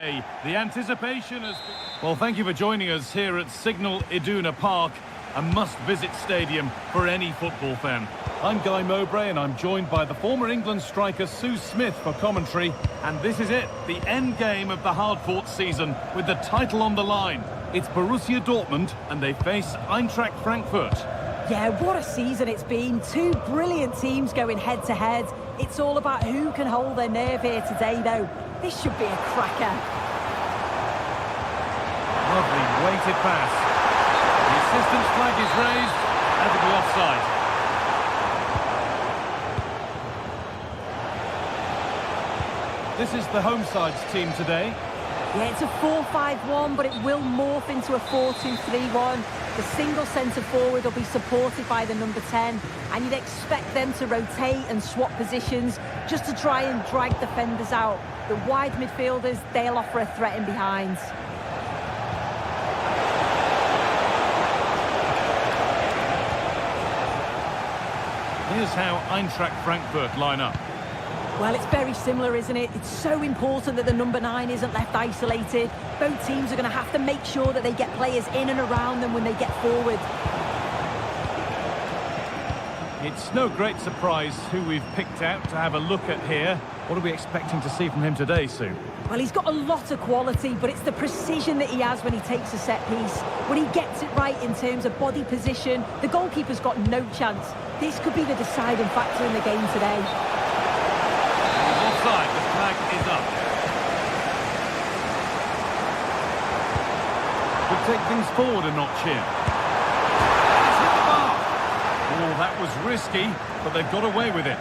The anticipation has... Well, thank you for joining us here at Signal Iduna Park, a must-visit stadium for any football fan. I'm Guy Mowbray and I'm joined by the former England striker Sue Smith for commentary. And this is it, the end game of the hard-fought season with the title on the line. It's Borussia Dortmund and they face Eintracht Frankfurt. Yeah, what a season it's been. Two brilliant teams going head-to-head. It's all about who can hold their nerve here today, though. This should be a cracker. Lovely weighted pass. The assistant's flag is raised, and it'll be offside. This is the home side's team today. Yeah, it's a 4-5-1, but it will morph into a 4-2-3-1. The single centre-forward will be supported by the number 10, and you'd expect them to rotate and swap positions just to try and drag defenders out. The wide midfielders, they'll offer a threat in behind. Here's how Eintracht Frankfurt line up. Well, it's very similar, isn't it? It's so important that the number 9 isn't left isolated. Both teams are going to have to make sure that they get players in and around them when they get forward. It's no great surprise who we've picked out to have a look at here. What are we expecting to see from him today, Sue? Well, he's got a lot of quality, but it's the precision that he has when he takes a set piece. When he gets it right in terms of body position, the goalkeeper's got no chance. This could be the deciding factor in the game today. Offside, the flag is up. Could take things forward a notch here. It's hit the bar. Oh, that was risky, but they've got away with it.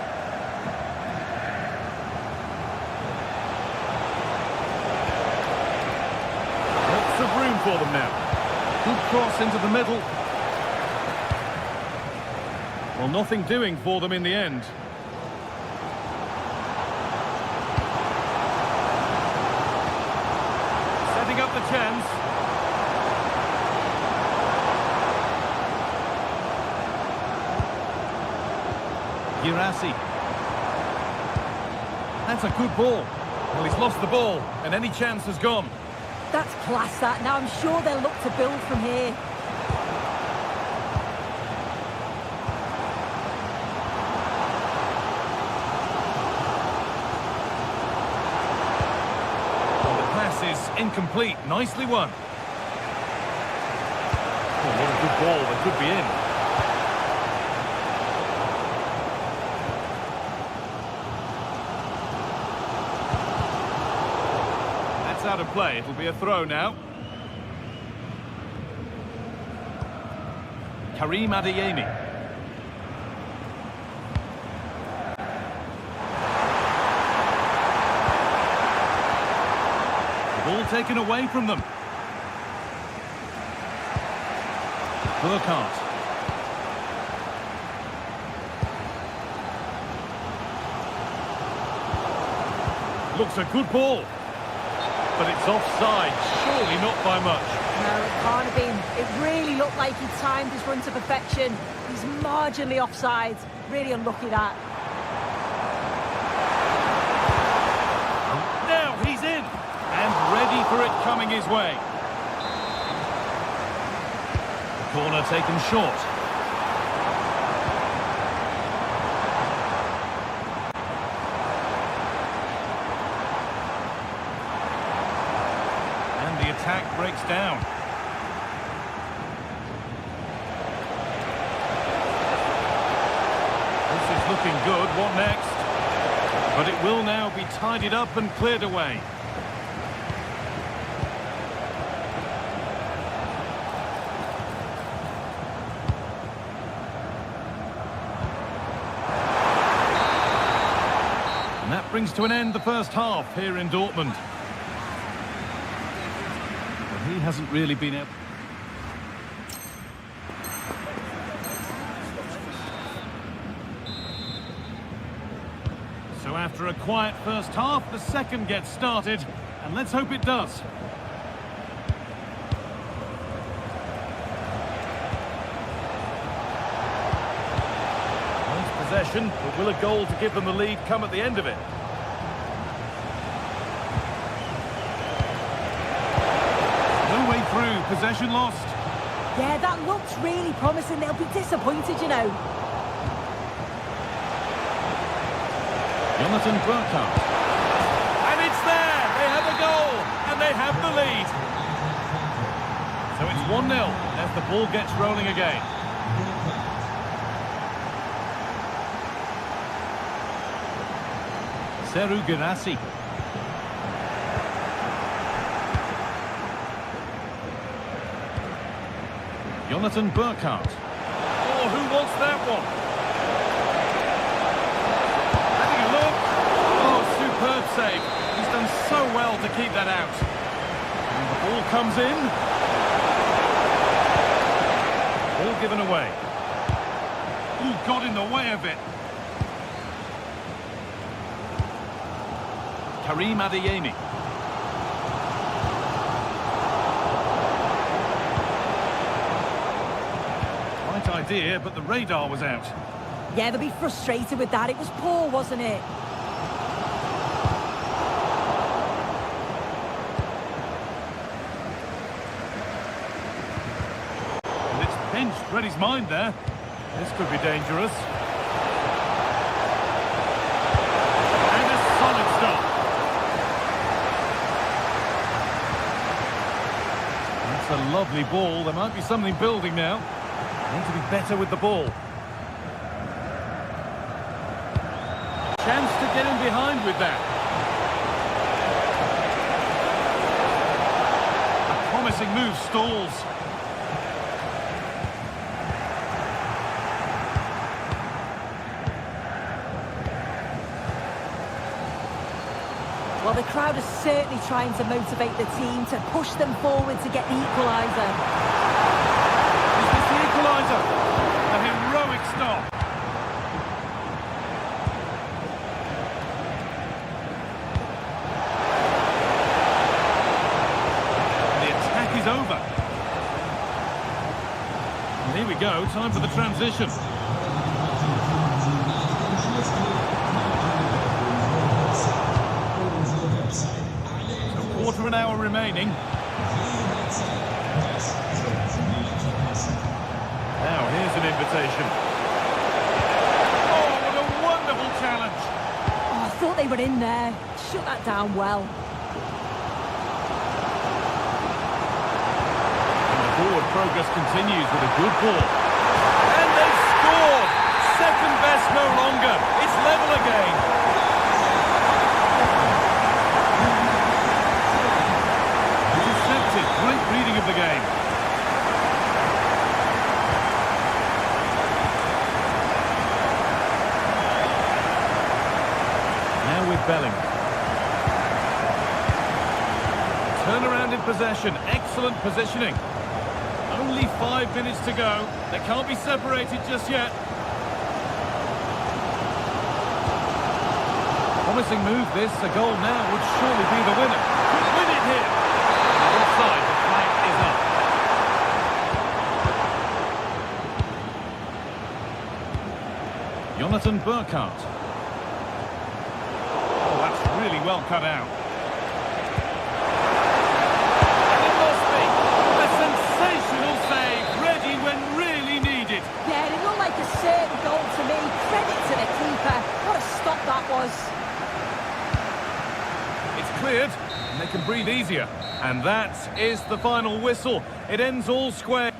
Lots of room for them now. Good cross into the middle. Well, nothing doing for them in the end. Setting up the chance. Girassi. That's a good ball. Well, he's lost the ball, and any chance has gone. That's class, that. Now, I'm sure they'll look to build from here. Incomplete, nicely won. Oh, what a good ball, that could be in. That's out of play, it'll be a throw now. Karim Adeyemi. Ball taken away from them. Burkhardt. Looks a good ball. But it's offside, surely not by much. No, it can't have been. It really looked like he timed his run to perfection. He's marginally offside. Really unlucky that. Now he's in. And ready for it coming his way. The corner taken short. And the attack breaks down. This is looking good. What next? But it will now be tidied up and cleared away. That brings to an end the first half here in Dortmund. But he hasn't really been able... So after a quiet first half, the second gets started, and let's hope it does. Possession, but will a goal to give them the lead come at the end of it? possession lost. Yeah, that looks really promising. They'll be disappointed, you know. Jonathan Burkhardt. And it's there! They have a goal! And they have the lead! So it's 1-0 as the ball gets rolling again. Seru Girassi. Jonathan Burkhardt. Oh, who wants that one? Having a look. Oh, superb save. He's done so well to keep that out. And the ball comes in. Ball given away. Ooh, got in the way of it. Karim Adeyemi. Right idea, but the radar was out. Yeah, they'll be frustrated with that. It was poor, wasn't it? And it's pinched, read his mind there. This could be dangerous. And a solid stop. That's a lovely ball. There might be something building now. Need to be better with the ball. Chance to get in behind with that. A promising move stalls. Well, the crowd is certainly trying to motivate the team to push them forward to get the equaliser. Is this the equaliser? A heroic stop. The attack is over. And here we go, time for the transition. Quarter of an hour remaining. Now here's an invitation. Oh, what a wonderful challenge! Oh, I thought they were in there. Shut that down well. And the forward progress continues with a good ball. And they've scored! Second best no longer. It's level again. Great reading of the game. Now with Belling. Turnaround in possession. Excellent positioning. Only 5 minutes to go. They can't be separated just yet. Promising move this. A goal now would surely be the winner. Could win it here. Offside. The flag is up. Jonathan Burkhardt. Oh, that's really well cut out. And it must be a sensational save, ready when really needed. Yeah, it looked like a certain goal to me. Credit to the keeper. What a stop that was. It's cleared, and they can breathe easier. And that is the final whistle. It ends all square.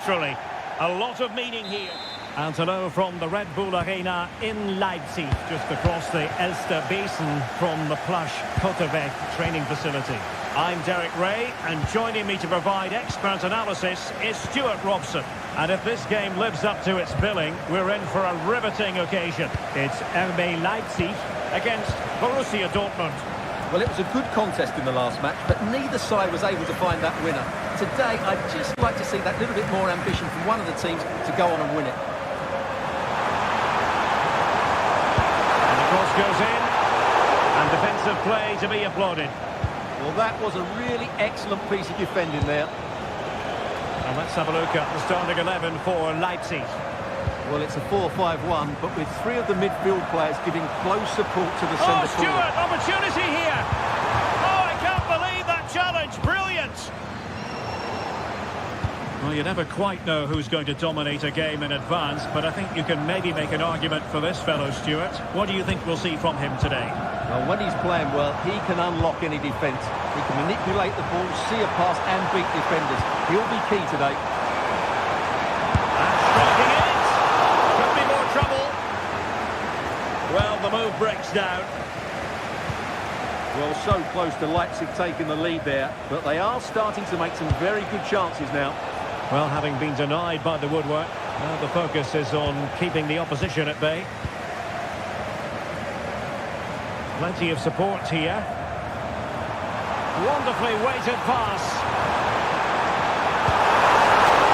Literally, a lot of meaning here. And hello from the Red Bull Arena in Leipzig, just across the Elster Basin from the plush Kotterbeck training facility. I'm Derek Ray, and joining me to provide expert analysis is Stuart Robson. And if this game lives up to its billing, we're in for a riveting occasion. It's RB Leipzig against Borussia Dortmund. Well, it was a good contest in the last match, but neither side was able to find that winner. Today, I'd just like to see that little bit more ambition from one of the teams to go on and win it. And the cross goes in, and defensive play to be applauded. Well, that was a really excellent piece of defending there. And let's have a look at the starting 11 for Leipzig. Well, it's a 4-5-1, but with three of the midfield players giving close support to the centre forward. Stuart, opportunity here! Oh, I can't believe that challenge! Brilliant! Well, you never quite know who's going to dominate a game in advance, but I think you can maybe make an argument for this fellow, Stuart. What do you think we'll see from him today? Well, when he's playing well, he can unlock any defence. He can manipulate the ball, see a pass and beat defenders. He'll be key today. And striking it! Could be more trouble. Well, the move breaks down. Well, so close to Leipzig taking the lead there, but they are starting to make some very good chances now. Well, having been denied by the woodwork, now the focus is on keeping the opposition at bay. Plenty of support here. Wonderfully weighted pass.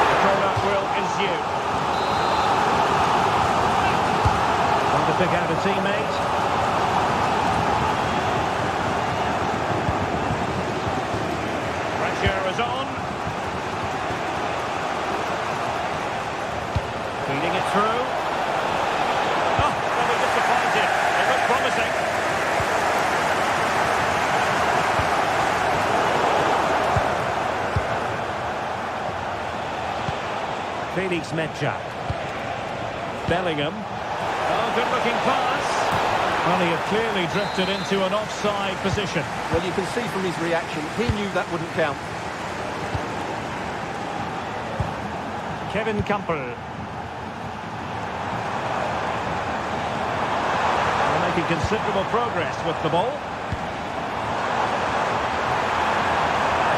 The corner will ensue. Trying to pick out a teammate. Pressure is on. Feeding it through. Oh, very disappointed. It looked promising. Felix Mecha. Bellingham. Oh, good-looking pass. Well, he had clearly drifted into an offside position. Well, you can see from his reaction, he knew that wouldn't count. Kevin Campbell. They're making considerable progress with the ball.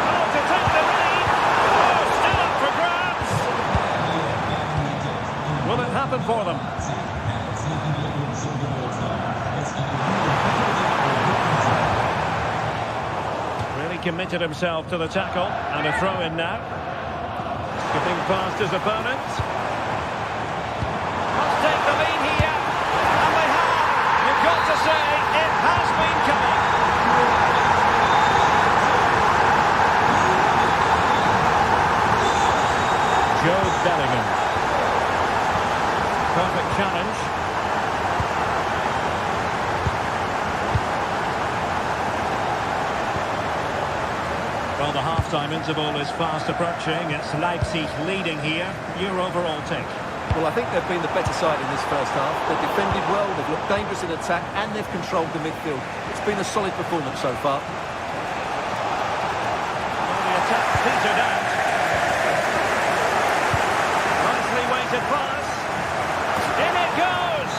Oh, to take the lead. Oh, still up for grabs. Will it happen for them? Really committed himself to the tackle, and a throw in now. Skipping past his opponent. Must take the lead here, and they have. You've got to say it has been coming. Joe Bellingham. Perfect challenge. Well, the half-time interval is fast approaching. It's Leipzig leading here. Your overall take? Well, I think they've been the better side in this first half. They've defended well, they've looked dangerous in attack, and they've controlled the midfield. It's been a solid performance so far. Well, the attack petered out. Nicely weighted pass. In it goes!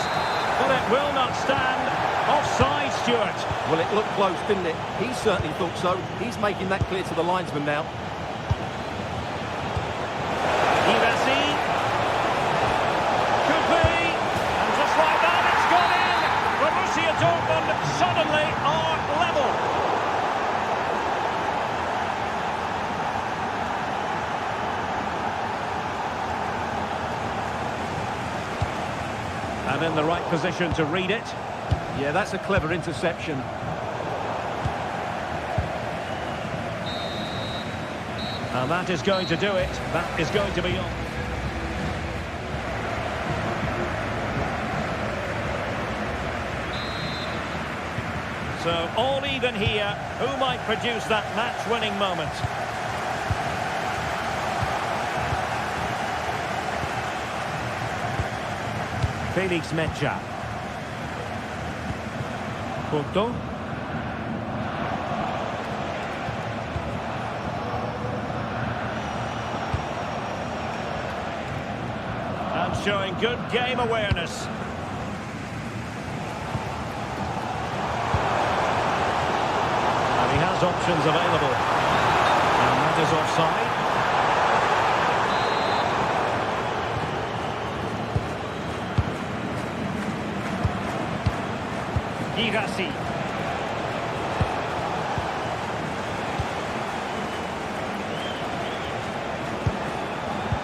But it will not stand. Offside, Stuart. Well, it looked close, didn't it? He certainly thought so. He's making that clear to the linesman now. Could be. And just like that, it's gone in. Borussia Dortmund suddenly are level. And in the right position to read it. Yeah, that's a clever interception. And that is going to do it. That is going to be on. So all even here. Who might produce that match-winning moment? Felix Mecha. Porto. showing good game awareness. And he has options available. And that is offside. Girassi.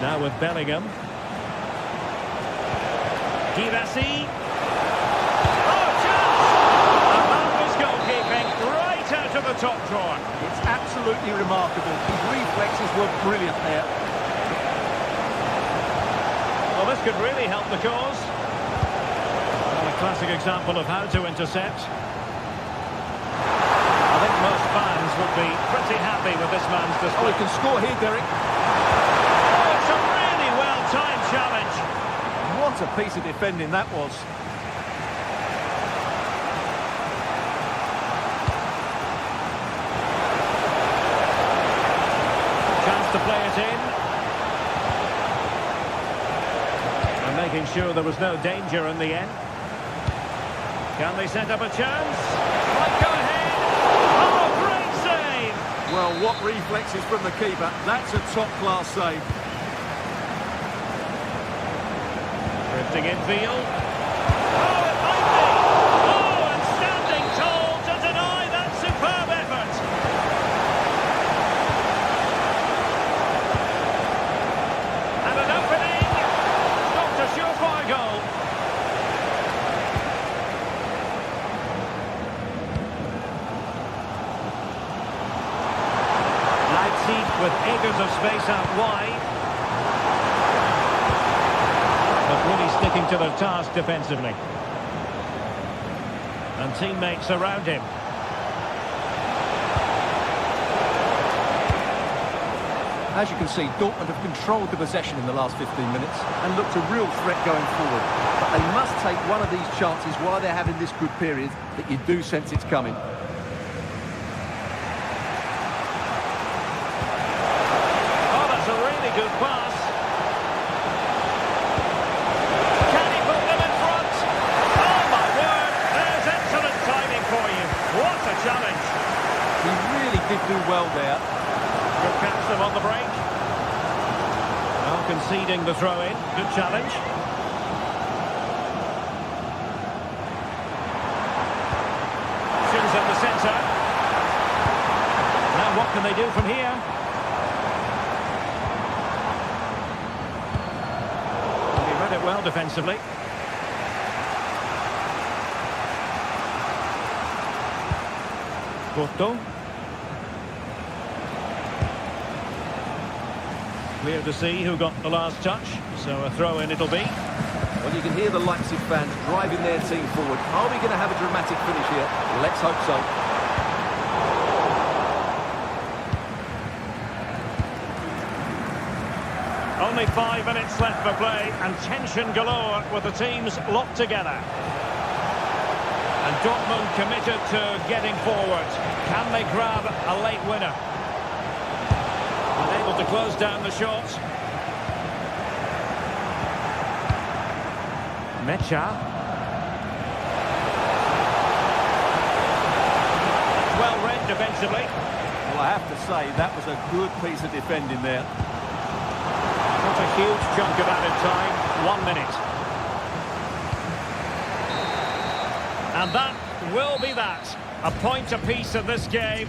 Now with Bellingham. Girassi. Oh, chance! And that was goalkeeping right out of the top drawer. It's absolutely remarkable. His reflexes were brilliant there. Well, this could really help the cause. Well, a classic example of how to intercept. I think most fans would be pretty happy with this man's display. Oh, he can score here, Derek. Oh, it's a really well-timed challenge. What a piece of defending that was. Chance to play it in. And making sure there was no danger in the end. Can they set up a chance? Might go ahead. Oh, great save! Well, what reflexes from the keeper. That's a top-class save. Drifting infield. Oh, it might be! Oh, and standing tall to deny that superb effort. And an opening. Not a surefire goal. Leipzig with acres of space out wide. But really sticking to their task defensively. And teammates around him. As you can see, Dortmund have controlled the possession in the last 15 minutes and looked a real threat going forward. But they must take one of these chances while they're having this good period that you do sense it's coming. Oh, that's a really good pass. Can he put them in front? Oh, my word. There's excellent timing for you. What a challenge. He really did do well there. Good catch them on the break. Well, conceding the throw-in. Good challenge. Options in the centre. Now what can they do from here? He read it well defensively. Porto. Clear to see who got the last touch, so a throw-in it'll be. Well, you can hear the Leipzig fans driving their team forward. Are we going to have a dramatic finish here? Let's hope so. Only 5 minutes left for play, and tension galore with the teams locked together. And Dortmund committed to getting forward. Can they grab a late winner? Unable to close down the shot. Mecha. Well read defensively. Well, I have to say, that was a good piece of defending there. Not a huge chunk of added time. 1 minute. And that will be that. A point apiece in this game.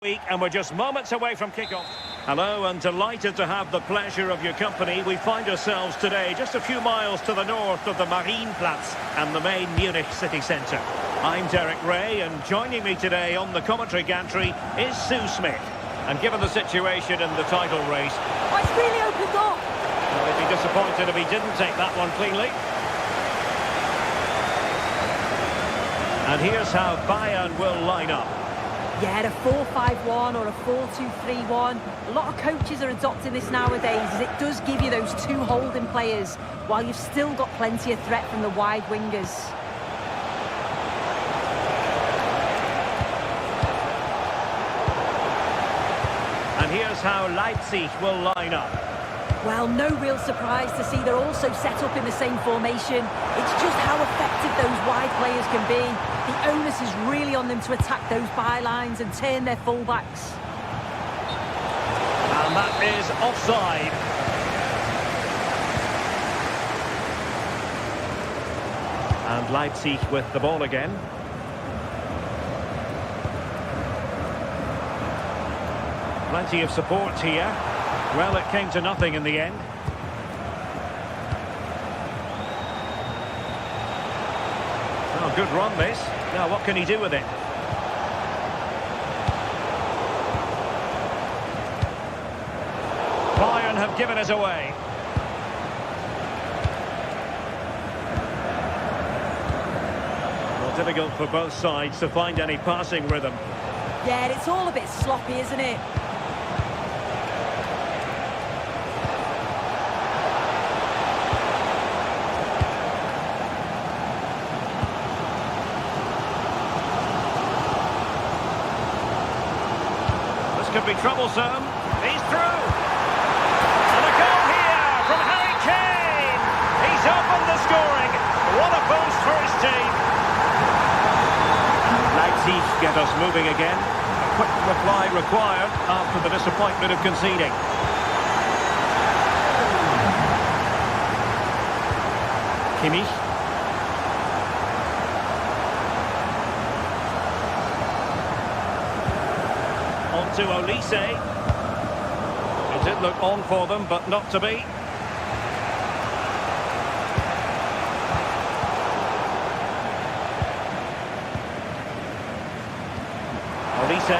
week, and we're just moments away from kickoff. Hello, and delighted to have the pleasure of your company. We find ourselves today just a few miles to the north of the Marienplatz and the main Munich city centre. I'm Derek Ray, and joining me today on the commentary gantry is Sue Smith. And given the situation in the title race... Oh, it's really opened up. Well, he'd be disappointed if he didn't take that one cleanly. And here's how Bayern will line up. Yeah, a 4-5-1 or a 4-2-3-1. A lot of coaches are adopting this nowadays, as it does give you those two holding players, while you've still got plenty of threat from the wide wingers. And here's how Leipzig will line up. Well, no real surprise to see they're also set up in the same formation. It's just how effective those wide players can be. The onus is really on them to attack those bylines and turn their fullbacks. And that is offside. And Leipzig with the ball again. Plenty of support here. Well, it came to nothing in the end. Oh, good run this. Now, what can he do with it? Bayern have given us away. Well, difficult for both sides to find any passing rhythm. Yeah, it's all a bit sloppy, isn't it? Could be troublesome. He's through. And a goal here from Harry Kane. He's opened the scoring. What a boost for his team. Leipzig get us moving again. A quick reply required after the disappointment of conceding. Kimmich. To Olise. It did look on for them, but not to be. Olise.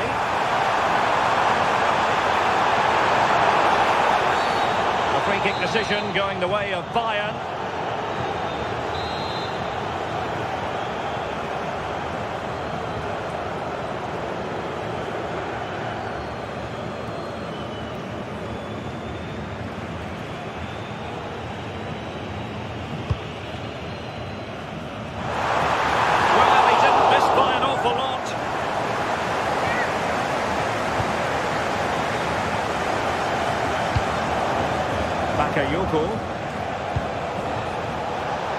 A free kick decision going the way of Bayern.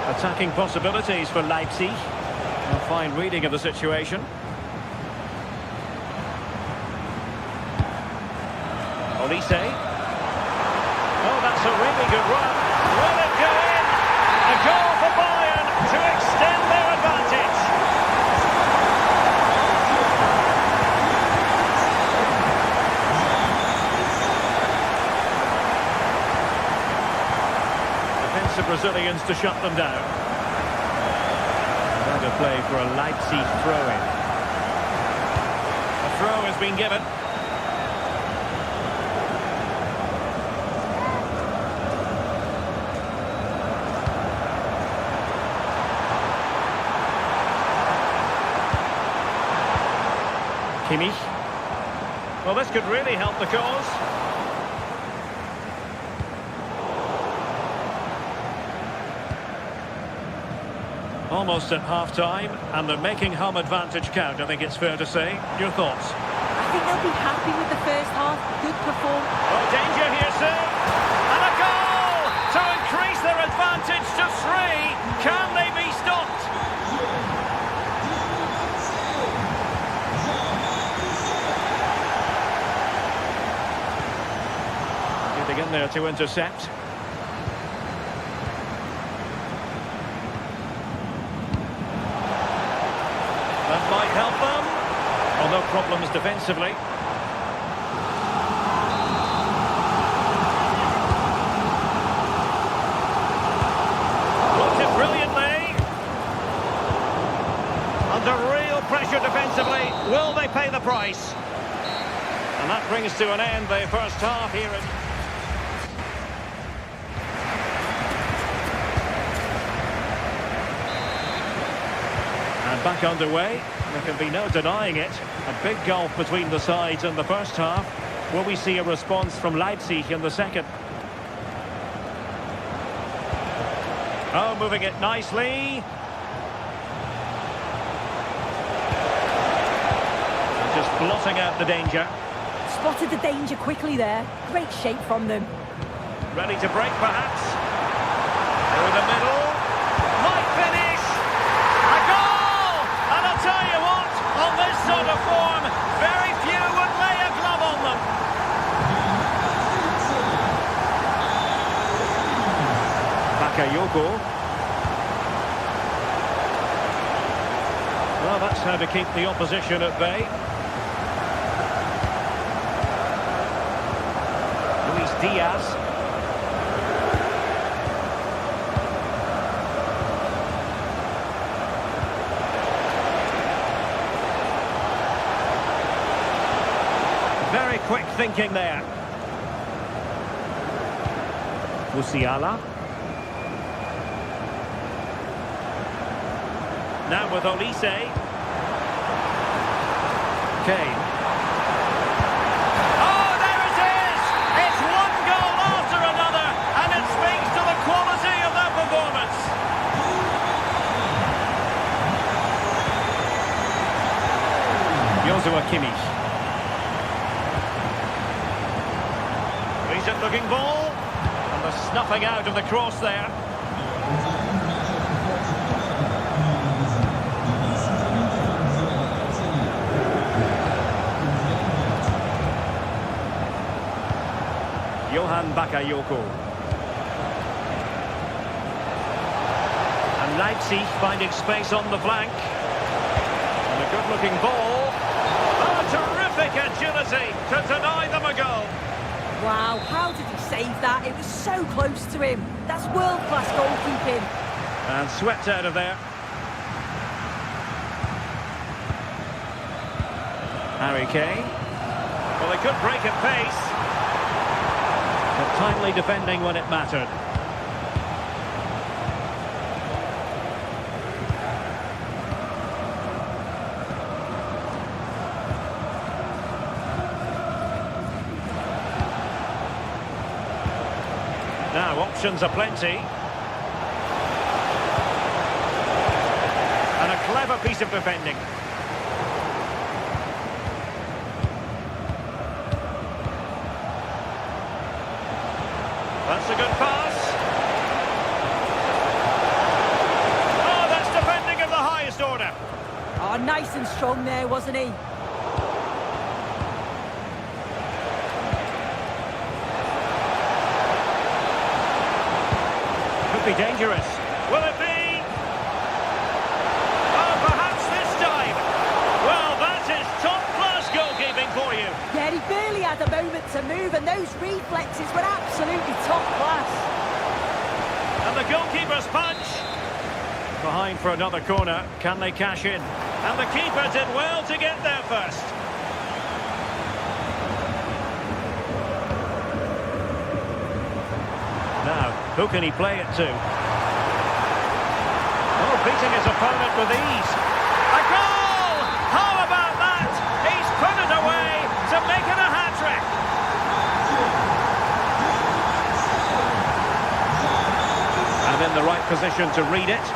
Attacking possibilities for Leipzig. A fine reading of the situation. Olise. Oh, that's a really good run. Will it go in? A goal for Bayern to extend their advantage. The Brazilians to shut them down. Better play for a Leipzig throw-in. A throw has been given. Kimmich. Well, this could really help the cause. Almost at half-time, and they're making home advantage count, I think it's fair to say. Your thoughts? I think they'll be happy with the first half. Good performance. Oh, danger here, sir. And a goal to increase their advantage to 3. Can they be stopped? Getting in there to intercept. That might help them. Oh, no problems defensively. pay the price. And that brings to an end the first half here at... And back underway. There can be no denying it. A big gulf between the sides in the first half. Will we see a response from Leipzig in the second? Oh, moving it nicely. And just blotting out the danger. Spotted the danger quickly there. Great shape from them. Ready to break, perhaps. Through the middle. Might finish. A goal! And I'll tell you what, on this sort of form, very few would lay a glove on them. Bakayoko. Well, that's how to keep the opposition at bay. Diaz. Very quick thinking there. Musiala. Now with Olise. Kane. Joshua Kimmich. Decent looking ball. And the snuffing out of the cross there. Johan Bakayoko. And Leipzig finding space on the flank. And a good looking ball. Terrific agility to deny them a goal. Wow, how did he save that? It was so close to him. That's world-class goalkeeping. And swept out of there. Harry Kane. Well, they could break at pace. But timely defending when it mattered. Now, options are plenty. And a clever piece of defending. That's a good pass. Oh, that's defending of the highest order. Oh, nice and strong there, wasn't he? Be dangerous. Will it be? Oh, perhaps this time. Well, that is top-class goalkeeping for you. Yeah, he barely had a moment to move, and those reflexes were absolutely top class. And the goalkeeper's punch. Behind for another corner. Can they cash in? And the keeper did well to get there first. Now, who can he play it to? Oh, beating his opponent with ease. A goal! How about that? He's put it away to make it a hat-trick. And in the right position to read it.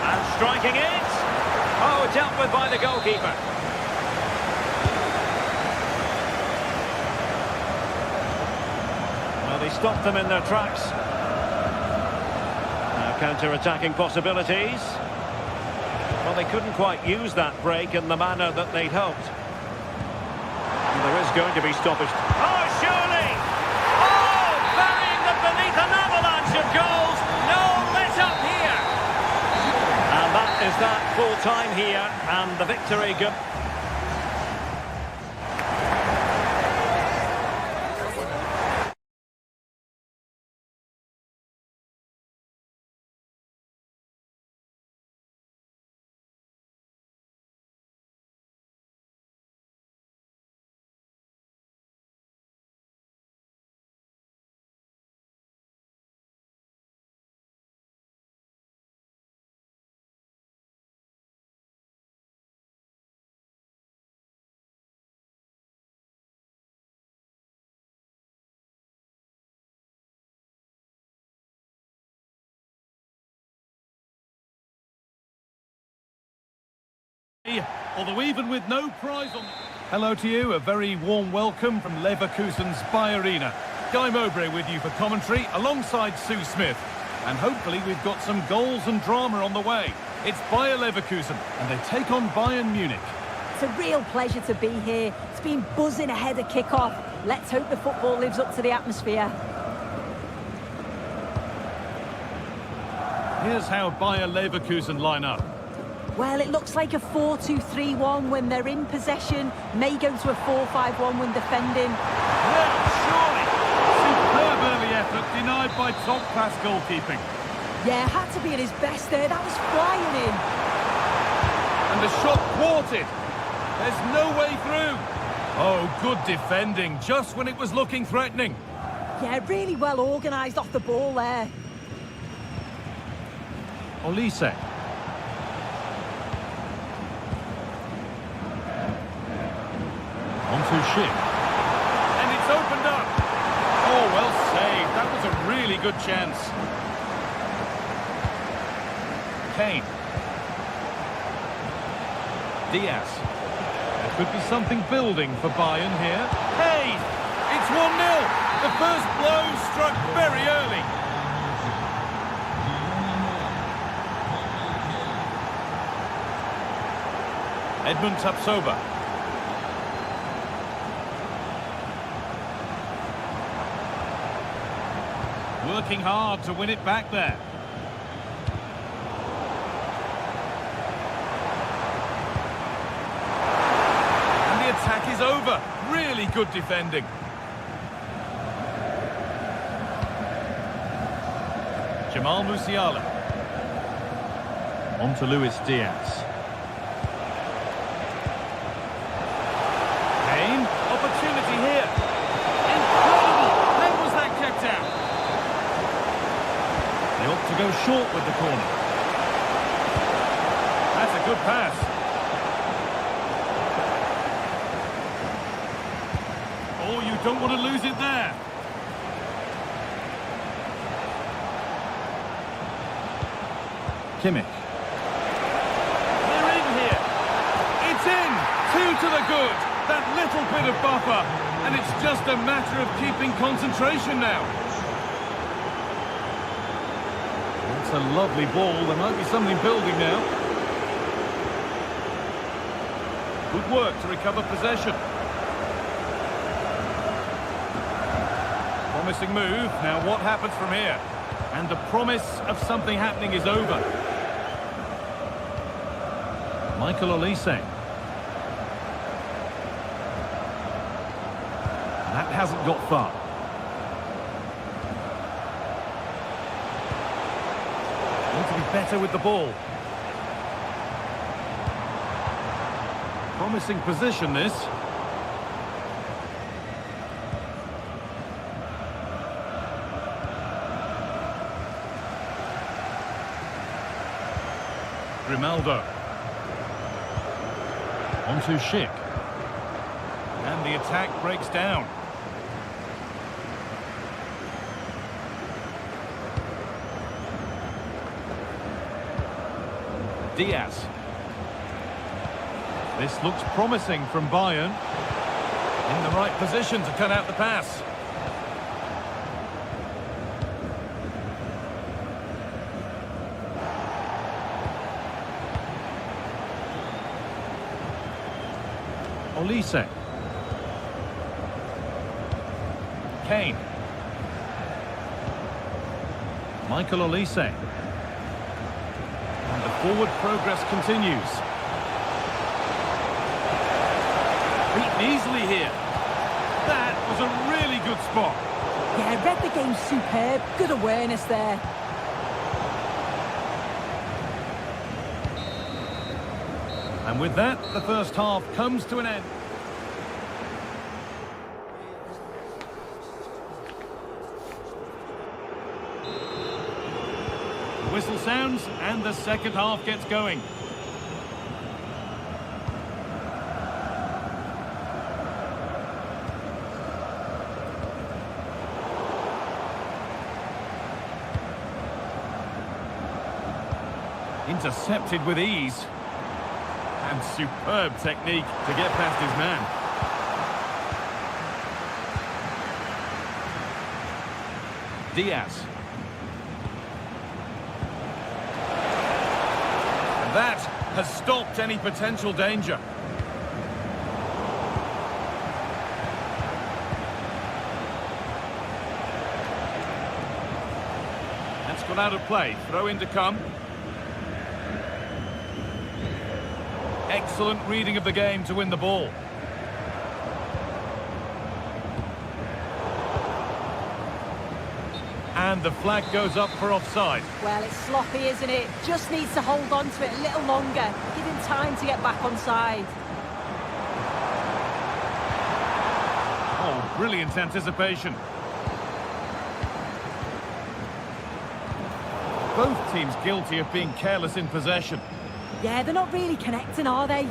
And striking it. Oh, dealt with by the goalkeeper. Well, they stopped them in their tracks. Now counter-attacking possibilities. Well, they couldn't quite use that break in the manner that they'd hoped. And there is going to be stoppage. Oh, surely! Oh, burying them beneath an avalanche of goals. No let-up here. And that is that full time here, and the victory good. Although even with no prize on... Hello to you, a very warm welcome from Leverkusen's Bayarena. Guy Mowbray with you for commentary, alongside Sue Smith. And hopefully we've got some goals and drama on the way. It's Bayer Leverkusen, and they take on Bayern Munich. It's a real pleasure to be here. It's been buzzing ahead of kick-off. Let's hope the football lives up to the atmosphere. Here's how Bayer Leverkusen line up. Well, it looks like a 4-2-3-1 when they're in possession. May go to a 4-5-1 when defending. Well, surely! Superb early effort, denied by top-class goalkeeping. Yeah, had to be at his best there. That was flying in. And the shot thwarted. There's no way through. Oh, good defending, just when it was looking threatening. Yeah, really well organised off the ball there. Olise. Onto Schick. And it's opened up. Oh, well saved. That was a really good chance. Kane. Diaz. There could be something building for Bayern here. Hey! It's 1-0. The first blow struck very early. Edmund Tapsoba. Working hard to win it back there. And the attack is over. Really good defending. Jamal Musiala. On to Luis Diaz. Kane, opportunity here. Incredible! How was that kept out? They ought to go short with the corner. That's a good pass. Oh, you don't want to lose it there. Kimmich. They're in here. It's in. 2 to the good. That little bit of buffer. And it's just a matter of keeping concentration now. It's a lovely ball. There might be something building now. Good work to recover possession. Promising move. Now what happens from here? And the promise of something happening is over. Michael Olise. That hasn't got far. Need to be better with the ball. Promising position, this. Grimaldo. Onto Schick. And the attack breaks down. Diaz. This looks promising from Bayern. In the right position to cut out the pass. Olise. Kane. Michael Olise. And the forward progress continues. Beaten easily here. That was a really good spot. Yeah, read the game superb. Good awareness there. And with that, the first half comes to an end. The whistle sounds and the second half gets going. Intercepted with ease. And superb technique to get past his man. Diaz. And that has stopped any potential danger. That's gone out of play. Throw in to come. Excellent reading of the game to win the ball. And the flag goes up for offside. Well, it's sloppy, isn't it? Just needs to hold on to it a little longer. Give him time to get back on side. Oh, brilliant anticipation. Both teams guilty of being careless in possession. Yeah, they're not really connecting, are they?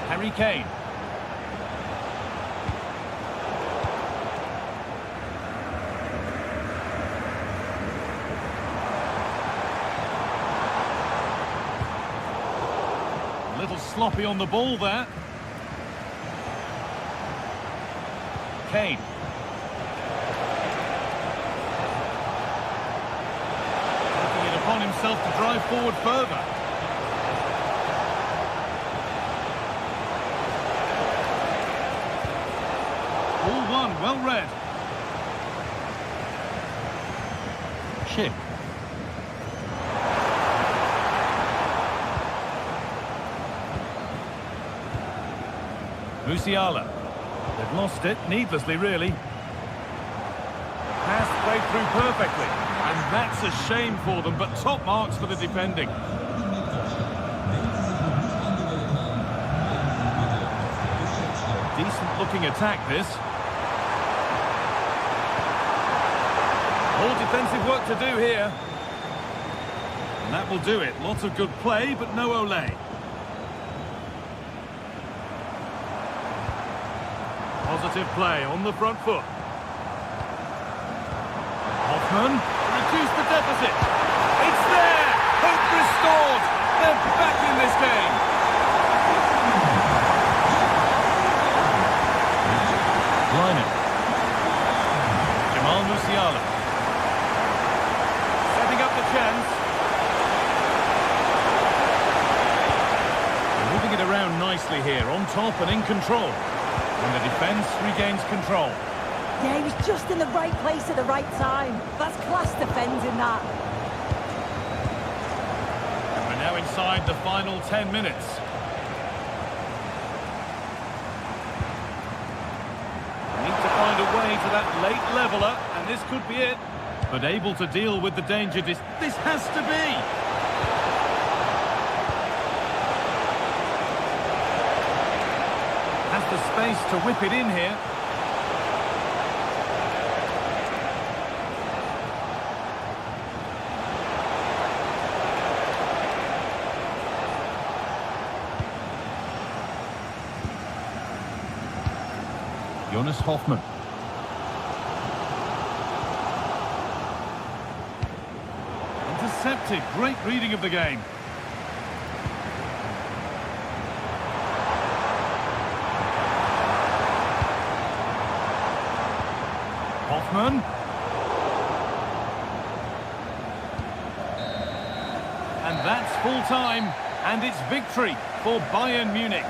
Harry Kane. A little sloppy on the ball there. Kane. Taking it upon himself to drive forward further. All one, well read. Chip. Musiala. They've lost it, needlessly really. Pass played through perfectly. And that's a shame for them, but top marks for the defending. Decent looking attack this. More defensive work to do here. And that will do it. Lots of good play, but no Olé. Positive play on the front foot. Hoffman, reduce the deficit. It's there! Hope restored! They're back in this game! Liner. Jamal Musiala. Setting up the chance. They're moving it around nicely here, on top and in control. And the defence regains control. Yeah, he was just in the right place at the right time. That's class defending, that. And we're now inside the final 10 minutes. Need to find a way to that late leveller, and this could be it. But able to deal with the danger this has to be. Has the space to whip it in here. Jonas Hoffman. Intercepted. Great reading of the game. Hoffman. And that's full time, and it's victory for Bayern Munich.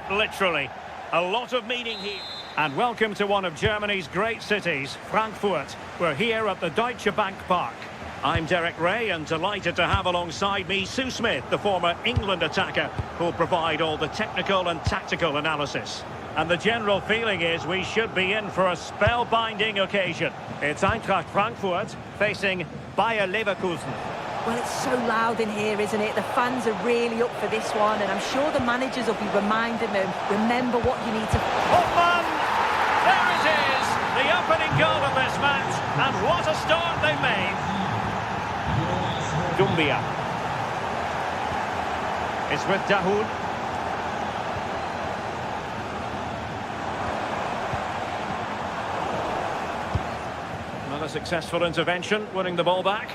quite literally. A lot of meaning here. And welcome to one of Germany's great cities, Frankfurt. We're here at the Deutsche Bank Park. I'm Derek Ray and delighted to have alongside me Sue Smith, the former England attacker, who'll provide all the technical and tactical analysis. And the general feeling is we should be in for a spellbinding occasion. It's Eintracht Frankfurt facing Bayer Leverkusen. Well, it's so loud in here, isn't it? The fans are really up for this one, and I'm sure the managers will be reminding them, remember what you need to... Hoffmann! There it is! The opening goal of this match, and what a start they've made! Dumbia. It's with Dahoud. Another successful intervention, winning the ball back.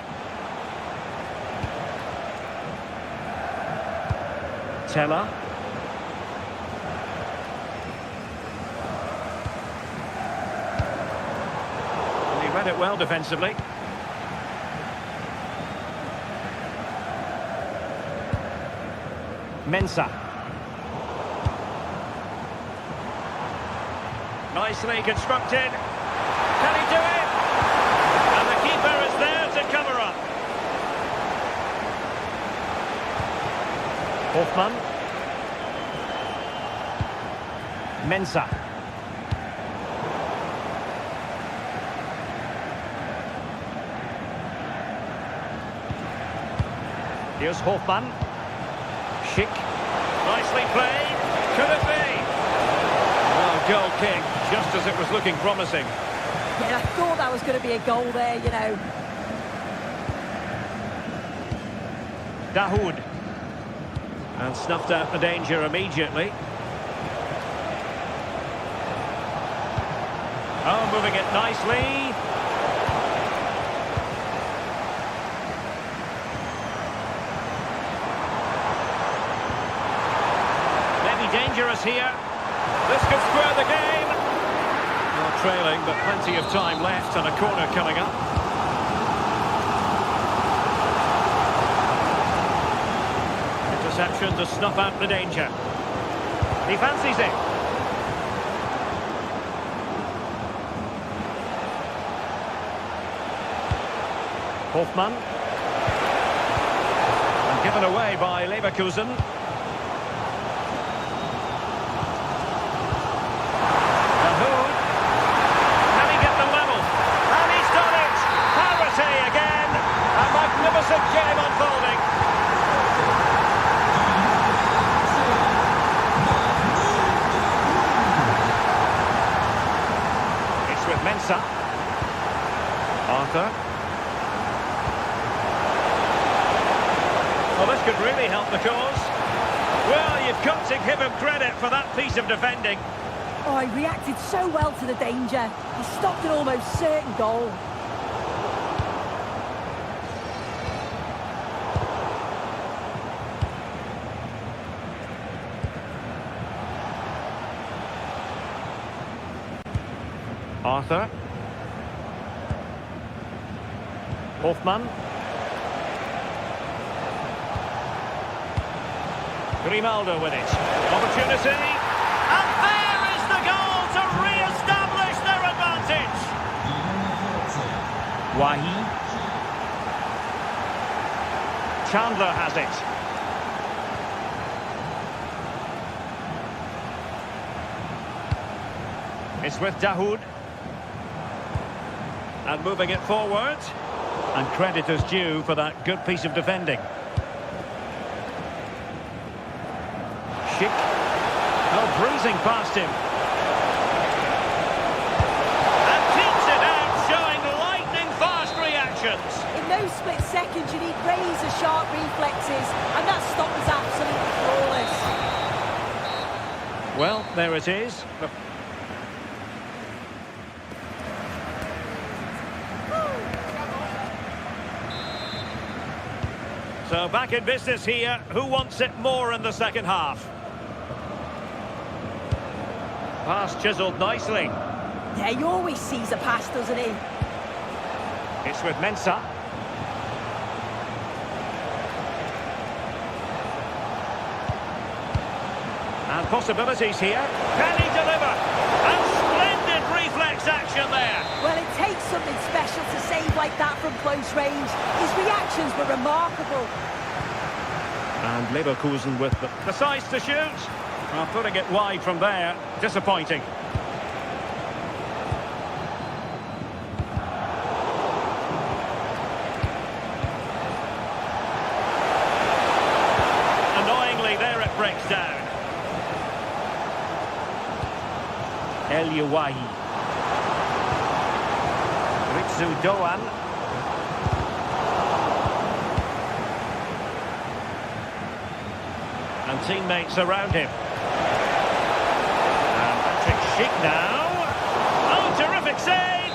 Teller. And he read it well defensively. Mensah. Nicely constructed. Can he do it? And the keeper is there to cover up. Hoffmann. Mensah. Here's Hoffmann. Schick. Nicely played. Could it be? Well, goal kick, just as it was looking promising. Yeah, I thought that was going to be a goal there, you know. Dahoud. And snuffed out the danger immediately. Oh, moving it nicely. Maybe dangerous here. This could square the game. Not trailing, but plenty of time left and a corner coming up. Interception to snuff out the danger. He fancies it. Hoffmann. And given away by Leverkusen. Dahoud. Can he get the level? And he's done it! Parity again! A magnificent game unfolding. It's with Mensah. Arthur. Well, this could really help the cause. Well, you've got to give him credit for that piece of defending. Oh, he reacted so well to the danger. He stopped an almost certain goal. Arthur. Hoffmann. Grimaldo with it. Opportunity. And there is the goal to re-establish their advantage. Wahi. Chandler has it. It's with Dahoud. And moving it forward. And credit is due for that good piece of defending. Schick. Oh, breezing past him. And keeps it out, showing lightning-fast reactions. In those split seconds, you need razor-sharp reflexes, and that stop was absolutely flawless. Well, there it is. So back in business here. Who wants it more in the second half? Pass chiselled nicely. Yeah, he always sees a pass, doesn't he? It's with Mensah. And possibilities here. Can he deliver? And splendid reflex action there. Well, it takes something special to save like that from close range. His reactions were remarkable. And Leverkusen with the decides to shoot. Well, putting it wide from there. Disappointing. Annoyingly, there it breaks down. El Yuwahi. Ritsu Doan. And teammates around him. And Patrick Schick now. Oh, terrific save!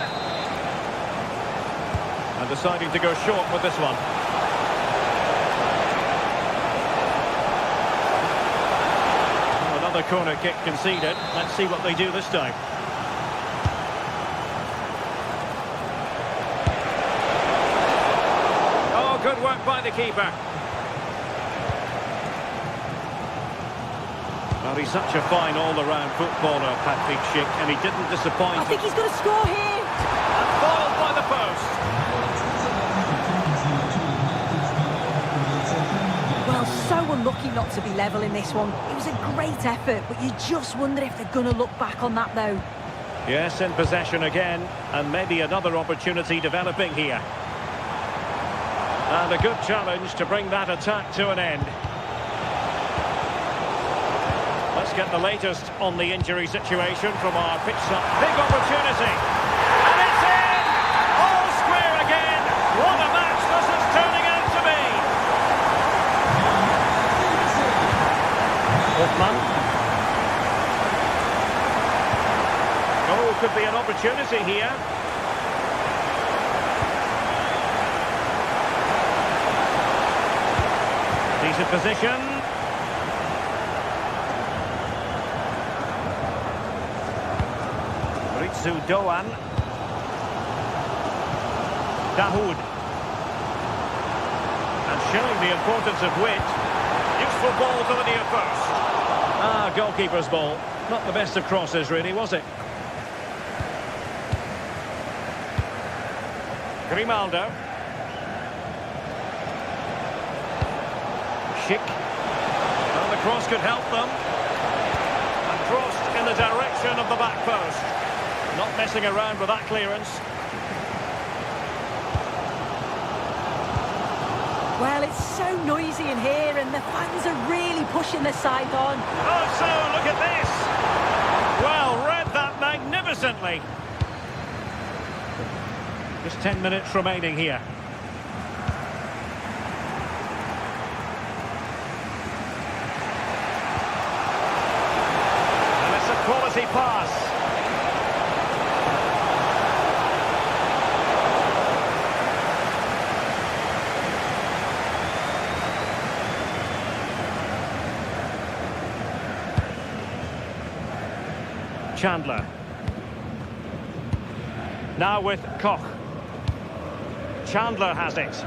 And deciding to go short with this one. Well, another corner kick conceded. Let's see what they do this time. Oh, good work by the keeper. Well, he's such a fine all-around footballer, Patrick Schick, and he didn't disappoint. I think he's going to score here. And foiled by the post. Well, so unlucky not to be level in this one. It was a great effort, but you just wonder if they're going to look back on that, though. Yes, in possession again, and maybe another opportunity developing here. And a good challenge to bring that attack to an end. Let's get the latest on the injury situation from our pitch side. Big opportunity. And it's in! All square again. What a match this is turning out to be. Hoffman. Oh, could be an opportunity here. Decent position. Doan. Dahoud. And showing the importance of wit. Useful ball to the near post. Ah, goalkeeper's ball. Not the best of crosses, really, was it? Grimaldo. Schick. Well, the cross could help them. And crossed in the direction of the back post. Not messing around with that clearance. Well, it's so noisy in here, and the fans are really pushing their side on. Oh, so look at this. Well, read that magnificently. Just 10 minutes remaining here. And it's a quality pass. Chandler. Now with Koch. Chandler has it.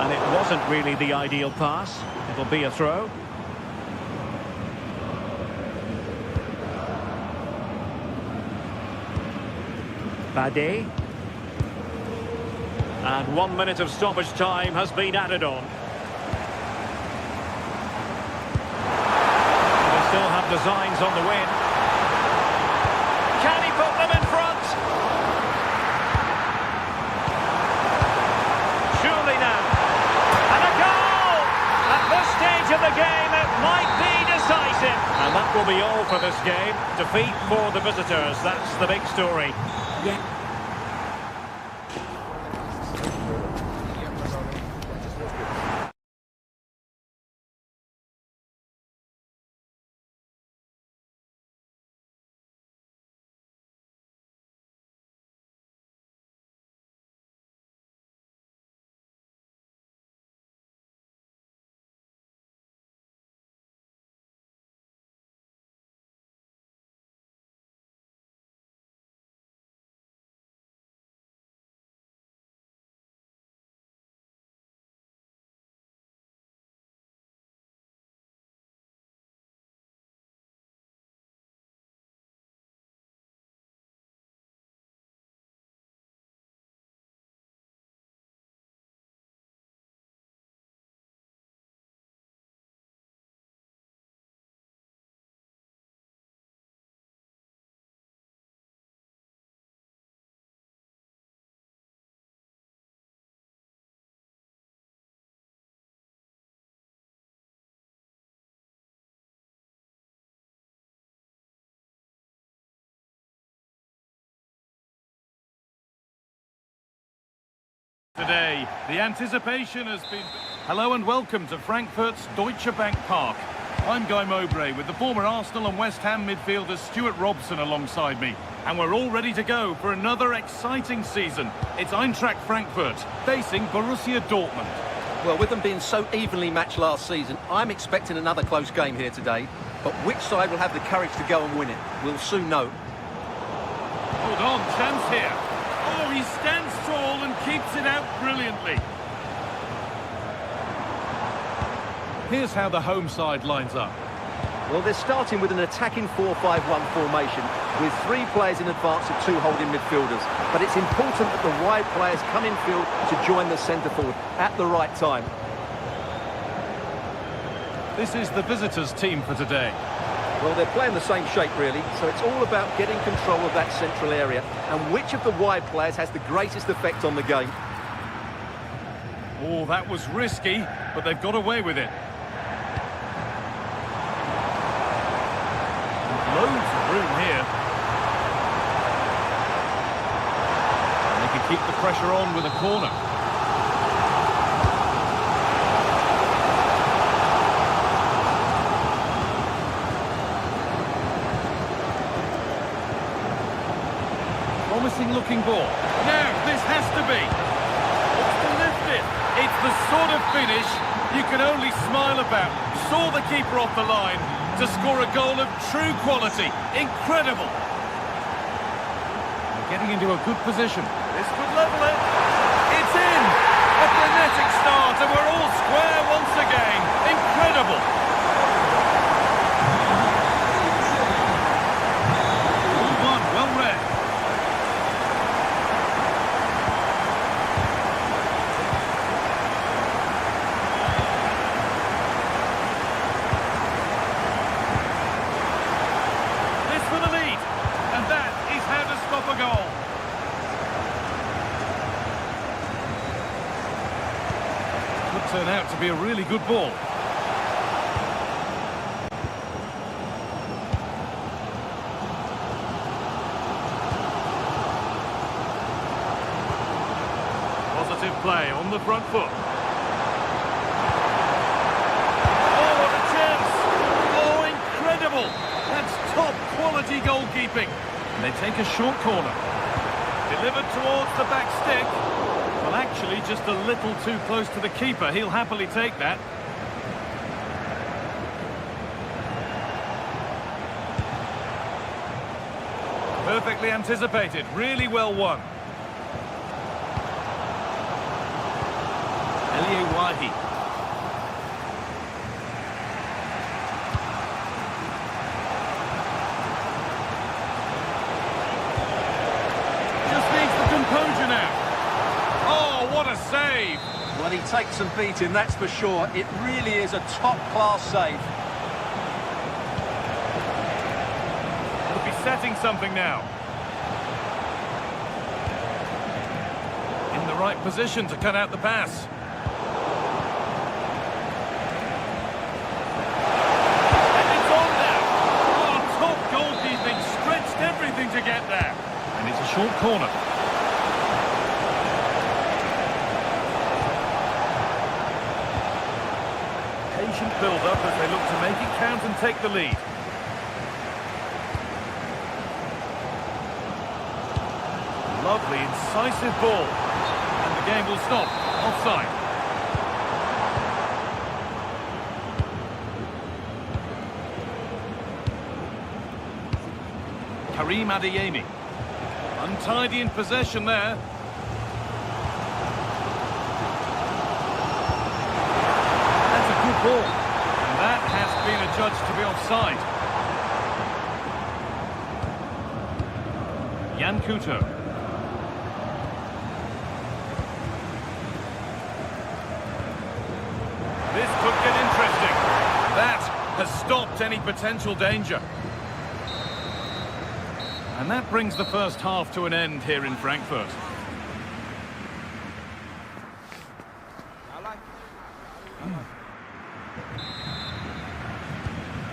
And it wasn't really the ideal pass. It'll be a throw. Bade. And 1 minute of stoppage time has been added on. Still have designs on the win. Can he put them in front? Surely now. And a goal! At this stage of the game, it might be decisive. And that will be all for this game. Defeat for the visitors. That's the big story. Yeah. Today, the anticipation has been... Hello and welcome to Frankfurt's Deutsche Bank Park. I'm Guy Mowbray with the former Arsenal and West Ham midfielder Stuart Robson alongside me. And we're all ready to go for another exciting season. It's Eintracht Frankfurt facing Borussia Dortmund. Well, with them being so evenly matched last season, I'm expecting another close game here today. But which side will have the courage to go and win it? We'll soon know. Hold on, chance here. Oh, he stands tall and keeps it out brilliantly. Here's how the home side lines up. Well, they're starting with an attacking 4-5-1 formation with 3 players in advance of 2 holding midfielders. But it's important that the wide players come in field to join the centre forward at the right time. This is the visitors' team for today. Well, they're playing the same shape, really, so it's all about getting control of that central area and which of the wide players has the greatest effect on the game. Oh, that was risky, but they've got away with it. Loads of room here. And they can keep the pressure on with a corner. Promising looking ball. Now, this has to be. What's to lift it? It's the sort of finish you can only smile about. Saw the keeper off the line to score a goal of true quality. Incredible. They're getting into a good position. This could level it. It's in. A frenetic start and we're all square once again. Incredible. Well read. Turn out to be a really good ball. Positive play on the front foot. Oh, what a chance! Oh, incredible! That's top quality goalkeeping. And they take a short corner. Delivered towards the back stick. Well, actually, just a little too close to the keeper. He'll happily take that. Perfectly anticipated. Really well won. Wahi. Just needs the composure now. Oh, what a save! Well, he takes some beating, that's for sure. It really is a top-class save. Could be setting something now. In the right position to cut out the pass. And it's on now! Oh, top goalkeeping, stretched everything to get there. And it's a short corner. Build up as they look to make it count and take the lead. Lovely, incisive ball. And the game will stop. Offside. Karim Adeyemi. Untidy in possession there. That's a good ball. That has been adjudged to be offside. Jan Kuto. This could get interesting. That has stopped any potential danger. And that brings the first half to an end here in Frankfurt.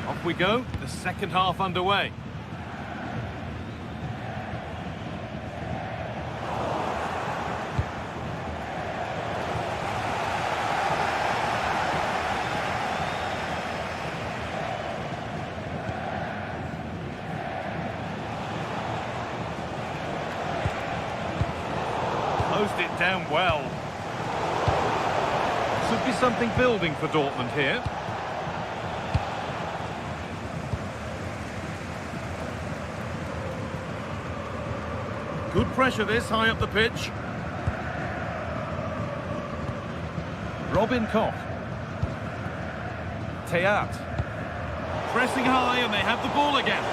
Off we go, the second half underway. Closed it down well. Should be something building for Dortmund here. Good pressure this, high up the pitch. Robin Koch. Teat. Pressing high and they have the ball again.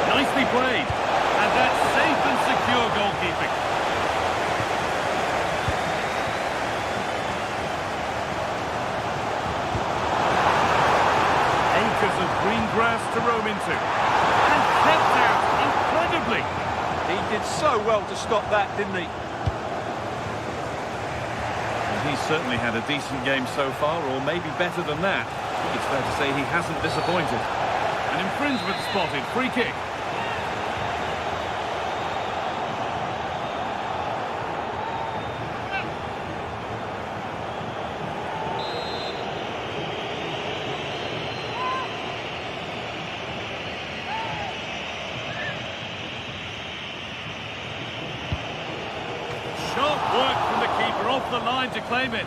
Nicely played. And that's safe and secure goalkeeping. Acres of green grass to roam into. And kept out incredibly. He did so well to stop that, didn't he? He's certainly had a decent game so far, or maybe better than that. It's fair to say he hasn't disappointed. An infringement spotted, free kick. Sharp work from the keeper off the line to claim it.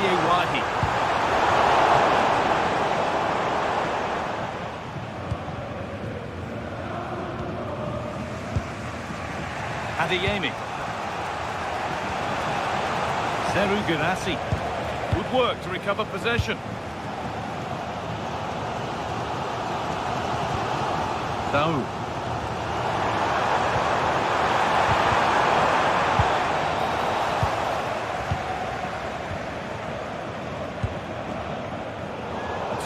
Wahi. Adeyemi. Seru Girassi. Good work to recover possession. Dao.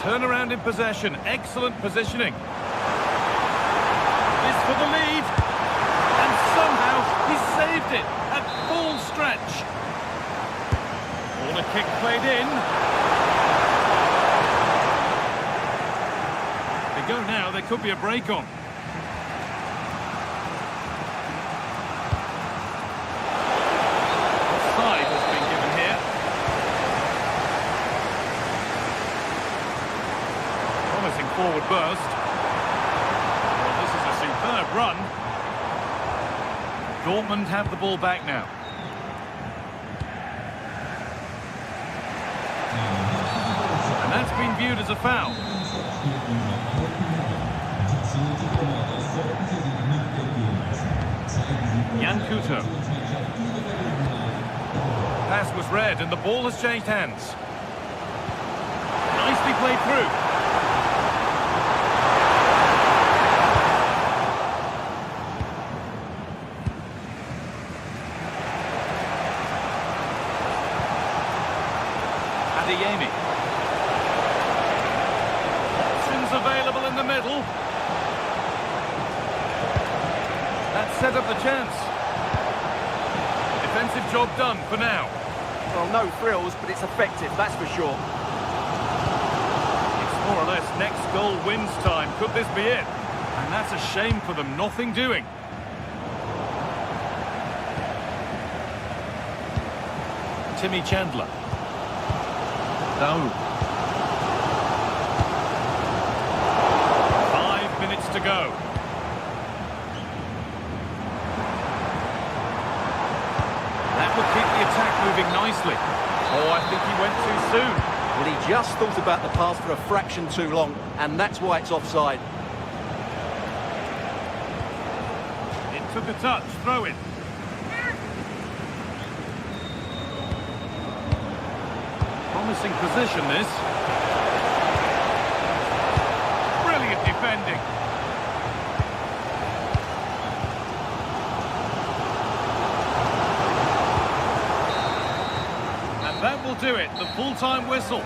Turnaround in possession, excellent positioning. This for the lead. And somehow he saved it at full stretch. Corner kick played in. They go now, there could be a break on. Offside has been given here. Promising forward burst. Well, this is a superb run. Dortmund have the ball back now. And that's been viewed as a foul. Jan Kuto. Pass was read and the ball has changed hands. Nicely played through. Adeyemi. Options available in the middle. That set up the chance. Defensive job done for now. Well, no thrills, but it's effective, that's for sure. It's more or less next goal wins time. Could this be it? And that's a shame for them. Nothing doing. Timmy Chandler. Daoud. 5 minutes to go. That will keep the attack moving nicely. Oh, I think he went too soon. Well, he just thought about the pass for a fraction too long, and that's why it's offside. It took a touch, throw it. Promising position, this. Brilliant defending. And that will do it, the full-time whistle.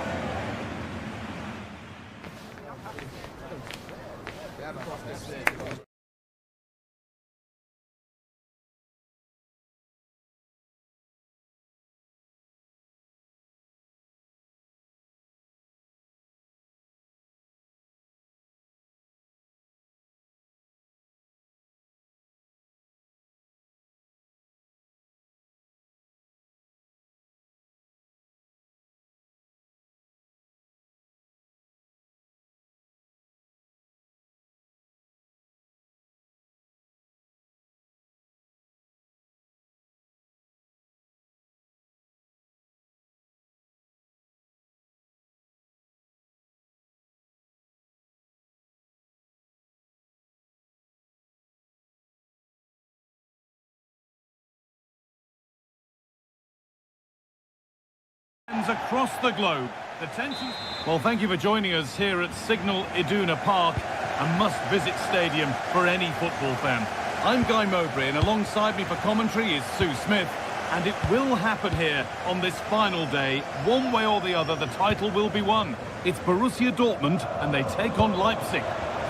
across the globe. The tension... Well, thank you for joining us here at Signal Iduna Park, a must-visit stadium for any football fan. I'm Guy Mowbray, and alongside me for commentary is Sue Smith. And it will happen here on this final day. One way or the other, the title will be won. It's Borussia Dortmund, and they take on Leipzig.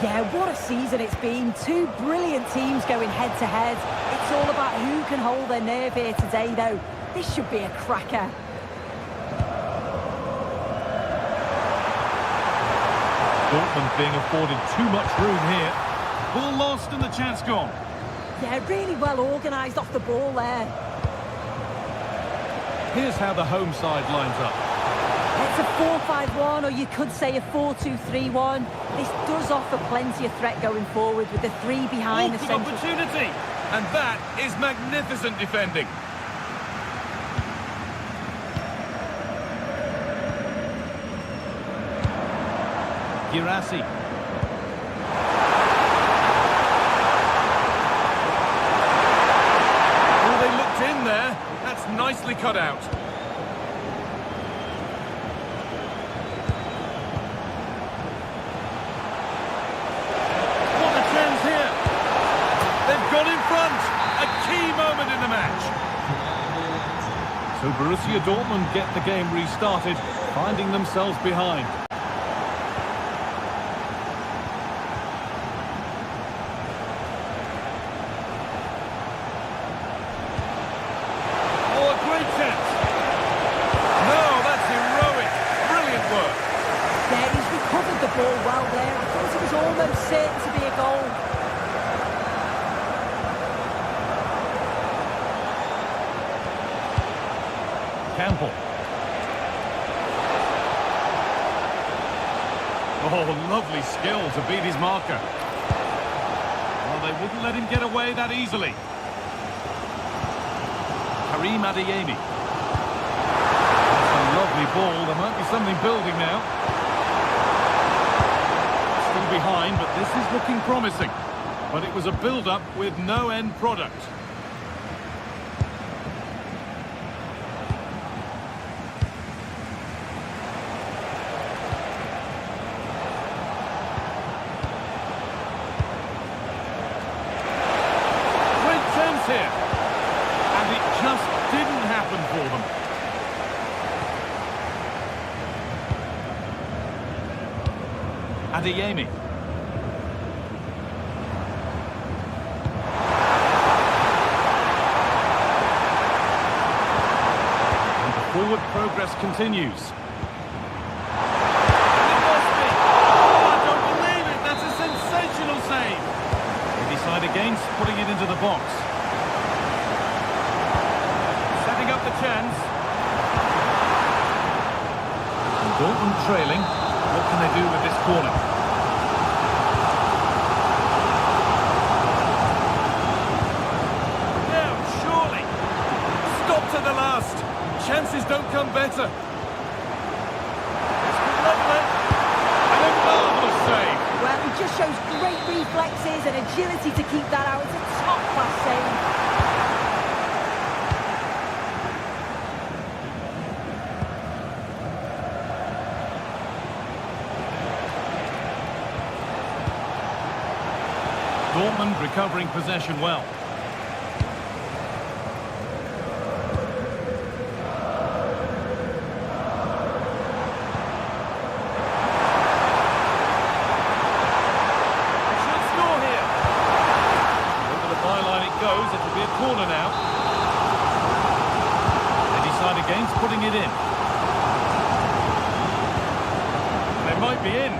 Yeah, what a season it's been. Two brilliant teams going head-to-head. It's all about who can hold their nerve here today, though. This should be a cracker. Dortmund being afforded too much room here. Ball lost and the chance gone. Yeah, really well organised off the ball there. Here's how the home side lines up. It's a 4-5-1, or you could say a 4-2-3-1. This does offer plenty of threat going forward with the three behind the central... opportunity! And that is magnificent defending. Girassi. Oh, they looked in there. That's nicely cut out. What a chance here. They've got in front. A key moment in the match. So Borussia Dortmund get the game restarted, finding themselves behind. Certain to be a goal. Campbell. Oh, lovely skill to beat his marker. Well, they wouldn't let him get away that easily. Karim Adeyemi. That's a lovely ball. There might be something building now. Behind, but this is looking promising. But it was a build-up with no end product. Great chance here. And it just didn't happen for them. Adeyemi. Forward progress continues. It must be. Oh, I don't believe it. That's a sensational save. They decide against putting it into the box. Setting up the chance. And Dortmund trailing. What can they do with this corner? No, surely. Stop to the last. Chances don't come better. It's lovely. And a marvellous save. Well, he just shows great reflexes and agility to keep that out. It's a top-class save. Dortmund recovering possession well. It'll be a corner now. They decide against putting it in. They might be in.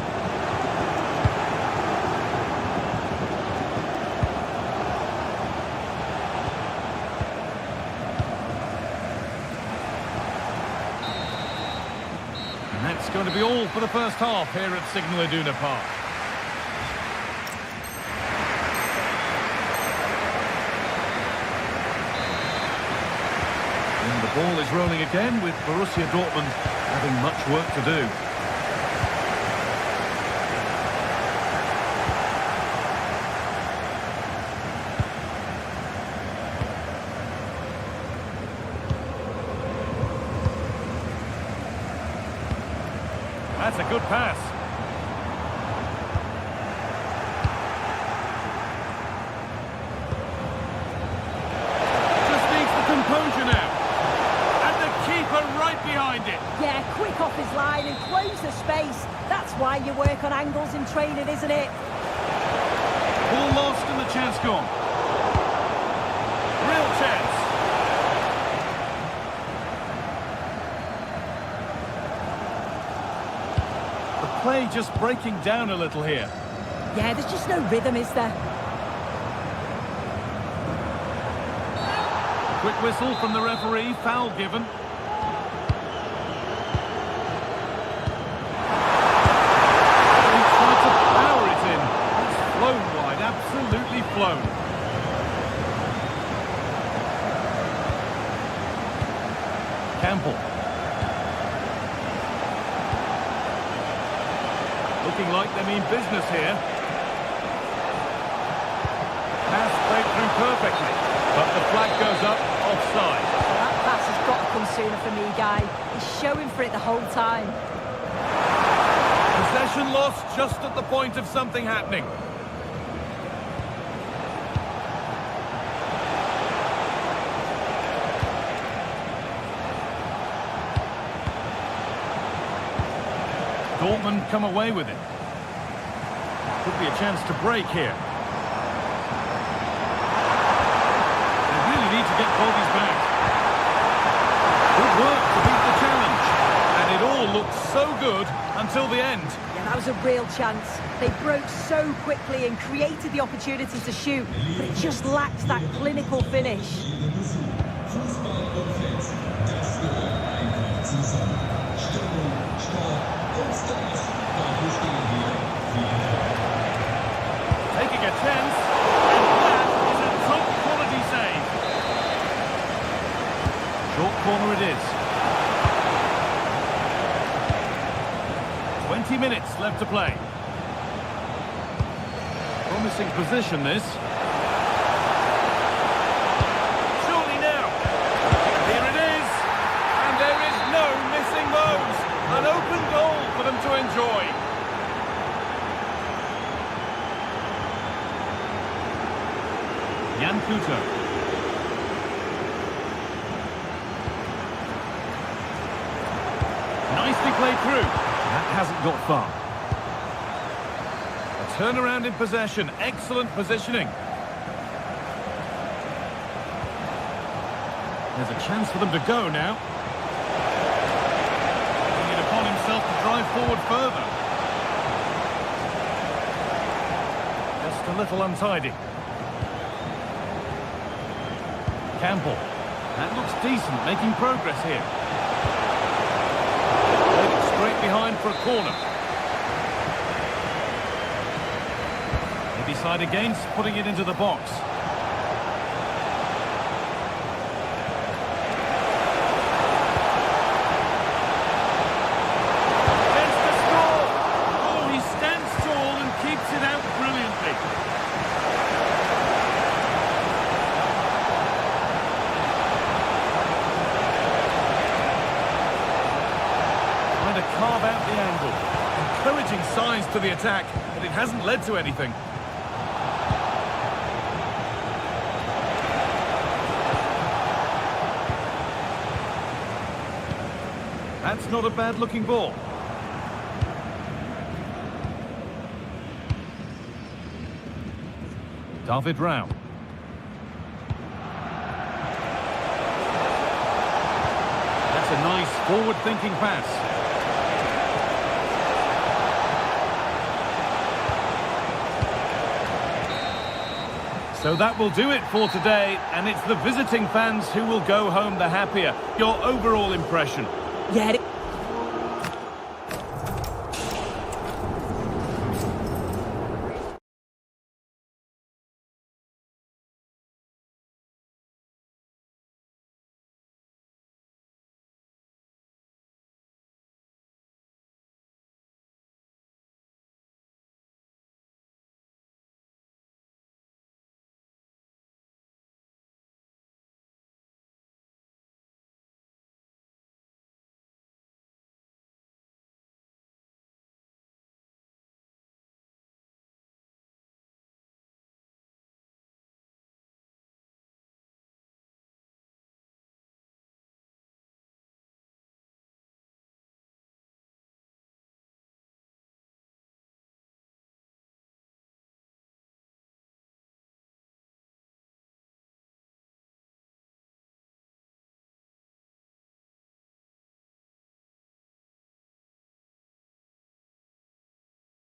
And that's going to be all for the first half here at Signal Iduna Park. The ball is rolling again with Borussia Dortmund having much work to do. That's a good pass. Just needs the composure now. And the keeper right behind it. Yeah, quick off his line and close the space. That's why you work on angles in training, isn't it? Ball lost and the chance gone. Real chance. The play just breaking down a little here. Yeah, there's just no rhythm, is there? Quick whistle from the referee, foul given. He tried to power it in. It's flown wide, absolutely flown. Campbell. Looking like they mean business here. Pass played through perfectly, but the flag goes up, offside. That pass has got to come sooner for me, Guy. He's showing for it the whole time. Possession lost just at the point of something happening. Dortmund come away with it. Could be a chance to break here. They really need to get bodies back. Good work to beat the challenge. And it all looked so good until the end. Yeah, that was a real chance. They broke so quickly and created the opportunity to shoot, but it just lacked that clinical finish. Taking a chance, and that is a top quality save. Short corner it is. 20 minutes left to play. Promising position this. Surely now. Here it is. And there is no missing those. An open goal for them to enjoy. Jan Kuto. Nicely played through. That hasn't got far. A turnaround in possession. Excellent positioning. There's a chance for them to go now. Taking it upon himself to drive forward further. Just a little untidy. Campbell. That looks decent, making progress here. Played it straight behind for a corner. They decide against putting it into the box. Chance to score! Oh, he stands tall and keeps it out brilliantly. To carve out the angle. Encouraging signs to the attack, but it hasn't led to anything. That's not a bad looking ball. David Rao. That's a nice forward-thinking pass. So that will do it for today, and it's the visiting fans who will go home the happier. Your overall impression? Yeah,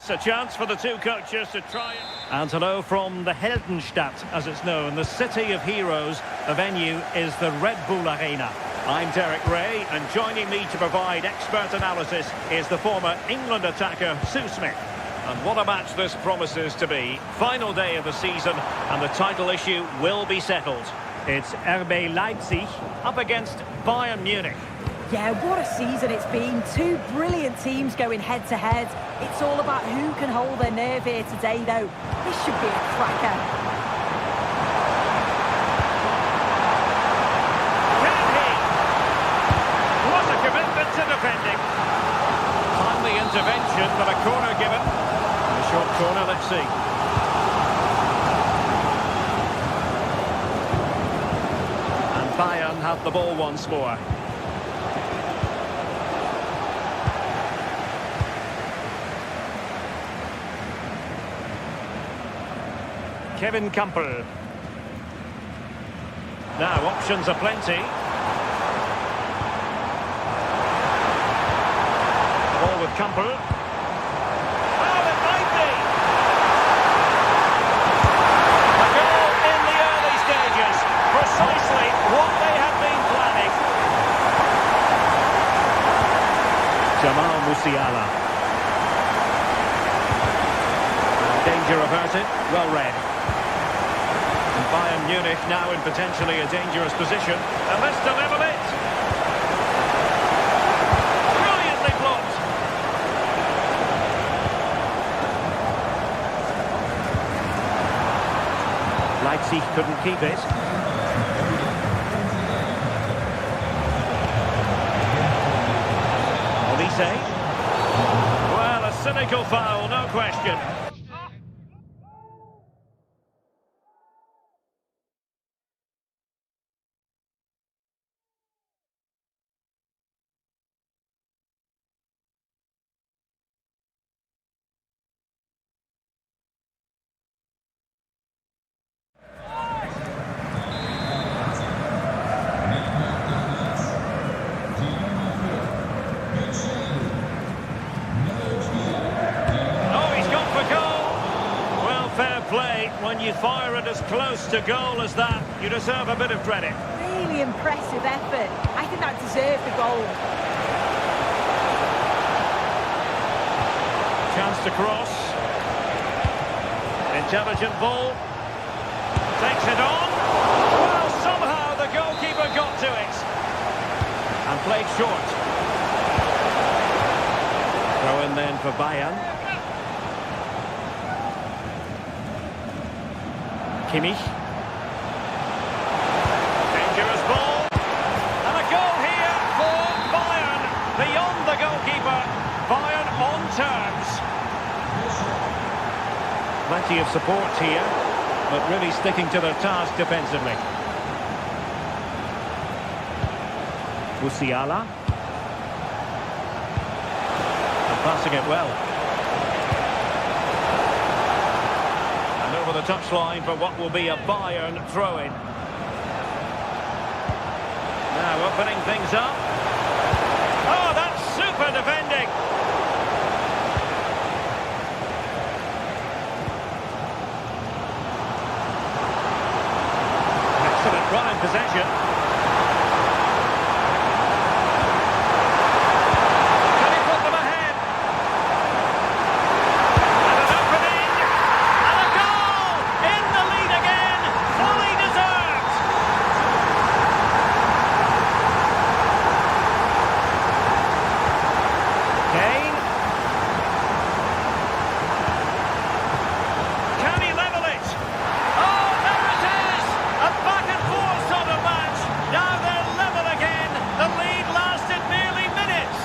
It's a chance for the two coaches to try and hello from the Heldenstadt, as it's known, the city of heroes. The venue is the Red Bull Arena. I'm Derek Ray, and joining me to provide expert analysis is the former England attacker, Sue Smith. And what a match this promises to be. Final day of the season, and the title issue will be settled. It's RB Leipzig up against Bayern Munich. Yeah, what a season it's been. Two brilliant teams going head-to-head. It's all about who can hold their nerve here today, though. This should be a cracker. Can he? What a commitment to defending. Timely intervention, but a corner given. And a short corner, let's see. And Bayern have the ball once more. Kevin Campbell. Now, options are plenty. The ball with Campbell. Oh, it might be! A goal in the early stages. Precisely what they have been planning. Jamal Musiala. Danger averted. Well read. And Bayern Munich now in potentially a dangerous position. And let's deliver it. Brilliantly blocked. Leipzig couldn't keep it. Olise. Well, a cynical foul, no question. When you fire it as close to goal as that, you deserve a bit of credit. Really impressive effort. I think that deserved the goal. Chance to cross. Intelligent ball. Takes it on. Well, somehow the goalkeeper got to it. And played short. Throw in then for Bayern. Kimmich. Dangerous ball. And a goal here for Bayern. Beyond the goalkeeper. Bayern on terms. Plenty of support here, but really sticking to their task defensively. Musiala. And passing it well. The touchline for what will be a Bayern throw-in. Now opening things up. Oh, that's super defending. Excellent run in possession. Can he put them ahead? And an opening. And a goal! In the lead again, fully deserved. Kane. Can he level it? Oh, there it is! A back and forth sort of match. Now they're level again. The lead lasted merely minutes.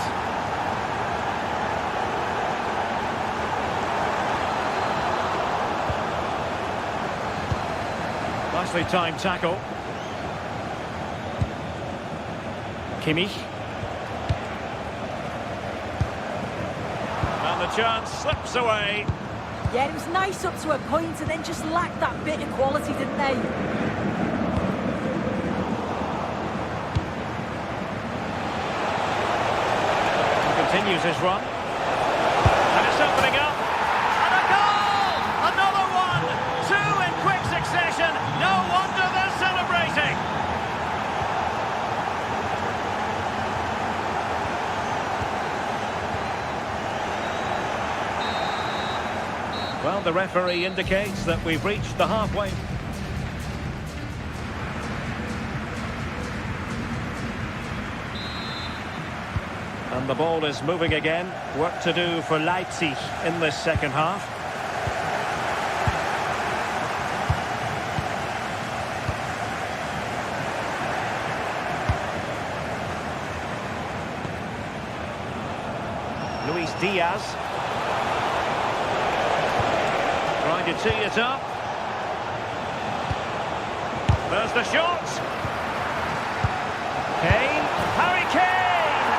Nicely timed tackle. Kimmich. And the chance slips away. Yeah, it was nice up to a point and then just lacked that bit of quality, didn't they? He continues his run. And it's opening up. Well, the referee indicates that we've reached the halfway. And the ball is moving again. Work to do for Leipzig in this second half. Luis Diaz. Trying to tee it up. There's the shot. Kane. Harry Kane!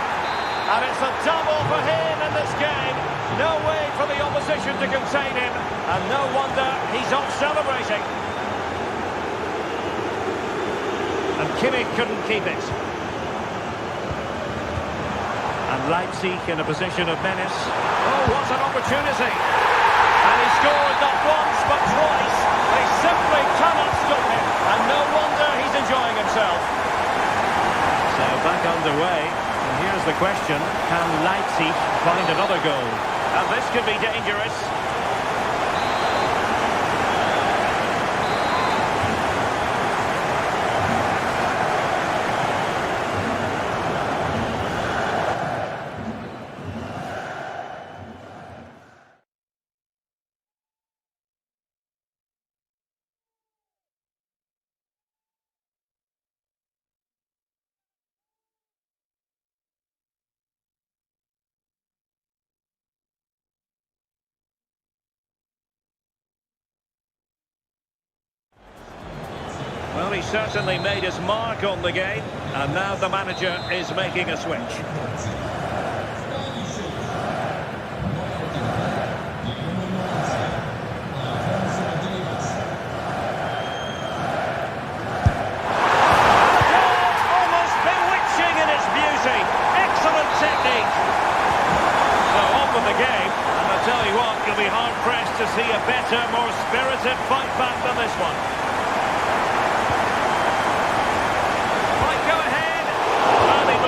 And it's a double for him in this game. No way for the opposition to contain him. And no wonder he's off celebrating. And Kimmich couldn't keep it. And Leipzig in a position of menace. Oh, what an opportunity. And he scored not once but twice. They simply cannot stop him. And no wonder he's enjoying himself. So back underway. And here's the question. Can Leipzig find another goal? And this could be dangerous. Well, he certainly made his mark on the game, and now the manager is making a switch. Almost bewitching in its beauty. Excellent technique. So on with the game, and I tell you what, you'll be hard-pressed to see a better, more spirited fight back than this one.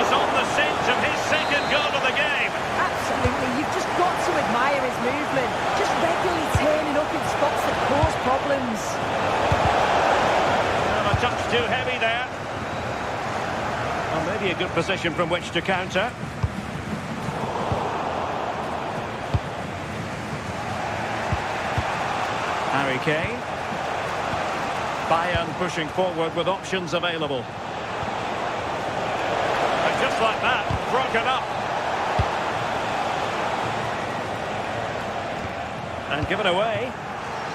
On the scent of his second goal of the game. Absolutely, you've just got to admire his movement. Just regularly turning up in spots that cause problems. Well, a touch too heavy there. Well, maybe a good position from which to counter. Harry Kane. Bayern pushing forward with options available. Just like that, broken up. And given away.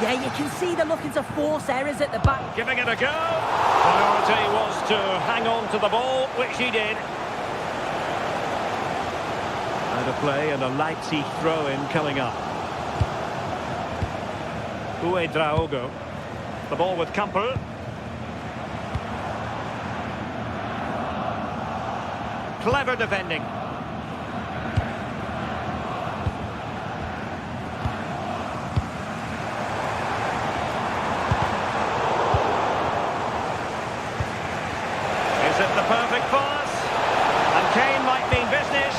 Yeah, you can see they're looking to force errors at the back. Giving it a go. Priority was to hang on to the ball, which he did. Out of play and a Leipzig throw-in coming up. Uedraogo. The ball with Kampel. Clever defending. Is it the perfect pass? And Kane might mean business.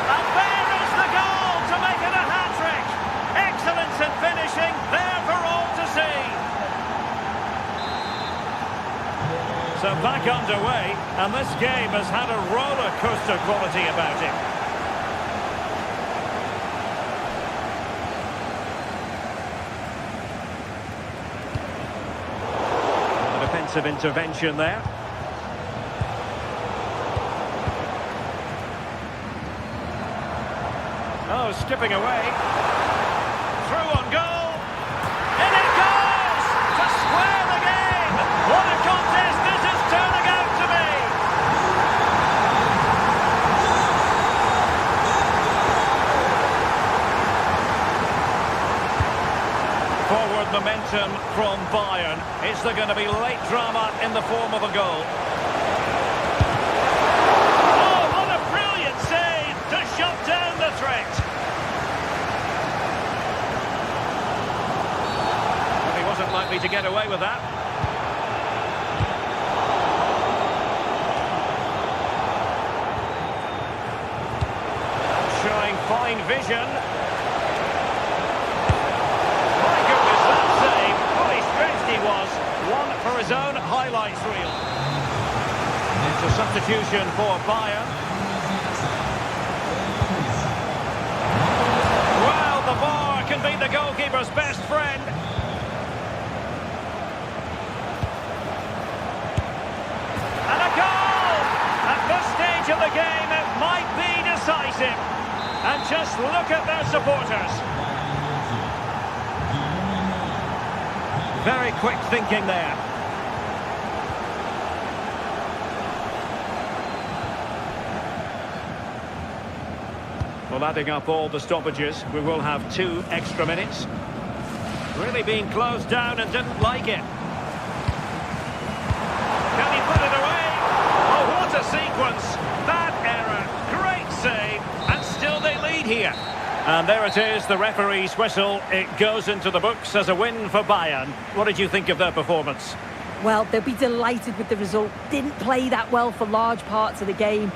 And there is the goal to make it a hat-trick. Excellence in finishing, there for all to see. So back underway, and this game has had a roller coaster quality about it. A defensive intervention there. Oh, skipping away. Through on goal. In it goes! To square the game! What a contest this is turning out to be! Forward momentum from Bayern. Is there going to be late drama in the form of a goal? Oh, what a brilliant save to shut down the threat! Well, he wasn't likely to get away with that. Showing fine vision. highlights reel. It's a substitution for Bayern. Well, the bar can be the goalkeeper's best friend. And a goal! At this stage of the game, it might be decisive. And just look at their supporters. Very quick thinking there. Well, adding up all the stoppages, we will have 2 extra minutes. Really being closed down and didn't like it. Can he put it away? Oh, what a sequence. Bad error. Great save. And still they lead here. And there it is, the referee's whistle. It goes into the books as a win for Bayern. What did you think of their performance? Well, they'll be delighted with the result. Didn't play that well for large parts of the game.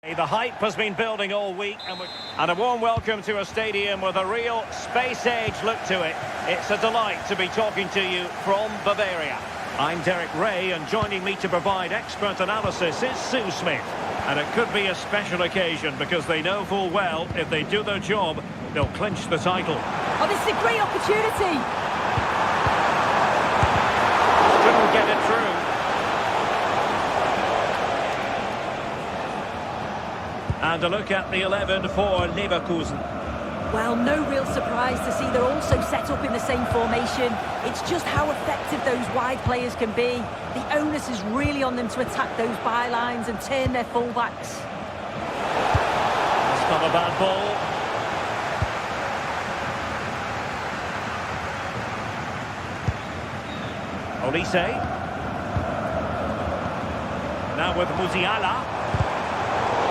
The hype has been building all week, and a warm welcome to a stadium with a real space-age look to it. It's a delight to be talking to you from Bavaria. I'm Derek Ray, and joining me to provide expert analysis is Sue Smith. And it could be a special occasion because they know full well if they do their job, they'll clinch the title. Oh, this is a great opportunity! Couldn't get it through. And a look at the 11 for Leverkusen. Well, no real surprise to see they're also set up in the same formation. It's just how effective those wide players can be. The onus is really on them to attack those bylines and turn their fullbacks. It's not a bad ball. Olise. Now with Musiala.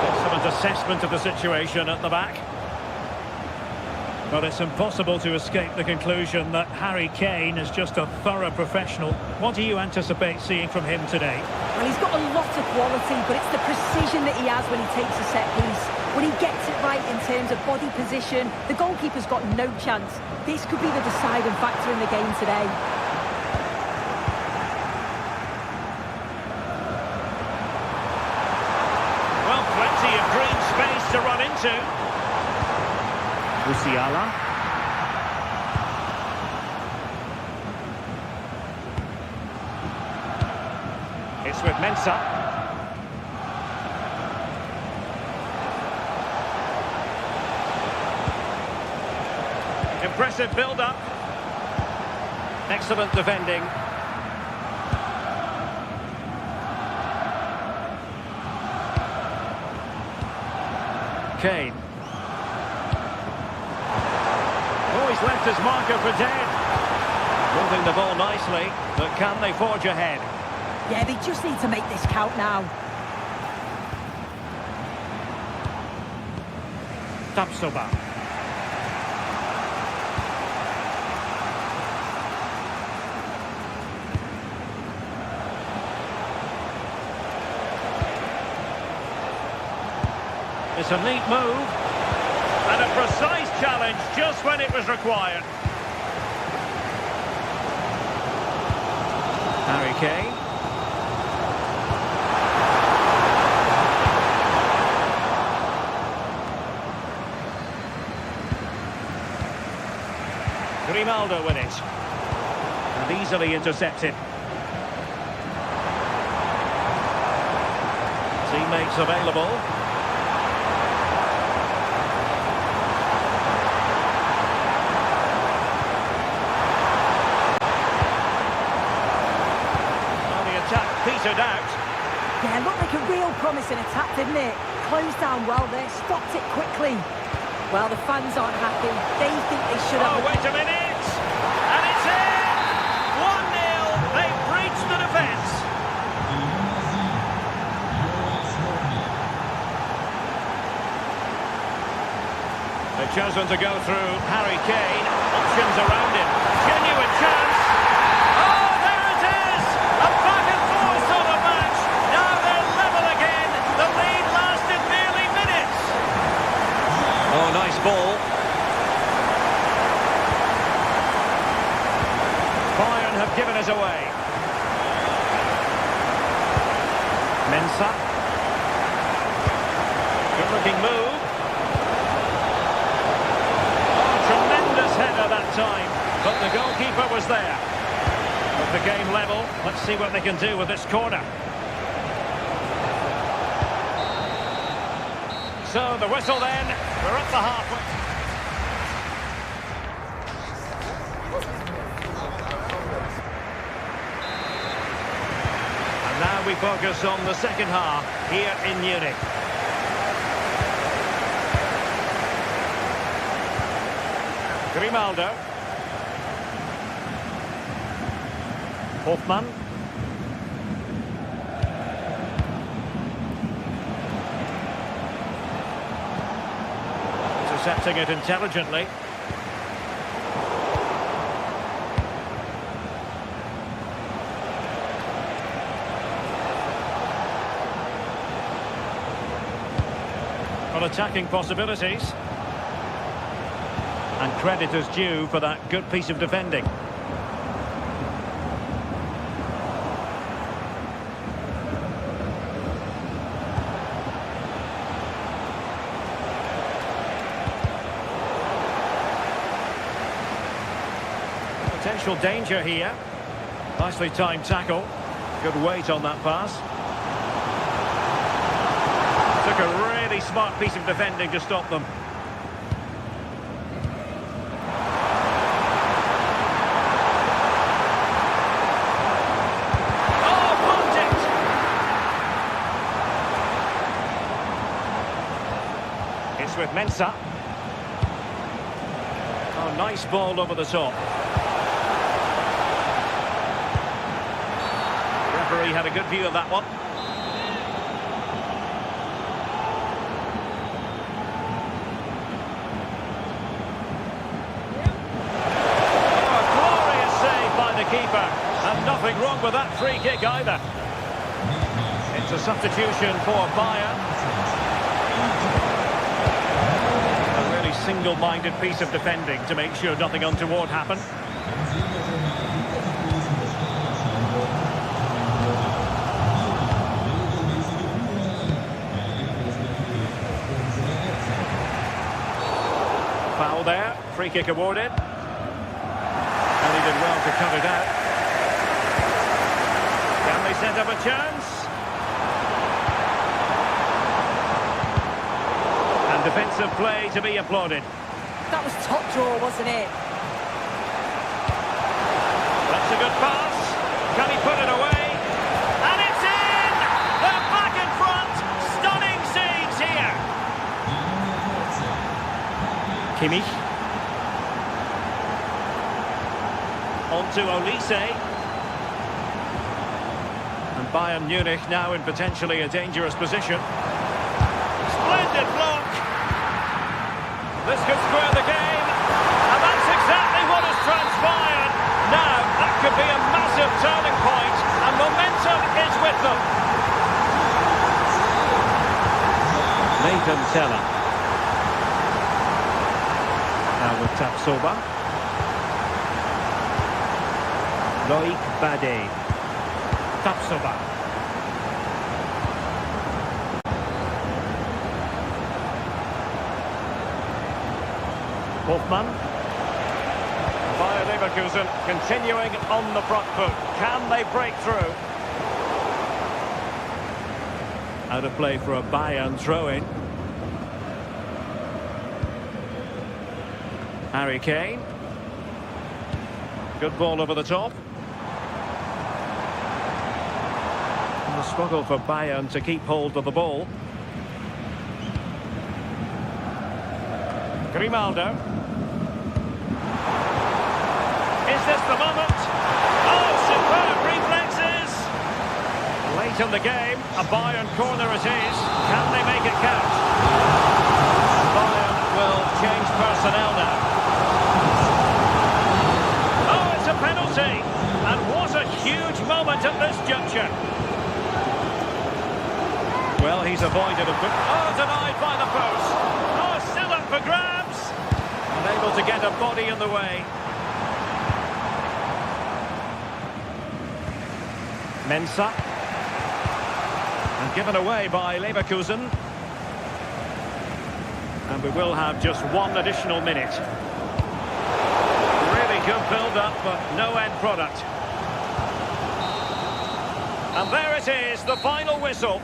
Excellent assessment of the situation at the back. But it's impossible to escape the conclusion that Harry Kane is just a thorough professional. What do you anticipate seeing from him today? Well, he's got a lot of quality, but it's the precision that he has when he takes a set piece. When he gets it right in terms of body position, the goalkeeper's got no chance. This could be the deciding factor in the game today. Well, plenty of green space to run into. Musiala. It's with Mensah. Impressive build-up. Excellent defending. Kane. Oh, he's left his marker for dead. Moving the ball nicely, but can they forge ahead? Yeah, they just need to make this count now. Tapsoba. It's a neat move. And a precise challenge just when it was required. Harry Kane. Ronaldo with it. And easily intercepted. Teammates available. Well, the attack petered out. Yeah, looked like a real promising attack, didn't it? Closed down well there, stopped it quickly. Well, the fans aren't happy. They think they should have... Oh, wait a minute! And it's in! 1-0! They've breached the defence. They've chosen to go through Harry Kane. Options around him. Genuine chance. Oh, there it is! A back-and-forth sort of match. Now they're level again. The lead lasted nearly minutes. Oh, nice ball. Bayern have given us away. Mensah. Good-looking move. Tremendous header that time, but the goalkeeper was there. With the game level, let's see what they can do with this corner. So the whistle then, we're at the halfway. And now we focus on the second half here in Munich. Grimaldo. Hofmann. Intercepting it intelligently. Got attacking possibilities. And credit is due for that good piece of defending. Potential danger here. Nicely timed tackle. Good weight on that pass. Took a really smart piece of defending to stop them. With Mensah. Oh, nice ball over the top. The referee had a good view of that one. Oh, a glorious save by the keeper. And nothing wrong with that free kick either. It's a substitution for Bayern. Single-minded piece of defending to make sure nothing untoward happened. Foul there, free kick awarded. And he did well to cut it out. Can they set up a chance? Defensive play to be applauded. That was top draw, wasn't it? That's a good pass. Can he put it away? And it's in! They're back in front! Stunning scenes here! Kimmich. On to Olise. And Bayern Munich now in potentially a dangerous position. Splendid block! This could square the game, and that's exactly what has transpired. Now, that could be a massive turning point, and momentum is with them. Nathan Teller. Now with Tapsoba. Loïc Badé. Tapsoba. Hofmann. Bayern Leverkusen continuing on the front foot. Can they break through? Out of play for a Bayern throw-in. Harry Kane. Good ball over the top. And the struggle for Bayern to keep hold of the ball. Grimaldo. Is this the moment? Oh, superb reflexes! Late in the game, a Bayern corner it is. Can they make it count? Bayern will change personnel now. Oh, it's a penalty! And what a huge moment at this juncture. Well, he's avoided a bit. Oh, denied by the post. Oh, still up for grabs. Unable to get a body in the way. Mensah. And given away by Leverkusen. And we will have just one additional minute. Really good build-up, but no end product. And there it is, the final whistle.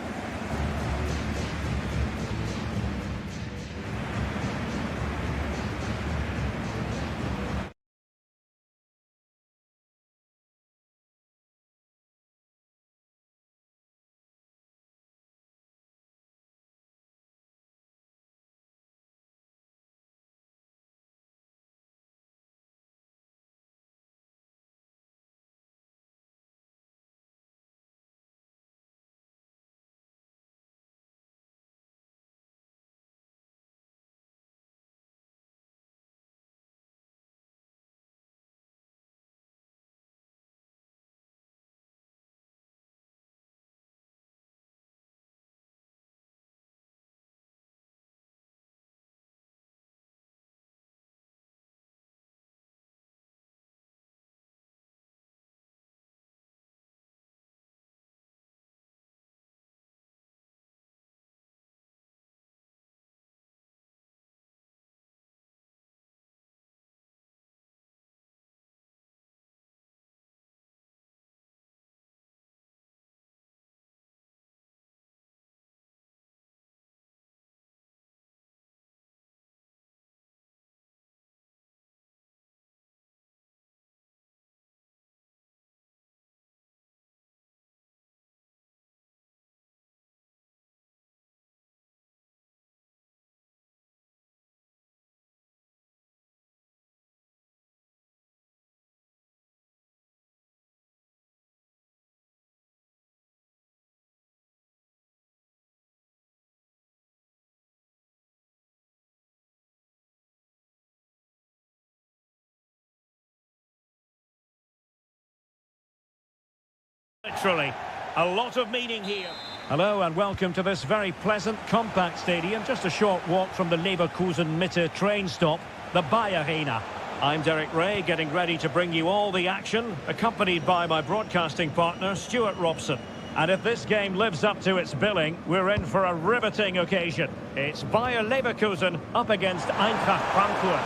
Literally, a lot of meaning here. Hello and welcome to this very pleasant, compact stadium, just a short walk from the Leverkusen Mitte train stop, the Bayer Arena. I'm Derek Ray, getting ready to bring you all the action, accompanied by my broadcasting partner, Stuart Robson. And if this game lives up to its billing, we're in for a riveting occasion. It's Bayer Leverkusen up against Eintracht Frankfurt.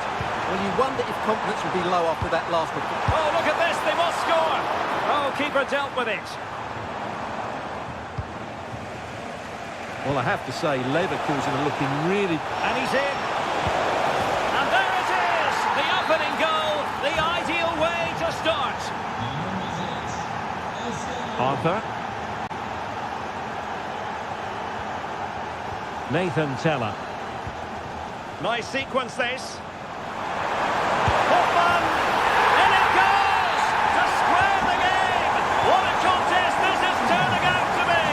Well, you wonder if confidence will be low after that last one. Oh, look at this, they must score! Oh, keeper dealt with it. Well, I have to say, Leverkusen are looking really... And he's in. And there it is! The opening goal, the ideal way to start. Arthur. Nathan Teller. Nice sequence, this. Hoffman! In it goes! To square the game! What a contest this is turning out to be!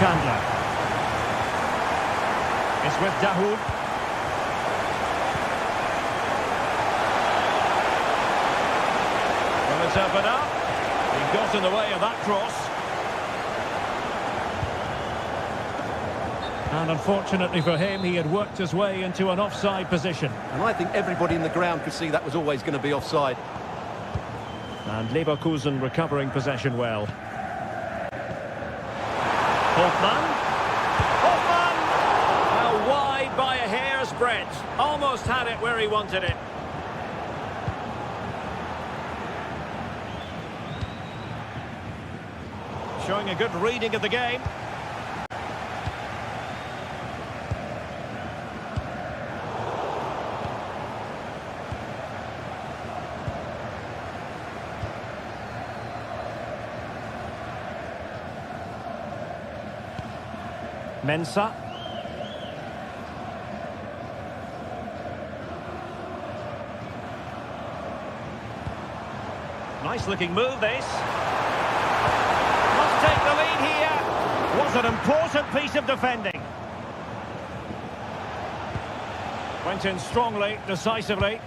Chandler. It's with Dahoud. Well, it's opened up. He got in the way of that cross. And unfortunately for him, he had worked his way into an offside position. And I think everybody in the ground could see that was always going to be offside. And Leverkusen recovering possession well. Hoffman. Hoffman! Well, wide by a hair's spread. Almost had it where he wanted it. Showing a good reading of the game. Mensah. Nice looking move this. Must take the lead here. Was an important piece of defending. Went in strongly, decisively.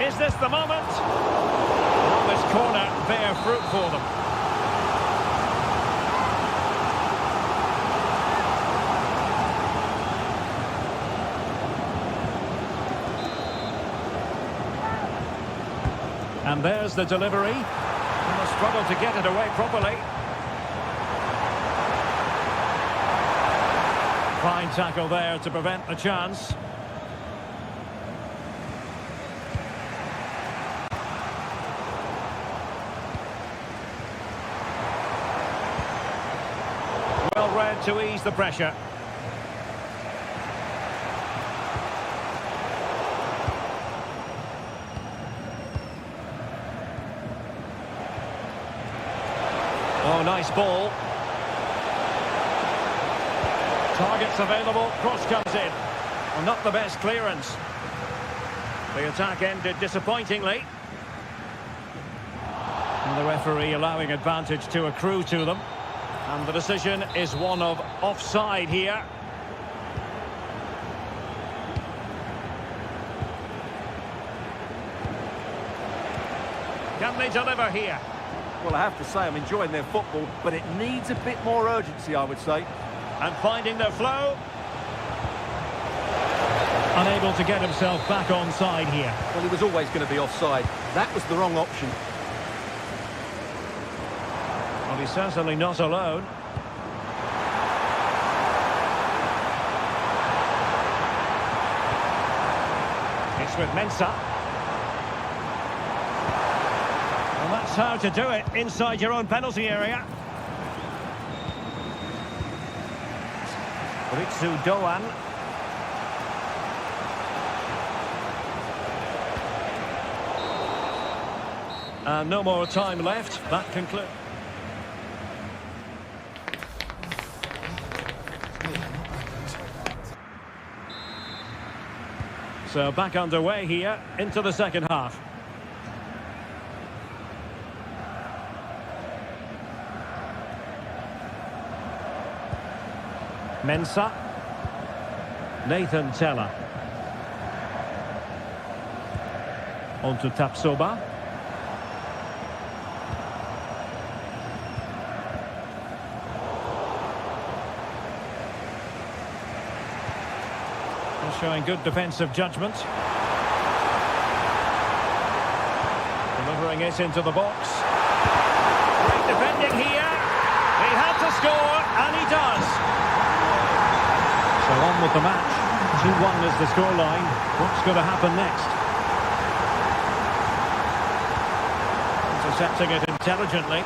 Is this the moment? Well, this corner bear fruit for them. And there's the delivery. And a struggle to get it away properly. Fine tackle there to prevent the chance. Well read to ease the pressure. Oh, nice ball. Targets available, cross comes in. Well, not the best clearance. The attack ended disappointingly. And the referee allowing advantage to accrue to them. And the decision is one of offside here. Can they deliver here? Well, I have to say I'm enjoying their football, but it needs a bit more urgency, I would say. And finding their flow. Unable to get himself back onside here. Well, he was always going to be offside. That was the wrong option. Well, he's certainly not alone. It's with Mensah. And that's how to do it inside your own penalty area. Ritsu Doan. And no more time left. That concludes. So back underway here into the second half. Mensah. Nathan Teller. On to Tapsoba. Showing good defensive judgment. Delivering it into the box. Great defending here. He had to score, and he does. So on with the match. 2-1 is the scoreline. What's going to happen next? Intercepting it intelligently.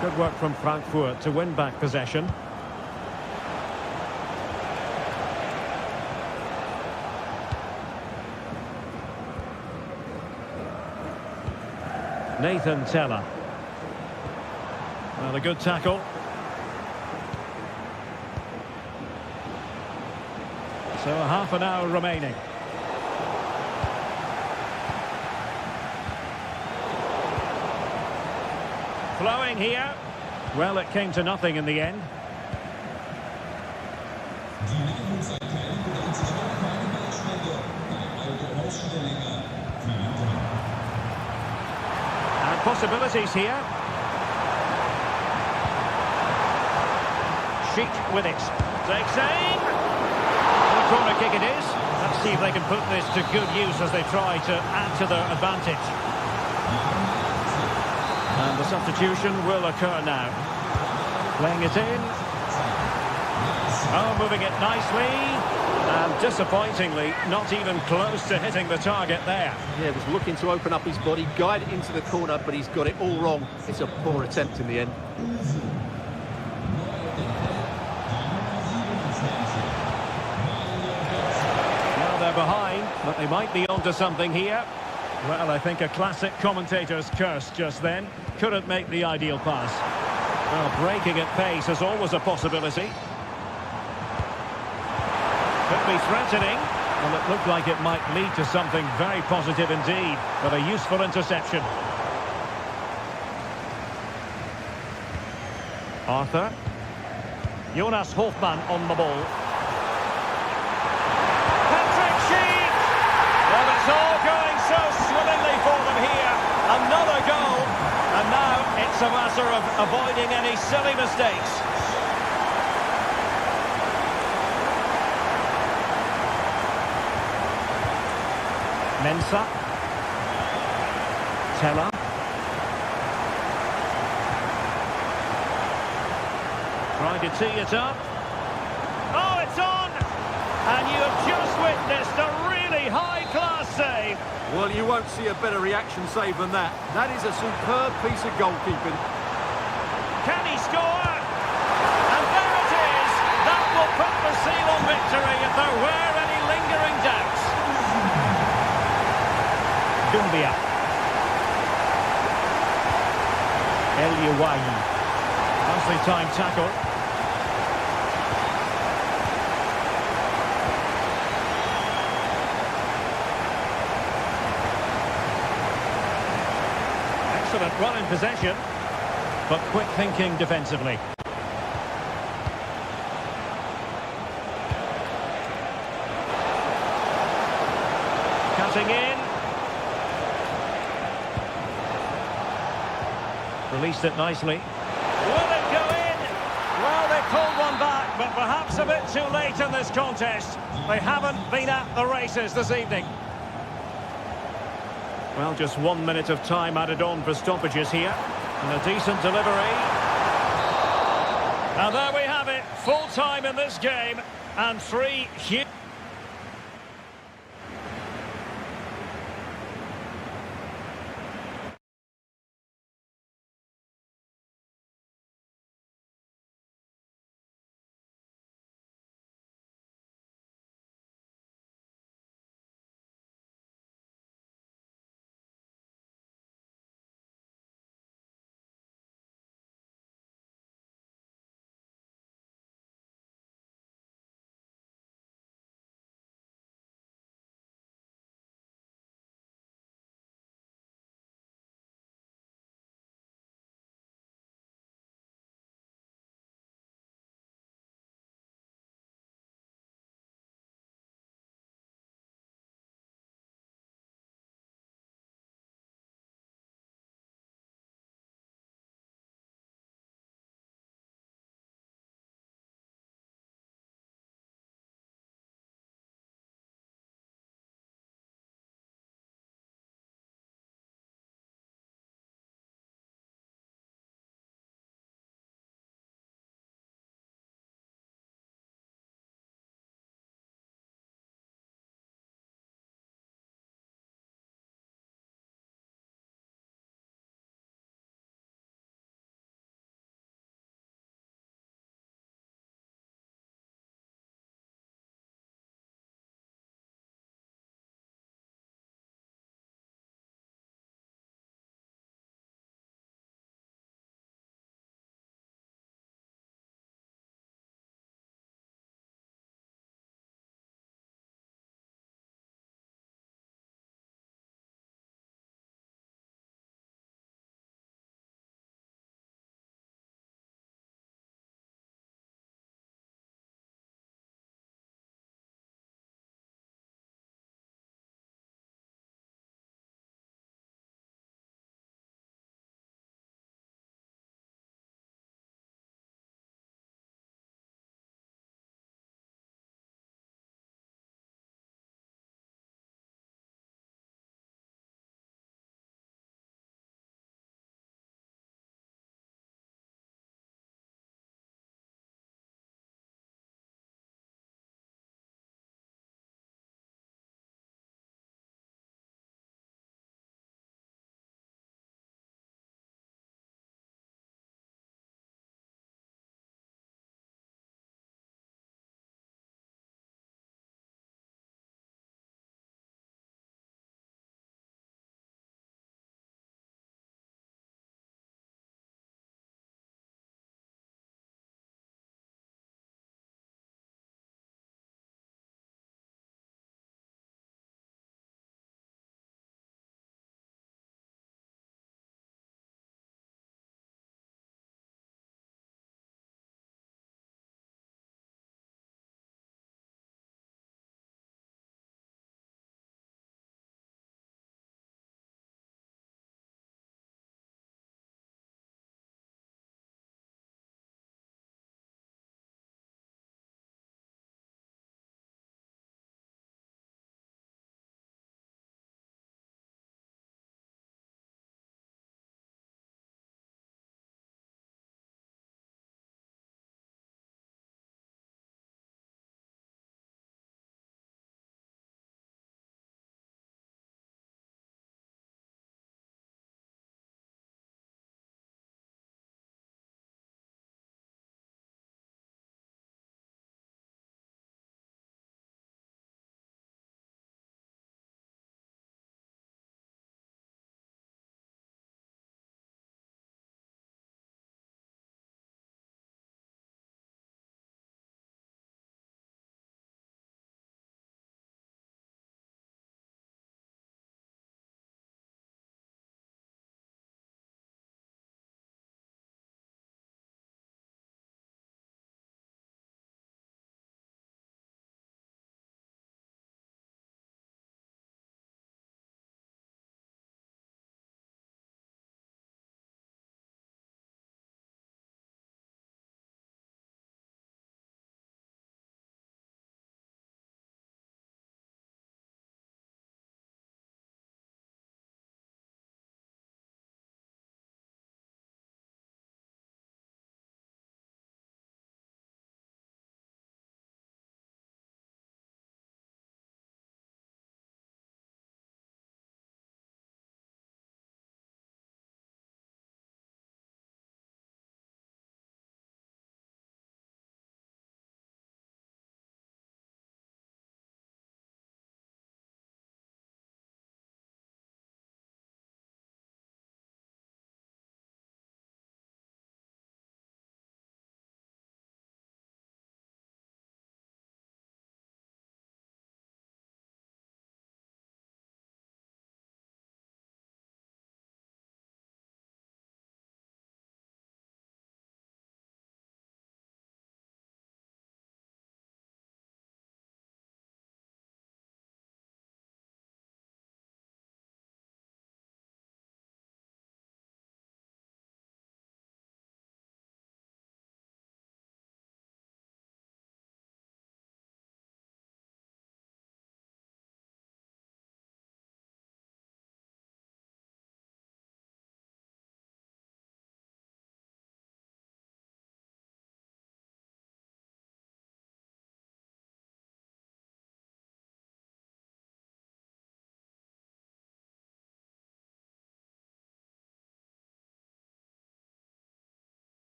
Good work from Frankfurt to win back possession. Nathan Teller. Well, a good tackle. So half an hour remaining. Flowing here. Well, it came to nothing in the end. And possibilities here. Sheik with it. Takes aim. corner kick it is. Let's see if they can put this to good use as they try to add to their advantage. And the substitution will occur now. Playing it in. Oh, moving it nicely. And disappointingly, not even close to hitting the target there. Yeah, was looking to open up his body, guide it into the corner, but he's got it all wrong. It's a poor attempt in the end. Well, they're behind, but they might be onto something here. Well, I think a classic commentator's curse just then. Couldn't make the ideal pass. Well, breaking at pace is always a possibility. Could be threatening. Well, it looked like it might lead to something very positive indeed, but a useful interception. Arthur. Jonas Hofmann on the ball. Patrick Sheed! Well, it's all going so swimmingly for them here. Another goal. And now it's a matter of avoiding any silly mistakes. Mensah. Teller. Trying to tee it up. Oh, it's on! And you have just witnessed a really high-class save. Well, you won't see a better reaction save than that. That is a superb piece of goalkeeping. Can he score? And there it is! That will put the seal on victory if there were any lingering doubts. Dumbia. El Yawayi. Nicely timed tackle. Excellent run in possession, but quick thinking defensively. Cutting in. Released it nicely. Will it go in? Well, they pulled one back, but perhaps a bit too late in this contest. They haven't been at the races this evening. Well, just 1 minute of time added on for stoppages here. And a decent delivery. And there we have it. Full time in this game. And 3 huge...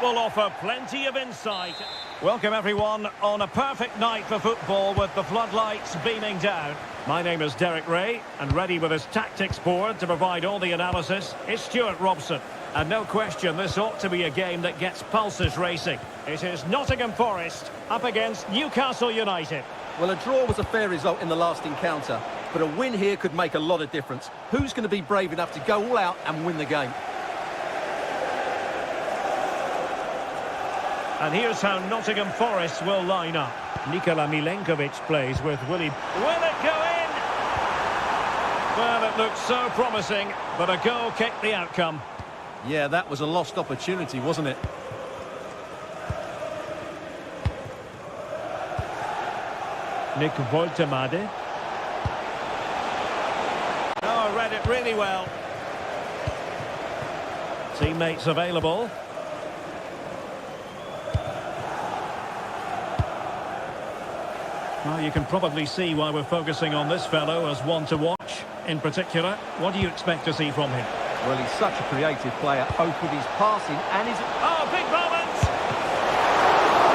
Will offer plenty of insight. Welcome everyone on a perfect night for football with the floodlights beaming down. My name is Derek Ray, and ready with his tactics board to provide all the analysis is Stuart Robson. And no question, this ought to be a game that gets pulses racing. It is Nottingham Forest up against Newcastle United. Well, a draw was a fair result in the last encounter, but a win here could make a lot of difference. Who's going to be brave enough to go all out and win the game? And here's how Nottingham Forest will line up. Nikola Milenkovic plays with Willie. Will it go in? Well, it looked so promising, but a goal kicked the outcome. Yeah, that was a lost opportunity, wasn't it? Nick Voltemade. Oh, read it really well. Teammates available. Well, you can probably see why we're focusing on this fellow as one to watch. In particular, what do you expect to see from him? Well, he's such a creative player, both with his passing and his... Oh, big moment!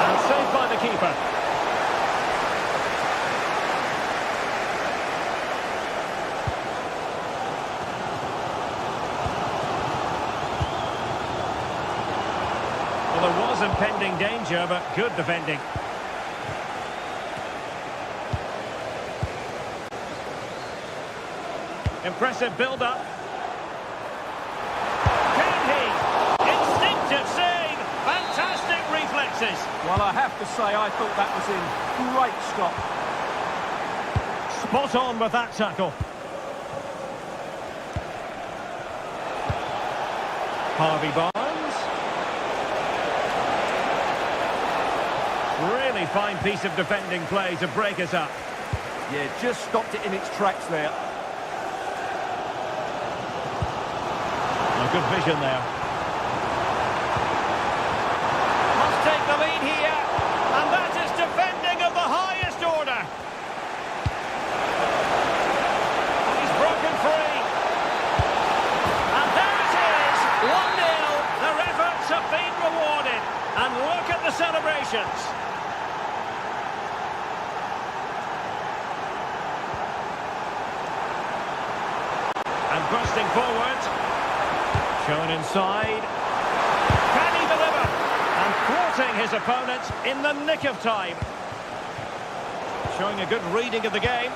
And saved by the keeper. Well, there was impending danger, but good defending. Impressive build-up. Can he? Instinctive save. Fantastic reflexes. Well, I have to say, I thought that was in. Great stop. Spot on with that tackle. Harvey Barnes. Really fine piece of defending play to break us up. Yeah, just stopped it in its tracks there. Good vision there. Must take the lead here, and that is defending of the highest order. He's broken free. And there it is, 1-0. Their efforts have been rewarded. And look at the celebrations. And bursting forward. Shown inside. Can he deliver? And thwarting his opponent in the nick of time. Showing a good reading of the game.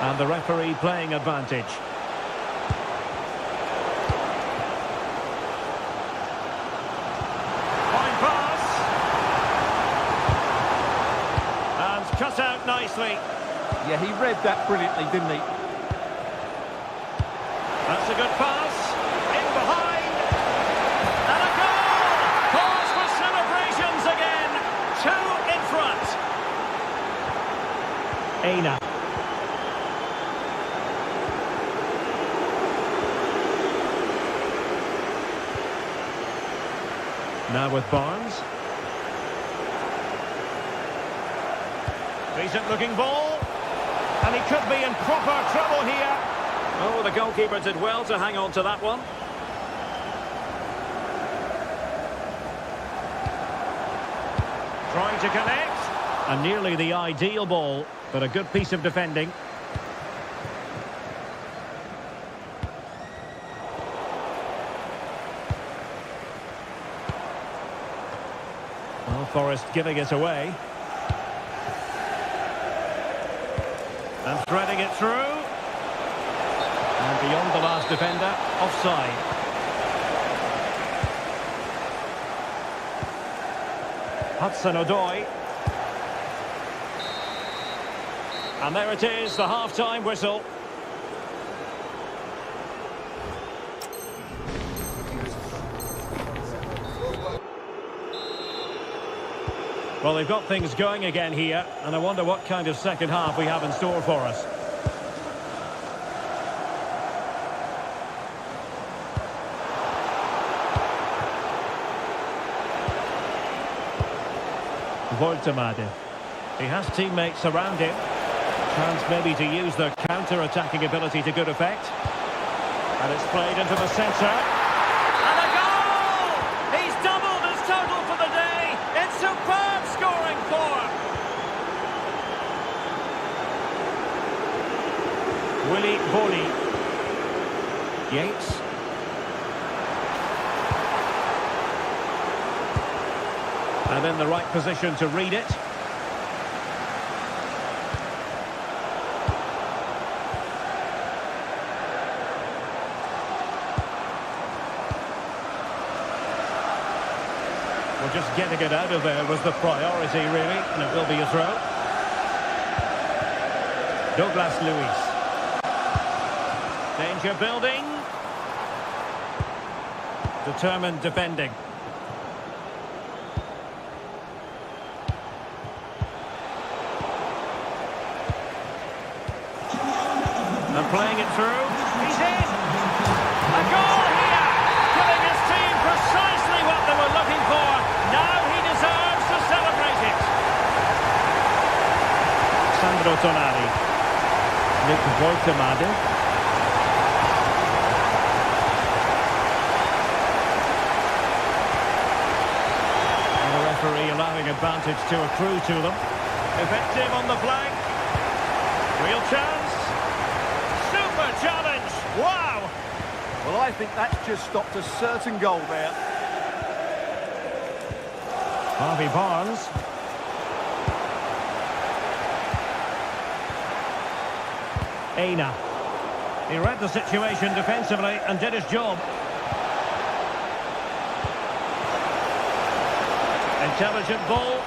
And the referee playing advantage. Fine pass. And cut out nicely. Yeah, he read that brilliantly, didn't he? That's a good pass. In behind. And a goal! Cause for celebrations again. 2 in front. Aina. Now with Barnes. Decent looking ball. And he could be in proper trouble here. Oh, the goalkeeper did well to hang on to that one. Trying to connect. And nearly the ideal ball, but a good piece of defending. Well, Forest giving it away. And threading it through. And beyond the last defender, offside. Hudson-Odoi. And there it is, the half-time whistle. Well, they've got things going again here, and I wonder what kind of second half we have in store for us. Voltemade. He has teammates around him. Chance maybe to use their counter-attacking ability to good effect. And it's played into the centre. And a goal! He's doubled his total for the day. It's superb scoring form. Willy Bolly. Yates. And in the right position to read it. Well, just getting it out of there was the priority, really, and it will be a throw. Douglas Luiz. Danger building. Determined defending. And playing it through. He's in! A goal here! Giving his team precisely what they were looking for. Now he deserves to celebrate it. Sandro Tonali. Nick Voitemade. And the referee allowing advantage to accrue to them. Effective on the flank. Real chance. Super challenge. Wow. Well, I think that's just stopped a certain goal there. Harvey Barnes. Aina. He read the situation defensively and did his job. Intelligent ball.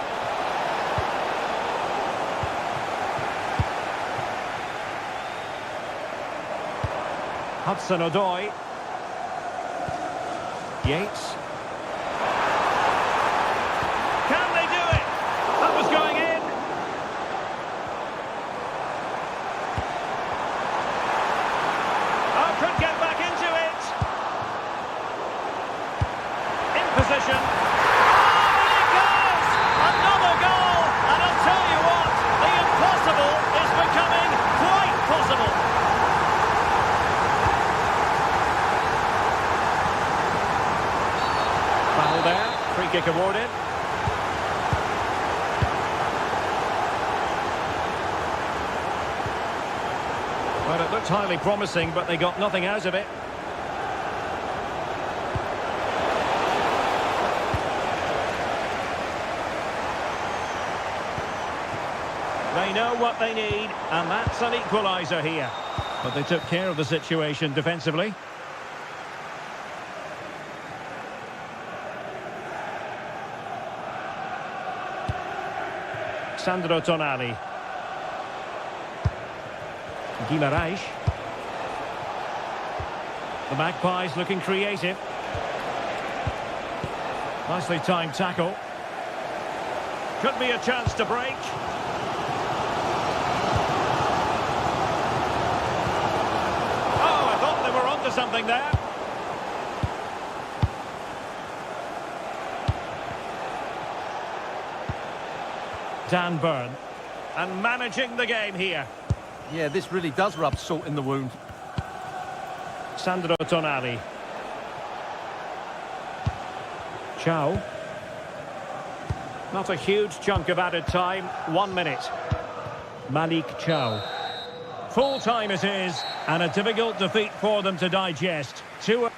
Hudson-Odoi. Yates. Can they do it? That was going in. Oh, could get back into it. In position. Oh, and it goes! Another goal! And I'll tell you what, the impossible is becoming quite possible. Foul there. Free kick awarded. Well, it looked highly promising, but they got nothing out of it. They know what they need, and that's an equaliser here. But they took care of the situation defensively. Sandro Tonali. Guimarães. The Magpies looking creative. Nicely timed tackle. Could be a chance to break. Oh, I thought they were onto something there. Dan Burn. And managing the game here. Yeah, this really does rub salt in the wound. Sandro Tonali. Chow. Not a huge chunk of added time. 1 minute. Malik Chow. Full time it is, and a difficult defeat for them to digest. 2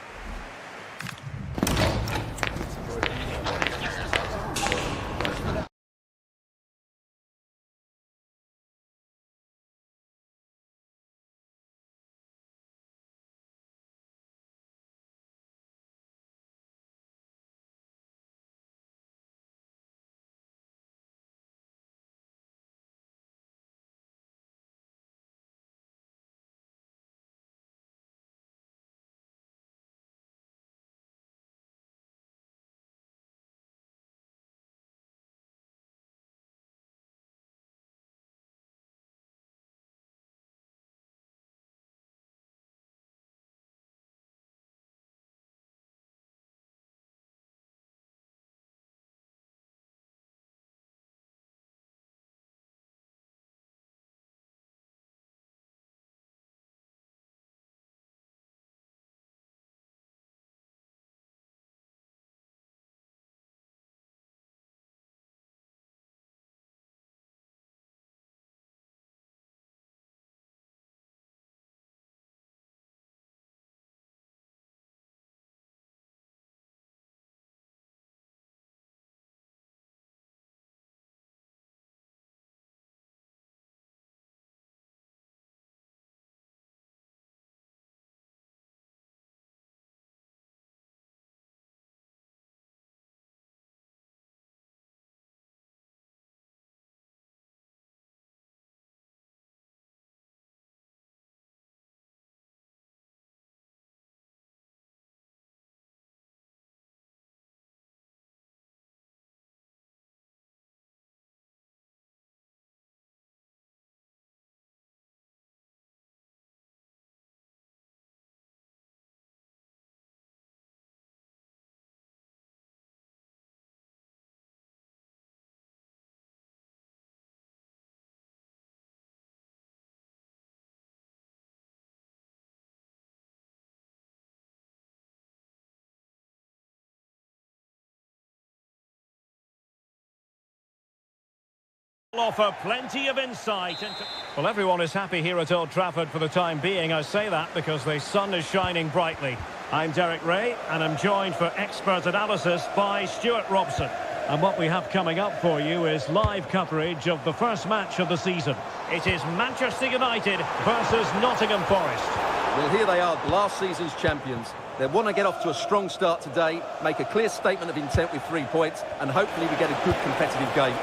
Offer plenty of insight into... Well, everyone is happy here at Old Trafford for the time being. I say that because the sun is shining brightly. I'm Derek Ray, and I'm joined for expert analysis by Stuart Robson. And what we have coming up for you is live coverage of the first match of the season. It is Manchester United versus Nottingham Forest. Well, here they are, last season's champions. They want to get off to a strong start today, make a clear statement of intent with 3 points, and hopefully we get a good competitive game.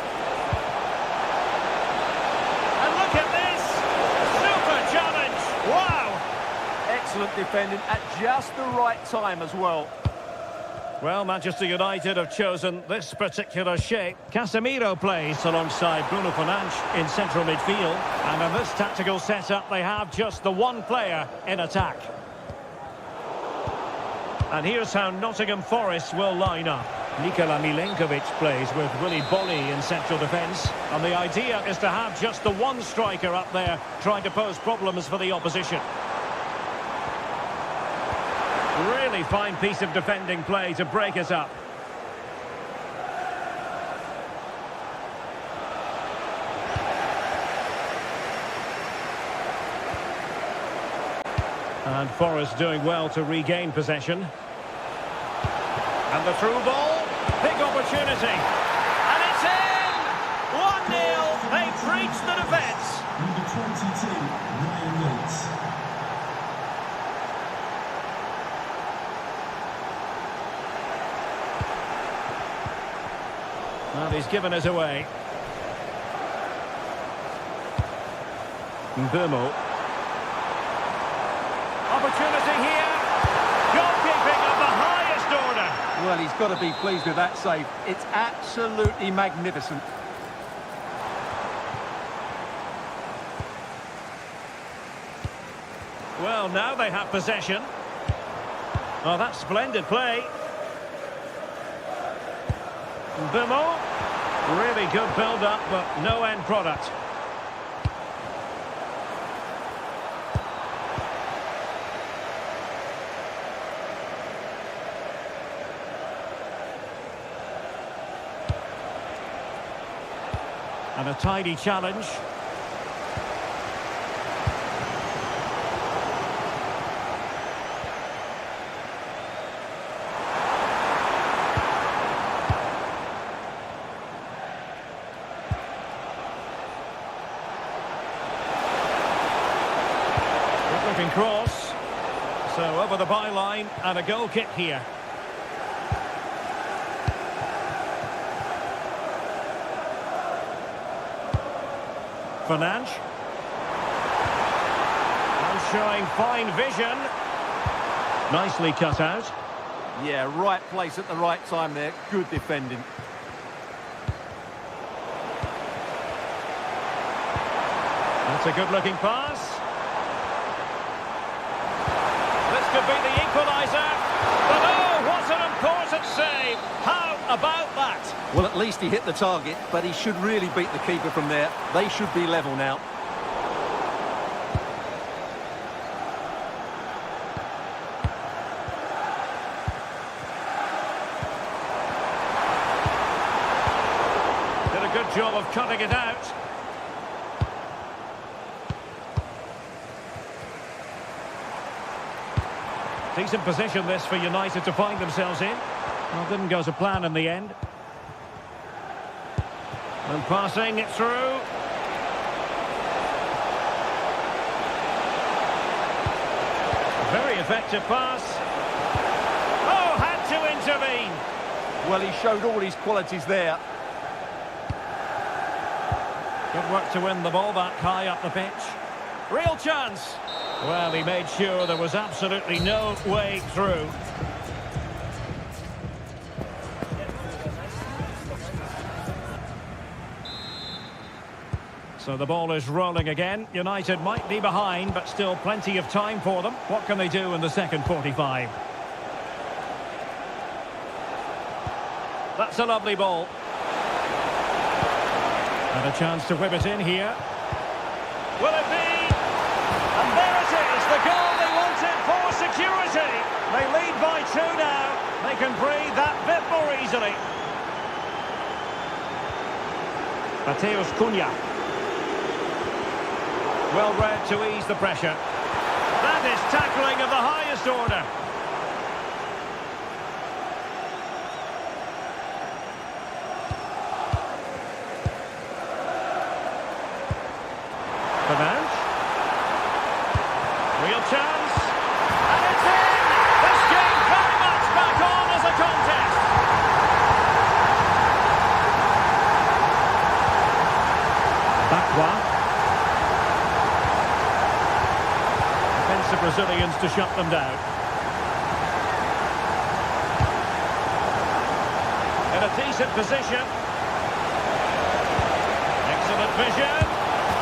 And look at this! Super challenge! Wow! Excellent defending at just the right time as well. Well, Manchester United have chosen this particular shape. Casemiro plays alongside Bruno Fernandes in central midfield. And in this tactical setup, they have just the one player in attack. And here's how Nottingham Forest will line up. Nikola Milenkovic plays with Willy Bolly in central defence. And the idea is to have just the one striker up there trying to pose problems for the opposition. Really fine piece of defending play to break us up. And Forest doing well to regain possession. And the through ball. Big opportunity. And it's in! 1-0. They've breached the defence. Number 22, Ryan Yates. Well, he's given it away. Mbumo. Opportunity here. Goalkeeping of the highest order. Well, he's got to be pleased with that save. It's absolutely magnificent. Well, now they have possession. Oh, that's splendid play. Mbumo. Really good build-up, but no end product. And a tidy challenge. Looking cross. So over the byline and a goal kick here. Fernandes. And showing fine vision. Nicely cut out. Yeah, right place at the right time there. Good defending. That's a good-looking pass. This could be the equaliser. But oh, what an important save. How about that? Well, at least he hit the target, but he should really beat the keeper from there. They should be level now. Did a good job of cutting it out. Decent position this for United to find themselves in. Well, didn't go to plan in the end. And passing it through. Very effective pass. Oh, had to intervene. Well, he showed all his qualities there. Good work to win the ball back high up the pitch. Real chance. Well, he made sure there was absolutely no way through. So the ball is rolling again. United might be behind, but still plenty of time for them. What can they do in the second 45? That's a lovely ball. And a chance to whip it in here. Will it be? And there it is, the goal they wanted for security. They lead by 2 now. They can breathe that bit more easily. Mateus Cunha. Well read to ease the pressure. That is tackling of the highest order. Fernandes. Real chance. And it's in! This game very much back on as a contest. Bakwa. Defensive Brazilians to shut them down. In a decent position. Excellent vision.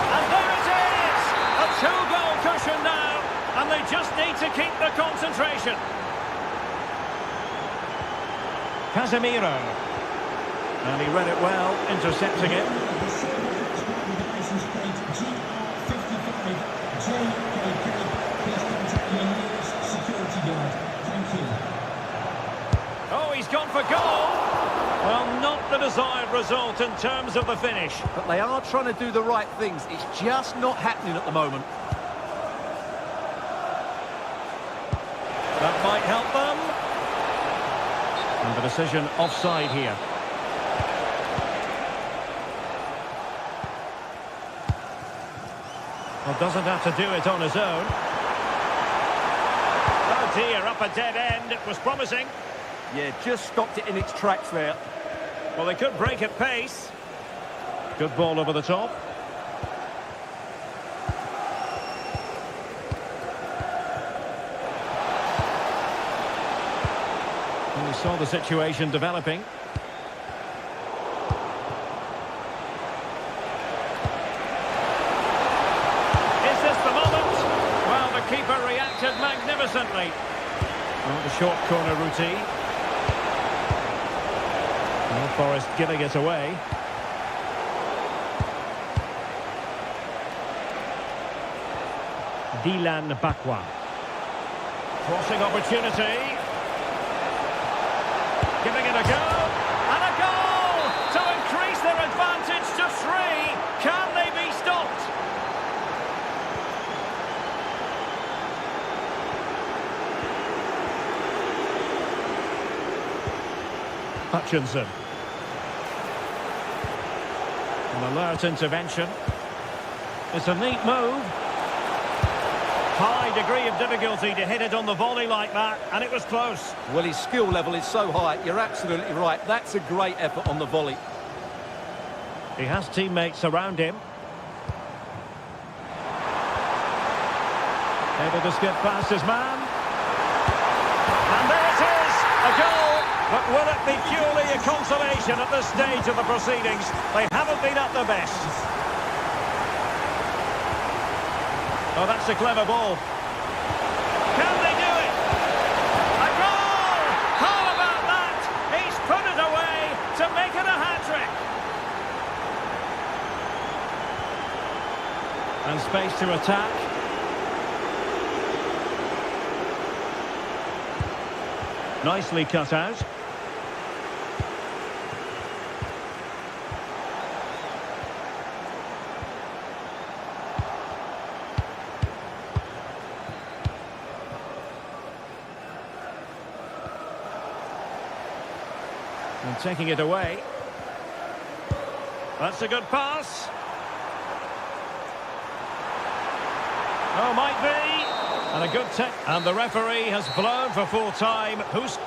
And there it is! A two-goal cushion now, and they just need to keep the concentration. Casemiro. And he read it well, intercepting it. Oh, he's gone for goal. Well, not the desired result in terms of the finish. But they are trying to do the right things. It's just not happening at the moment. That might help them. And the decision offside here. Well, doesn't have to do it on his own. Oh dear, up a dead end. It was promising. Yeah, just stopped it in its tracks there. Well, they could break at pace. Good ball over the top. And we saw the situation developing. Is this the moment? Well, the keeper reacted magnificently. Oh, the short corner routine. Well, Forest giving it away. Dilan Bakwa. Crossing opportunity. Giving it a go. And a goal to increase their advantage to 3. Can they be stopped? Hutchinson. An alert intervention. It's a neat move. High degree of difficulty to hit it on the volley like that, and it was close. Well, his skill level is so high. You're absolutely right. That's a great effort on the volley. He has teammates around him. Able to skip past his man. And there it is! A goal! But will it be purely a consolation at this stage of the proceedings? They haven't been at their best. Oh, that's a clever ball. Can they do it? A goal! How about that? He's put it away to make it a hat-trick. And space to attack. Nicely cut out. And taking it away. That's a good pass. Oh, might be. And a good tip. And the referee has blown for full time. Who's...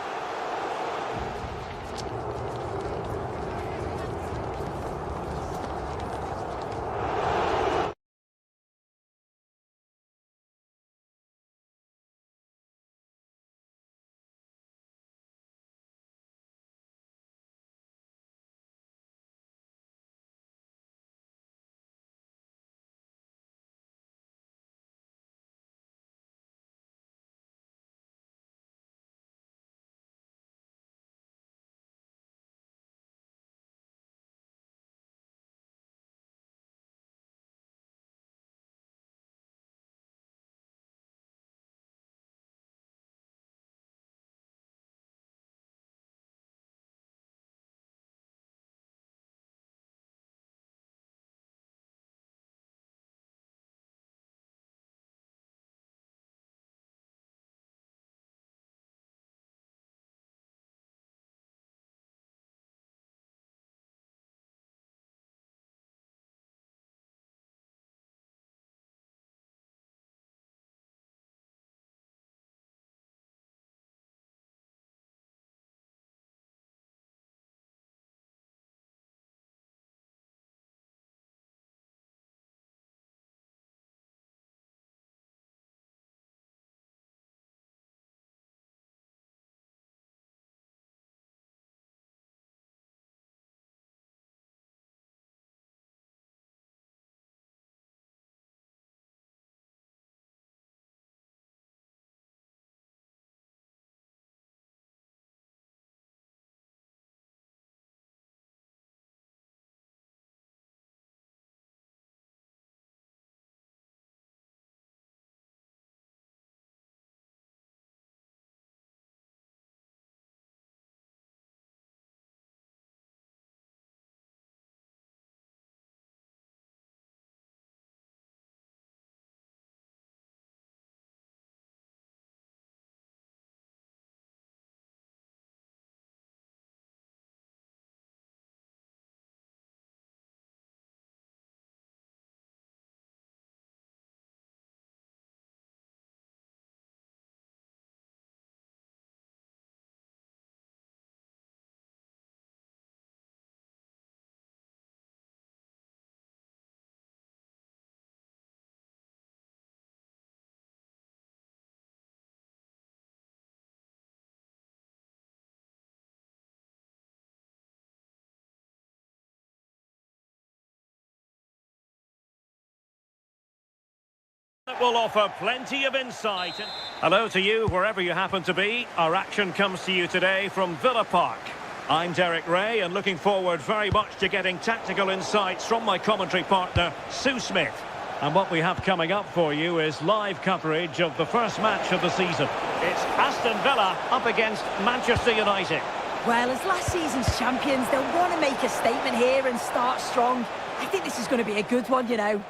That will offer plenty of insight. Hello to you, wherever you happen to be. Our action comes to you today from Villa Park. I'm Derek Ray, and looking forward very much to getting tactical insights from my commentary partner, Sue Smith. And what we have coming up for you is live coverage of the first match of the season. It's Aston Villa up against Manchester United. Well, as last season's champions, they'll want to make a statement here and start strong. I think this is going to be a good one, you know.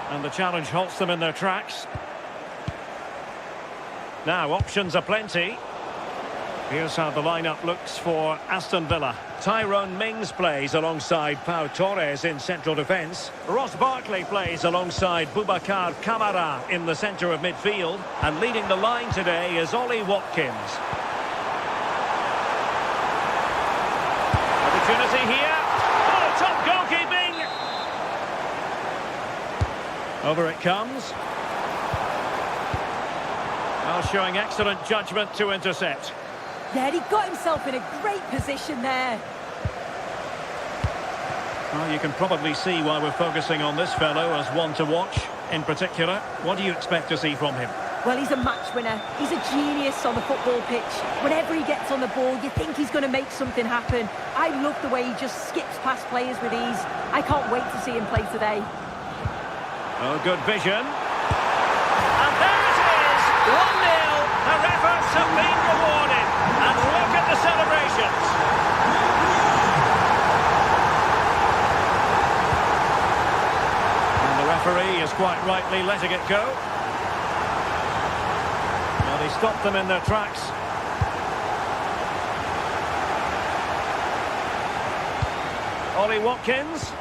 And the challenge halts them in their tracks. Now, options are plenty. Here's how the lineup looks for Aston Villa. Tyrone Mings plays alongside Pau Torres in central defence. Ross Barkley plays alongside Boubacar Kamara in the centre of midfield. And leading the line today is Ollie Watkins. Opportunity here. Oh, top goalkeeping! Over it comes. Now showing excellent judgment to intercept. Yeah, he got himself in a great position there. Well, you can probably see why we're focusing on this fellow as one to watch. In particular, what do you expect to see from him? Well, he's a match winner. He's a genius on the football pitch. Whenever he gets on the ball, you think he's going to make something happen. I love the way he just skips past players with ease. I can't wait to see him play today. Oh, good vision. And there it is! 1-0. Her efforts have been rewarded. And look at the celebrations. And the referee is quite rightly letting it go. Well, they stopped them in their tracks. Ollie Watkins.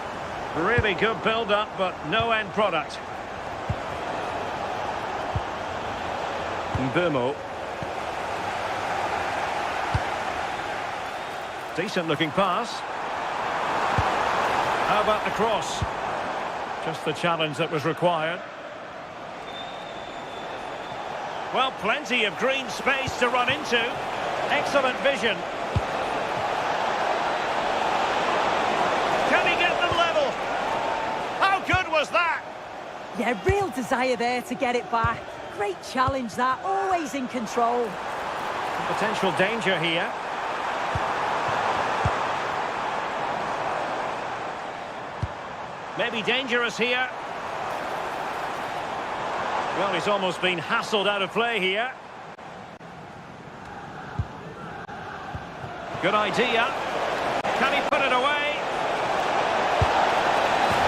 Really good build-up, but no end product. Mbumo. Decent-looking pass. How about the cross? Just the challenge that was required. Well, plenty of green space to run into. Excellent vision. Can he get them level? How good was that? Yeah, real desire there to get it back. Great challenge that, always in control. Potential danger here. Maybe dangerous here. Well, he's almost been hassled out of play here. Good idea. Can he put it away?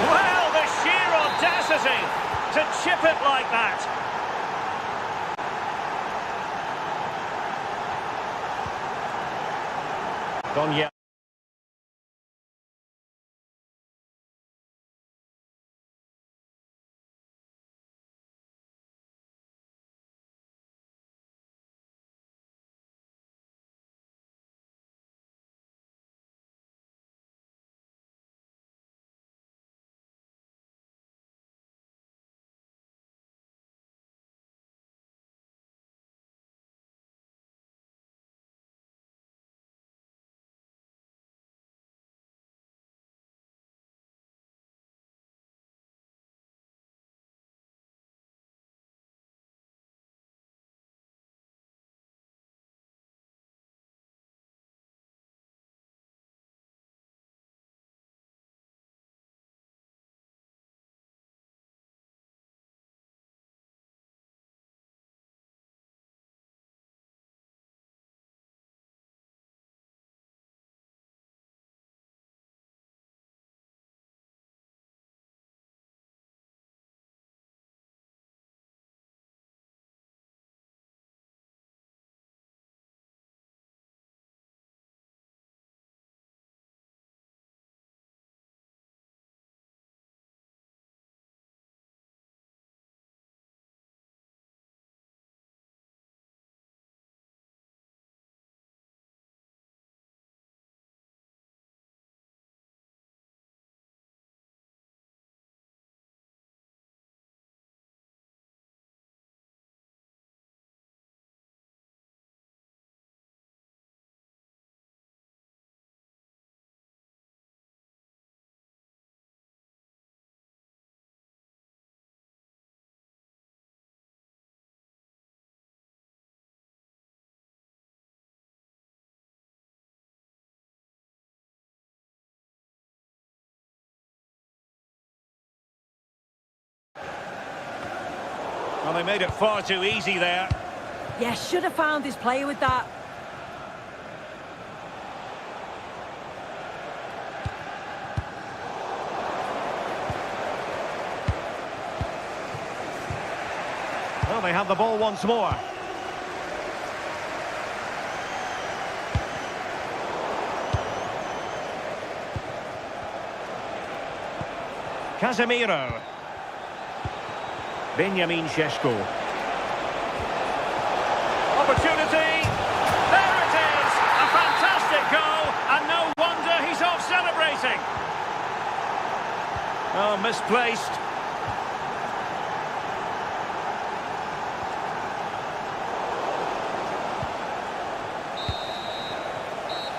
Well, the sheer audacity to chip it like that. Gone yet. Well, they made it far too easy there. Yeah, should have found his player with that. Well, they have the ball once more. Casemiro. Benjamin Šeško. Opportunity. There it is. A fantastic goal. And no wonder he's off celebrating. Oh, misplaced.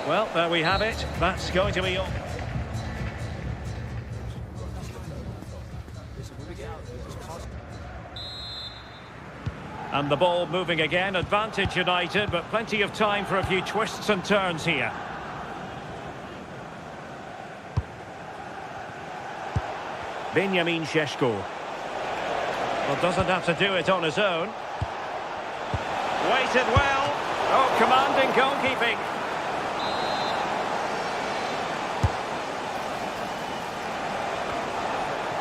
Well, there we have it. That's going to be all. And the ball moving again. Advantage United, but plenty of time for a few twists and turns here. Benjamin Šeško. Well, doesn't have to do it on his own. Waited well. Oh, commanding goalkeeping.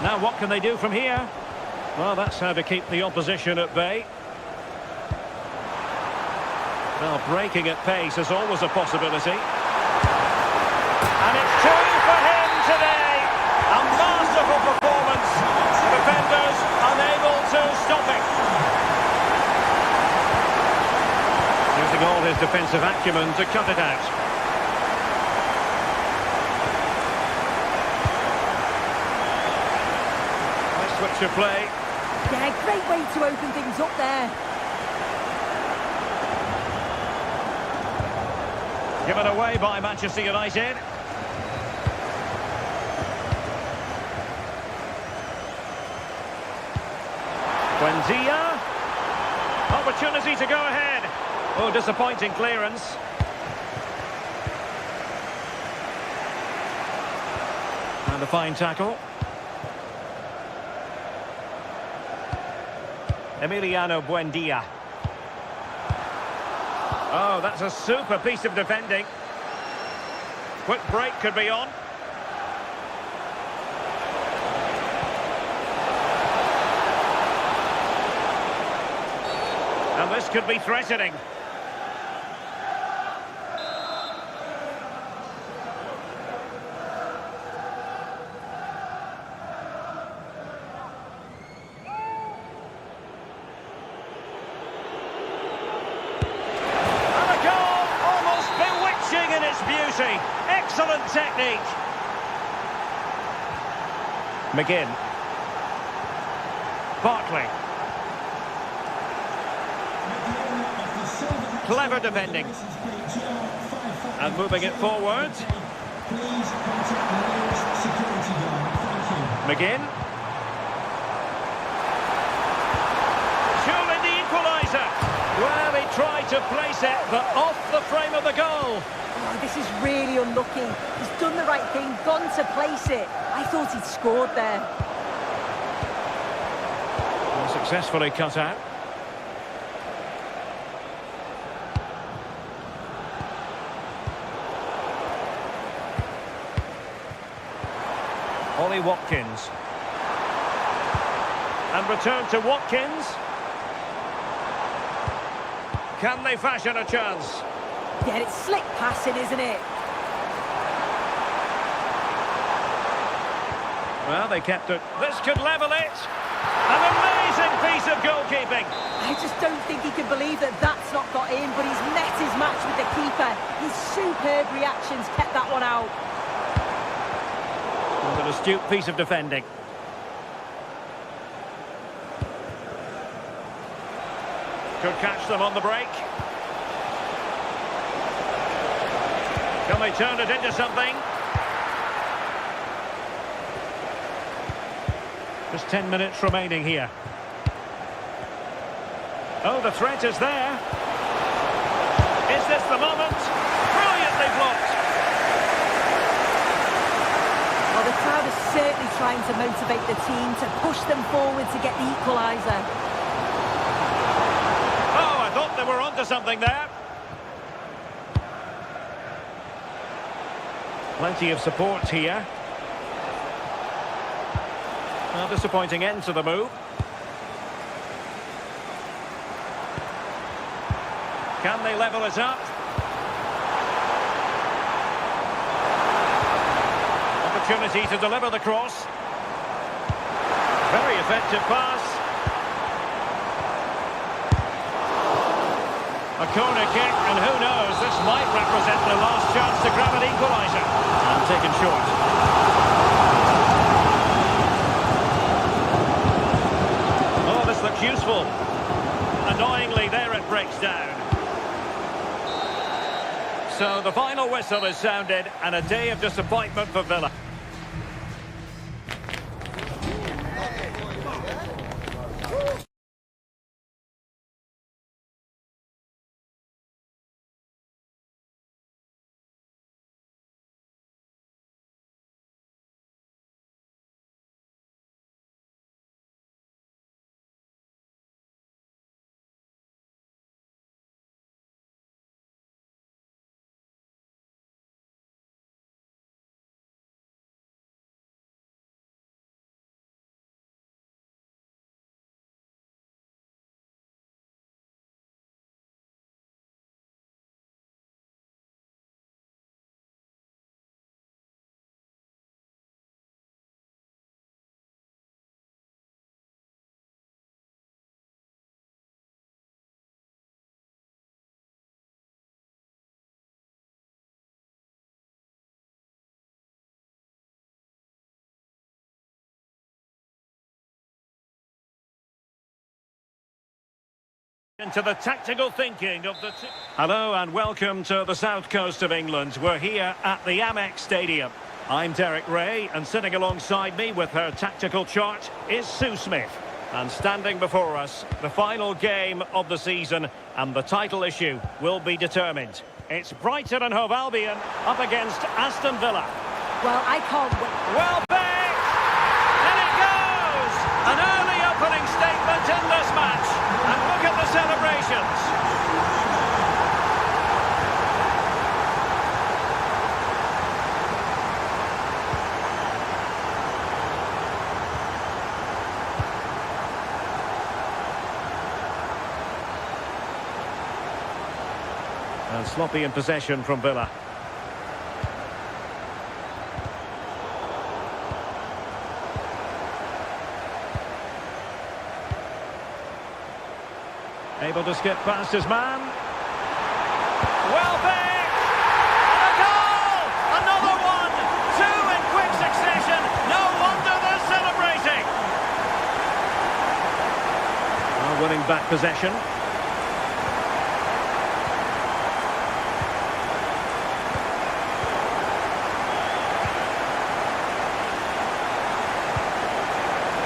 Now what can they do from here? Well, that's how to keep the opposition at bay. Well, breaking at pace is always a possibility. And it's two for him today. A masterful performance. Defenders unable to stop it. Using all his defensive acumen to cut it out. Nice switch of play. Yeah, great way to open things up there. Given away by Manchester United. Buendia. Opportunity to go ahead. Oh, disappointing clearance. And a fine tackle. Emiliano Buendia. Oh, that's a super piece of defending. Quick break could be on. And this could be threatening. Beauty. Excellent technique. McGinn. Barkley. Clever defending. And moving it forward. McGinn. Surely the equaliser. Well, he tried to place it, but off the frame of the goal. Oh, this is really unlucky. He's done the right thing, gone to place it. I thought he'd scored there. Well, successfully cut out. Ollie Watkins. And return to Watkins. Can they fashion a chance? Yeah, it's slick passing, isn't it? Well, they kept it. This could level it. An amazing piece of goalkeeping. I just don't think he can believe that that's not got in, but he's met his match with the keeper. His superb reactions kept that one out. And an astute piece of defending. Could catch them on the break. Can they turn it into something? Just 10 minutes remaining here. Oh, the threat is there. Is this the moment? Brilliantly blocked. Well, the crowd is certainly trying to motivate the team to push them forward to get the equaliser. onto something there. Plenty of support here. A disappointing end to the move. Can they level it up? Opportunity to deliver the cross. Very effective pass. A corner kick, and who knows, this might represent the last chance to grab an equaliser. And taken short. Oh, this looks useful. Annoyingly, there it breaks down. So the final whistle is sounded, and a day of disappointment for Villa. Into the tactical thinking of the team. Hello and welcome to the south coast of England. We're here at the Amex Stadium. I'm Derek Ray, and sitting alongside me with her tactical chart is Sue Smith. And standing before us, the final game of the season, and the title issue will be determined. It's Brighton and Hove Albion up against Aston Villa. Well, I can't wait. Well backed! And it goes! An early opening statement in this match. And look at the celebrations. And sloppy in possession from Villa. Able to skip past his man. Well backed! And a goal! Another one! Two in quick succession! No wonder they're celebrating! Winning back possession.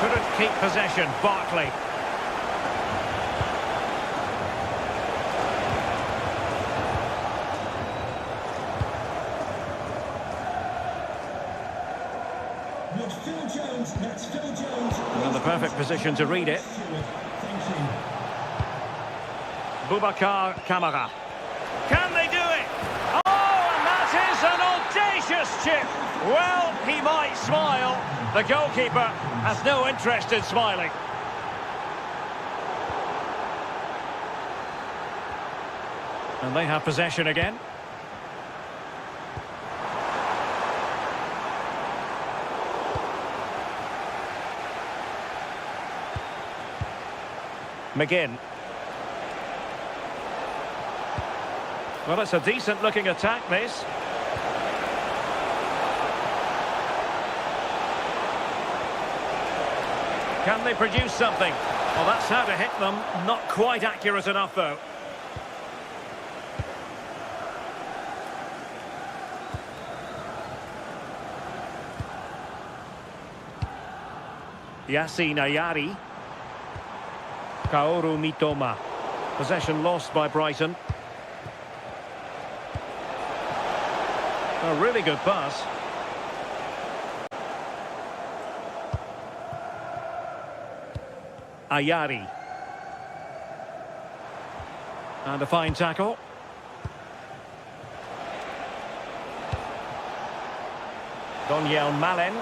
Couldn't keep possession, Barkley. Well, the perfect position to read it. Boubacar Kamara. Can they do it? Oh, and that is an audacious chip. Well, he might smile. The goalkeeper has no interest in smiling. And they have possession again. McGinn. Well, it's a decent-looking attack, this. Can they produce something? Well, that's how to hit them. Not quite accurate enough, though. Yassine Ayari. Kaoru Mitoma. Possession lost by Brighton. A really good pass. Ayari. And a fine tackle. Daniel Malen.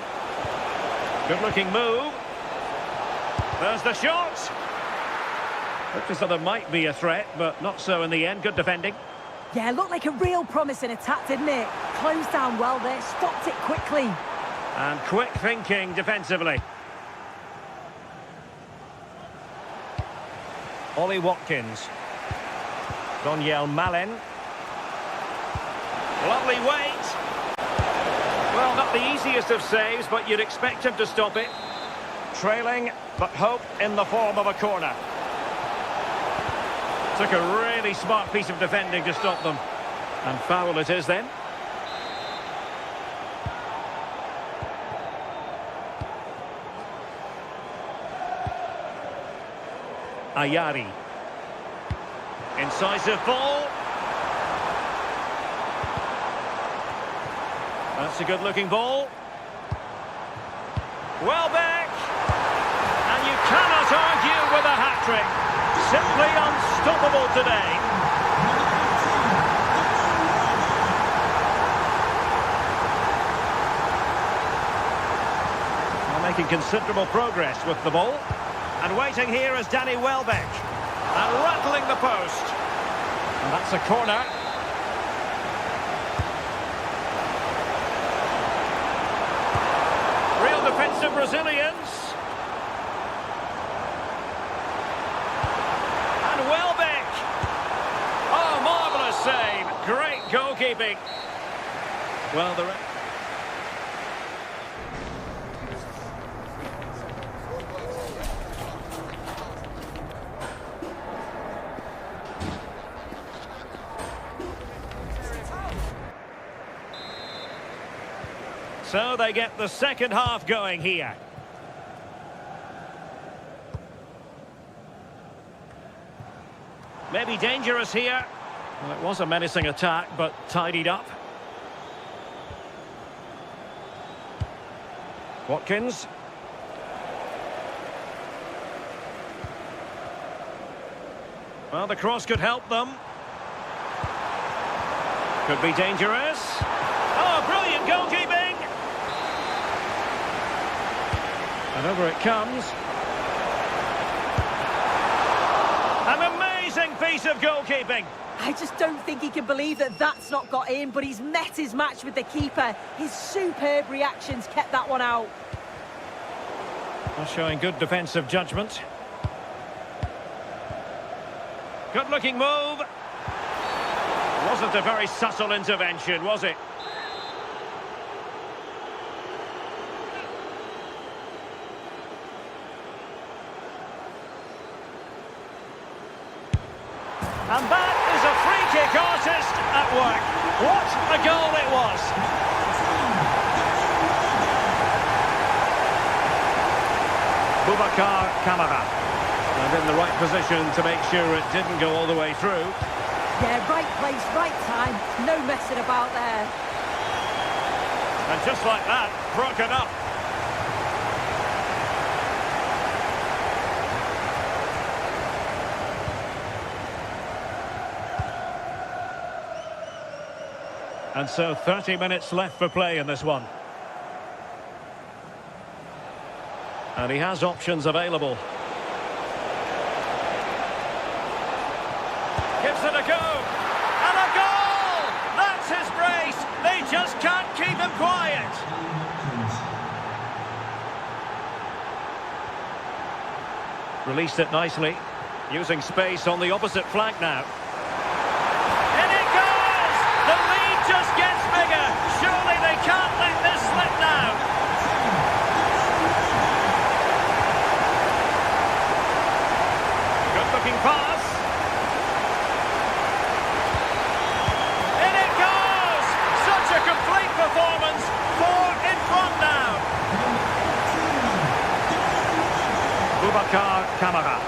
Good-looking move. There's the shot. Looked as though there might be a threat, but not so in the end. Good defending. Yeah, looked like a real promising attack, didn't it? Closed down well there, stopped it quickly. And quick thinking defensively. Ollie Watkins. Daniel Malen. Lovely weight. Well, not the easiest of saves, but you'd expect him to stop it. Trailing, but hope in the form of a corner. Took a really smart piece of defending to stop them. And foul it is then. Ayari. Incisive ball. That's a good-looking ball. Welbeck. And you cannot argue with a hat-trick. Simply unstoppable today. Well, making considerable progress with the ball. And waiting here is Danny Welbeck. And rattling the post. And that's a corner. Real defensive Brazilians. And Welbeck. Oh, marvellous save. Great goalkeeping. Well, the... So they get the second half going here. Maybe dangerous here. Well, it was a menacing attack, but tidied up. Watkins. Well, the cross could help them. Could be dangerous. Oh, brilliant goalkeeping! And over it comes. An amazing piece of goalkeeping. I just don't think he can believe that that's not got in, but he's met his match with the keeper. His superb reactions kept that one out. Well, showing good defensive judgment. Good-looking move. Wasn't a very subtle intervention, was it? And that is a free-kick artist at work. What a goal it was. Boubacar Kamara. And in the right position to make sure it didn't go all the way through. Yeah, right place, right time. No messing about there. And just like that, broken up. And so 30 minutes left for play in this one. And he has options available. Gives it a go. And a goal! That's his brace. They just can't keep him quiet. Released it nicely. Using space on the opposite flank now. In it goes! The lead just gets bigger. Surely they can't let this slip now. Good looking pass. In it goes! Such a complete performance. 4 in front now. Boubacar Kamara.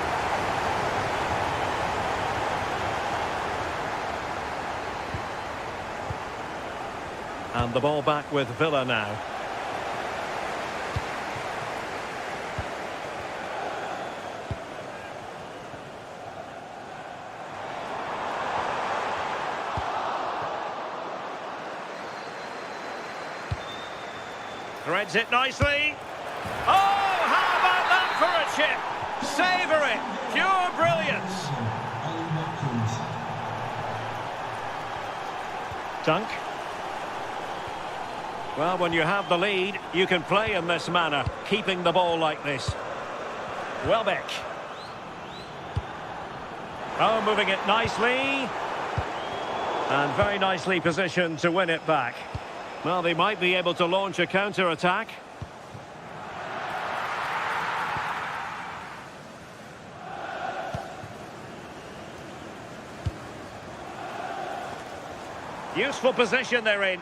And the ball back with Villa now. Threads it nicely. Oh, how about that for a chip? Savour it. Pure brilliance. Dunk. Well, when you have the lead, you can play in this manner, keeping the ball like this. Welbeck. Oh, moving it nicely. And very nicely positioned to win it back. Well, they might be able to launch a counter-attack. Useful position they're in.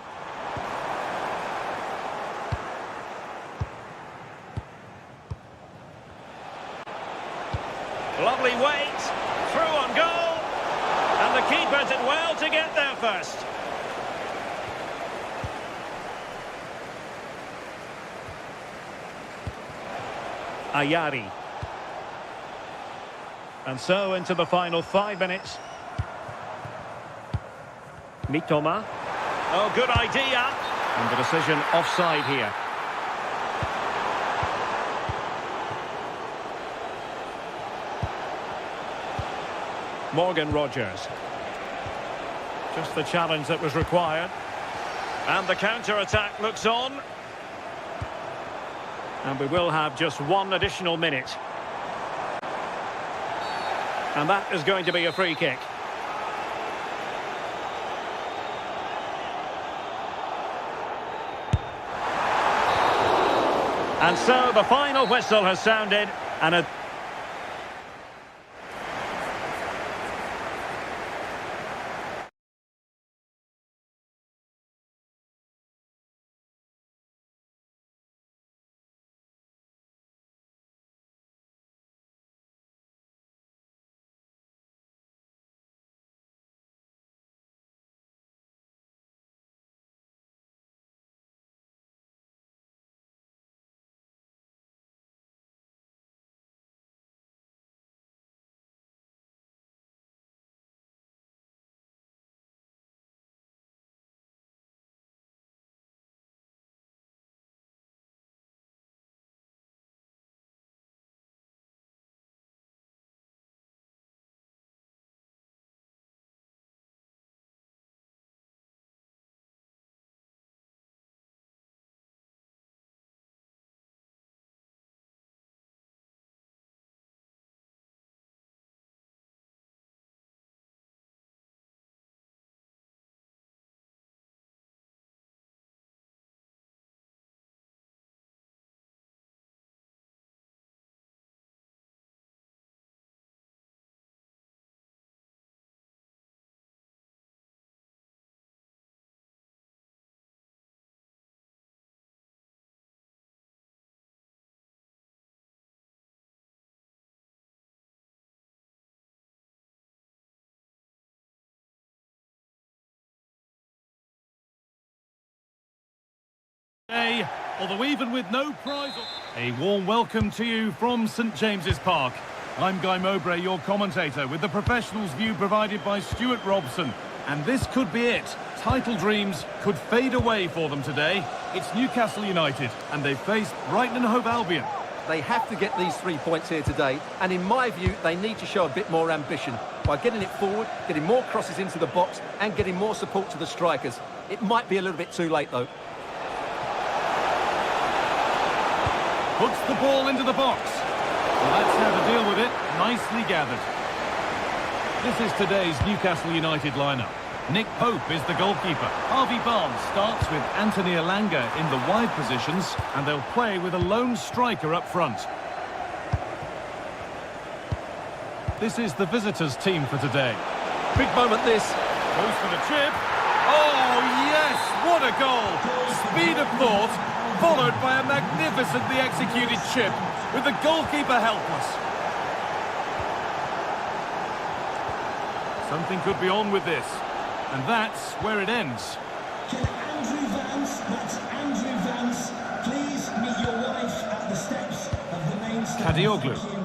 Lovely weight, through on goal, and the keeper did well to get there first. Ayari. And so into the final 5 minutes. Mitoma. Oh, good idea. And the decision offside here. Morgan Rogers. Just the challenge that was required. And the counter-attack looks on. And we will have just 1 additional minute. And that is going to be a free kick. And so the final whistle has sounded, and a... Although even with no prize, a warm welcome to you from St James's Park. I'm Guy Mowbray, your commentator, with the professionals' view provided by Stuart Robson. And this could be it. Title dreams could fade away for them today. It's Newcastle United, and they face Brighton and Hove Albion. They have to get these 3 points here today, and in my view, they need to show a bit more ambition by getting it forward, getting more crosses into the box, and getting more support to the strikers. It might be a little bit too late, though. Puts the ball into the box. Well, that's how to deal with it. Nicely gathered. This is today's Newcastle United lineup. Nick Pope is the goalkeeper. Harvey Barnes starts with Anthony Elanga in the wide positions, and they'll play with a lone striker up front. This is the visitors' team for today. Big moment this. Goes for the chip. Oh, yes! What a goal! Speed of thought, followed by a magnificently executed chip, with the goalkeeper helpless. Something could be on with this, and that's where it ends. Can Andrew Vance, that's Andrew Vance, please meet your wife at the steps of the main stand. Kadioglu. Thank you.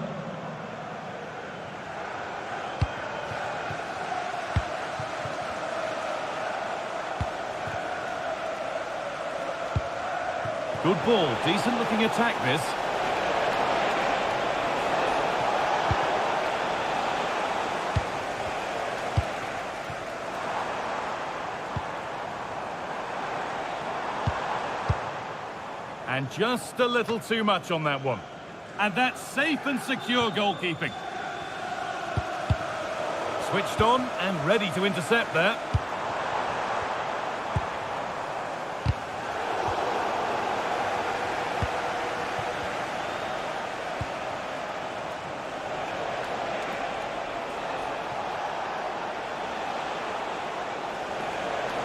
Good ball, decent looking attack this. And just a little too much on that one. And that's safe and secure goalkeeping. Switched on and ready to intercept there.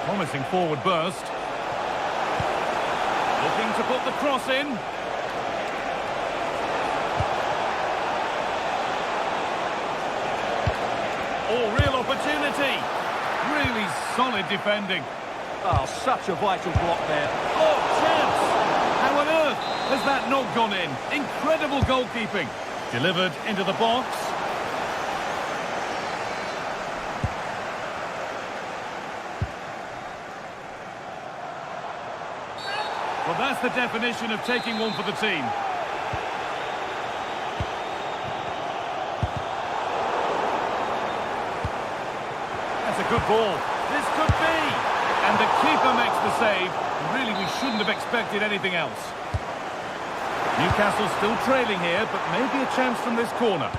Promising forward burst. Looking to put the cross in. Oh, real opportunity. Really solid defending. Oh, such a vital block there. Oh, chance! How on earth has that not gone in? Incredible goalkeeping. Delivered into the box. Well, that's the definition of taking one for the team. That's a good ball. This could be! And the keeper makes the save. Really, we shouldn't have expected anything else. Newcastle still trailing here, but maybe a chance from this corner.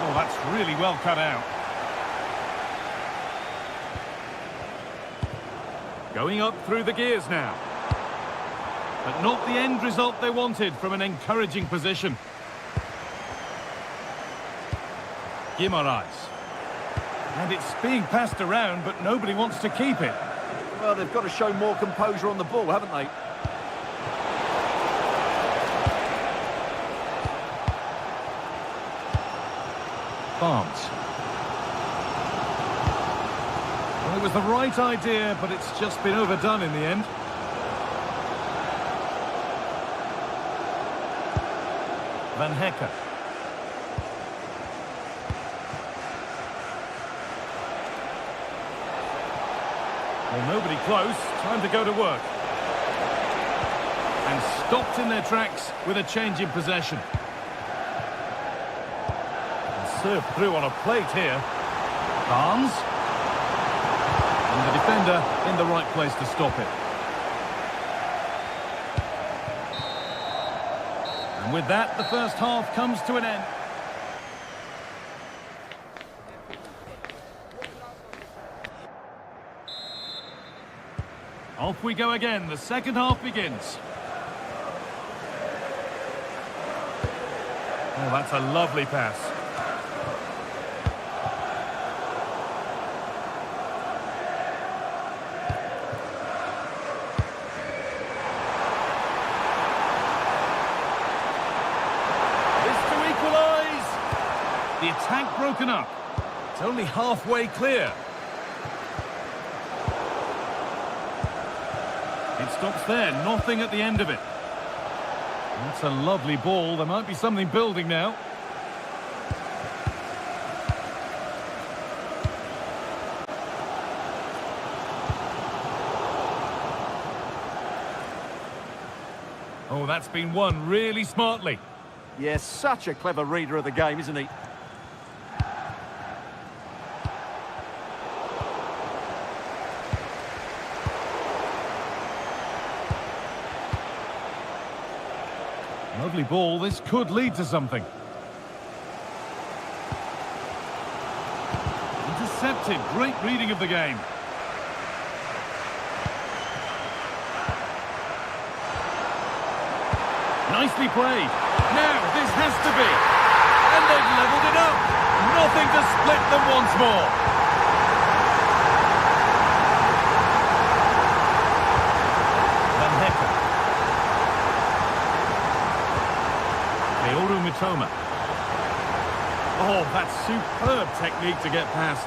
Oh, that's really well cut out. Going up through the gears now. But not the end result they wanted from an encouraging position. Guimaraes. And it's being passed around, but nobody wants to keep it. Well, they've got to show more composure on the ball, haven't they? Barnes. Well, it was the right idea, but it's just been overdone in the end. Van Hecker. Well, nobody close. Time to go to work. And stopped in their tracks with a change in possession. And served through on a plate here. Barnes. And the defender in the right place to stop it. And with that, the first half comes to an end. Off we go again. The second half begins. Oh, that's a lovely pass. The attack broken up. It's only halfway clear. It stops there, nothing at the end of it. That's a lovely ball. There might be something building now. Oh, that's been won really smartly. Yes, such a clever reader of the game, isn't he? Lovely ball. This could lead to something. Intercepted. Great reading of the game. Nicely played. Now, this has to be. And they've levelled it up. Nothing to split them once more. Mitoma. Oh, that's superb technique to get past.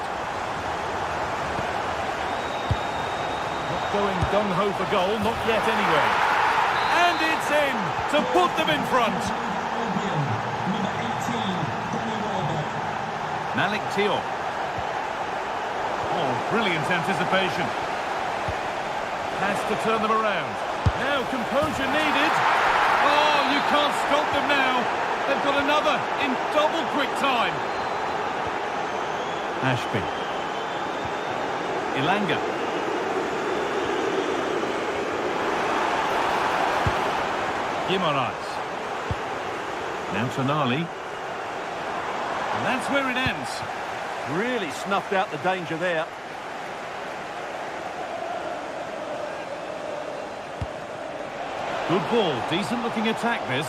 Not going gung-ho for goal, not yet anyway. And it's in to put them in front. Malik Teo. Oh, brilliant anticipation. Has to turn them around. Now composure needed. Oh, you can't stop them now. They've got another in double quick time. Ashby. Ilanga. Guimaraes. Now Tonali. And that's where it ends. Really snuffed out the danger there. Good ball, decent looking attack this.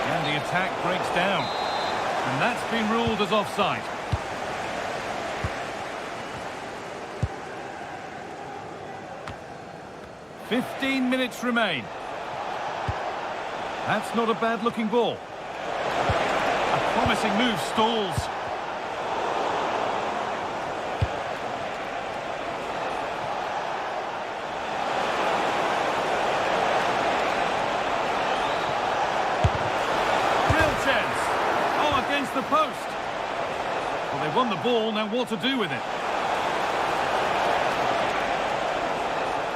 And the attack breaks down. And that's been ruled as offside. "15 minutes remain. That's not a bad looking ball. A promising move stalls. The post. Well, they won the ball, now what to do with it?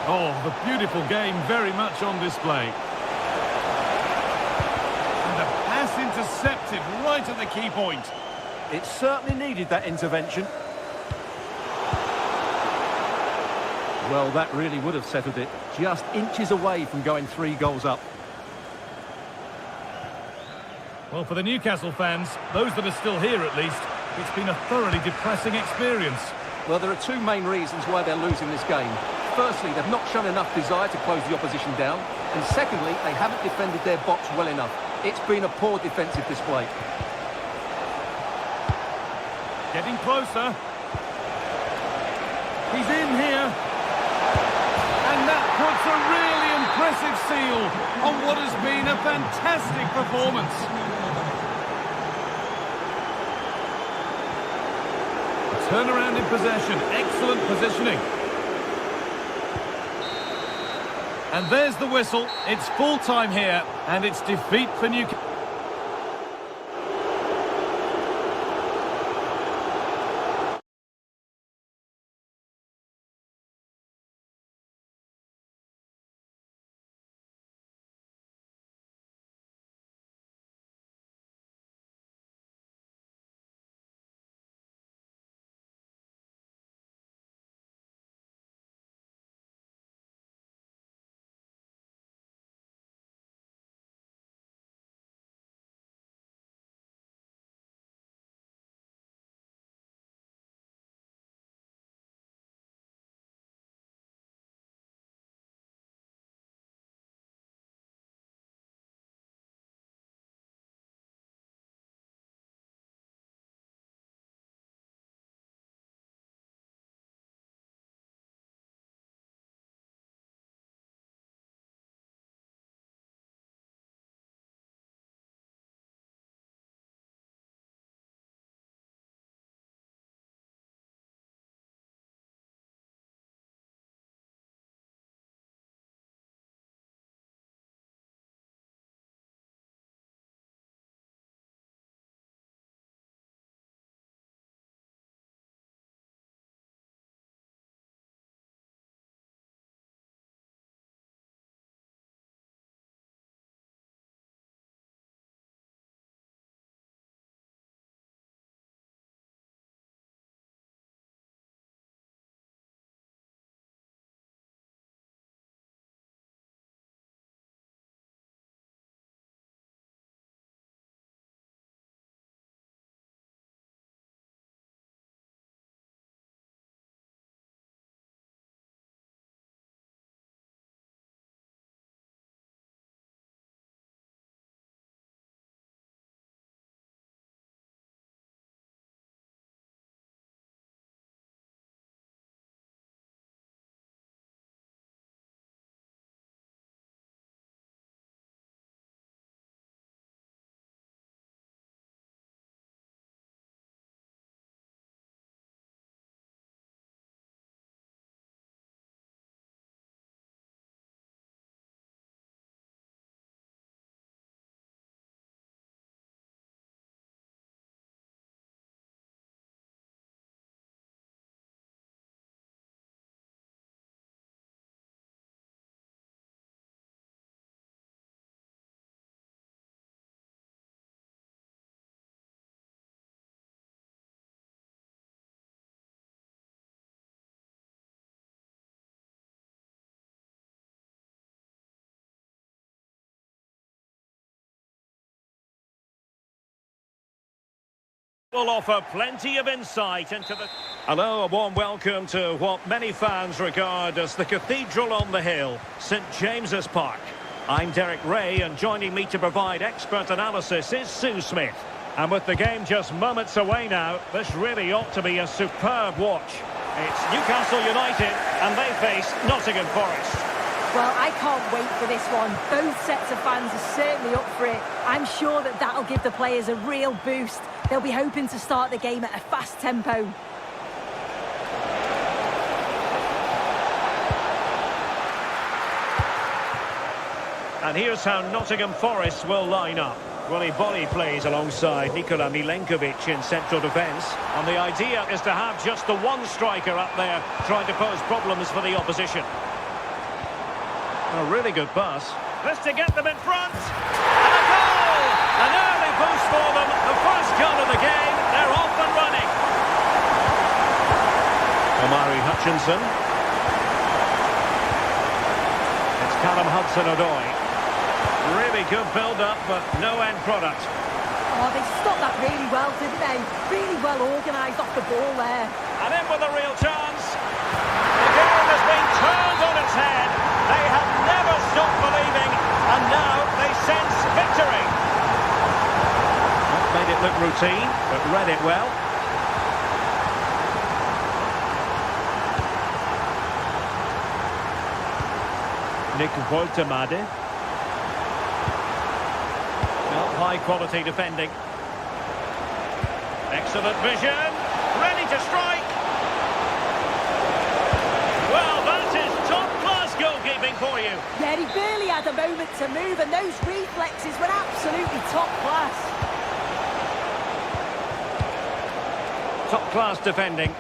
Oh, the beautiful game very much on display. And the pass intercepted right at the key point. It certainly needed that intervention. Well, that really would have settled it. Just inches away from going 3 goals up. Well, for the Newcastle fans, those that are still here at least, it's been a thoroughly depressing experience. Well, there are 2 main reasons why they're losing this game. Firstly, they've not shown enough desire to close the opposition down. And secondly, they haven't defended their box well enough. It's been a poor defensive display. Getting closer. He's in here. And that puts a really impressive seal on what has been a fantastic performance. Turnaround in possession, excellent positioning. And there's the whistle. It's full time here, and it's defeat for Newcastle. Will offer plenty of insight into the... Hello, a warm welcome to what many fans regard as the cathedral on the hill, St James's Park. I'm Derek Ray, and joining me to provide expert analysis is Sue Smith. And with the game just moments away now, this really ought to be a superb watch. It's Newcastle United, and they face Nottingham Forest. Well, I can't wait for this one. Both sets of fans are certainly up for it. I'm sure that that'll give the players a real boost. They'll be hoping to start the game at a fast tempo. And here's how Nottingham Forest will line up. Willy Bolly plays alongside Nikola Milenkovic in central defence. And the idea is to have just the one striker up there trying to pose problems for the opposition. A really good pass. This to get them in front. And a goal! An early boost for them. The first goal of the game. They're off and running. Omari Hutchinson. It's Callum Hudson-Odoi. Really good build-up, but no end product. Oh, they stopped that really well, didn't they? Really well organised off the ball there. And in with a real chance. The game has been turned on its head. They have never stopped believing, and now they sense victory. That made it look routine, but read it well. Nick Woltemade. High quality defending. Excellent vision. Ready to strike. Well, that is top class goalkeeping for you. Yeah, he barely had a moment to move, and those reflexes were absolutely top class. Top class defending.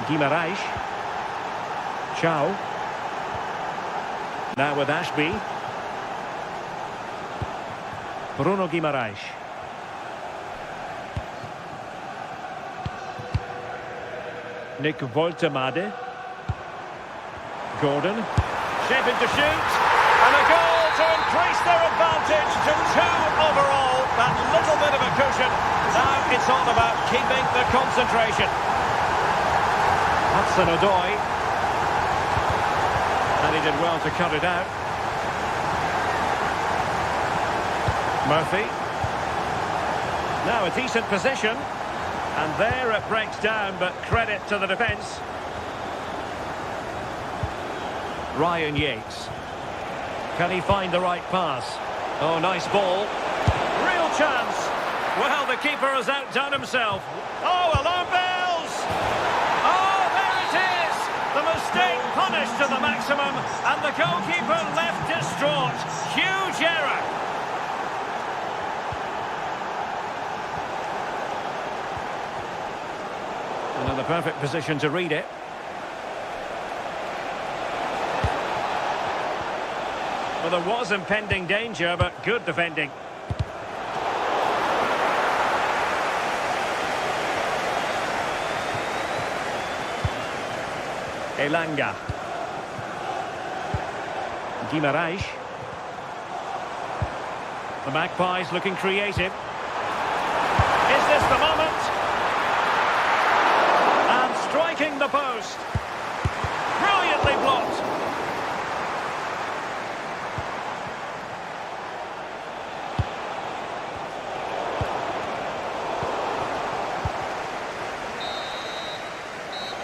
Guimaraes. Chow. Now with Ashby. Bruno Guimaraes. Nick Woltemade. Gordon. Shaping to shoot. And a goal to increase their advantage to 2 overall. That little bit of a cushion. Now it's all about keeping the concentration. Hudson-Odoi. And he did well to cut it out. Murphy. Now a decent position. And there it breaks down, but credit to the defence. Ryan Yates. Can he find the right pass? Oh, nice ball. Real chance. Well, the keeper has outdone himself. Oh, alarm bells! Oh, there it is! The mistake punished to the maximum, and the goalkeeper left distraught. Huge error. Another perfect position to read it. Well, there was impending danger, but good defending. Elanga. Guimaraes. The Magpies looking creative. Is this the moment? And striking the post. Brilliantly blocked.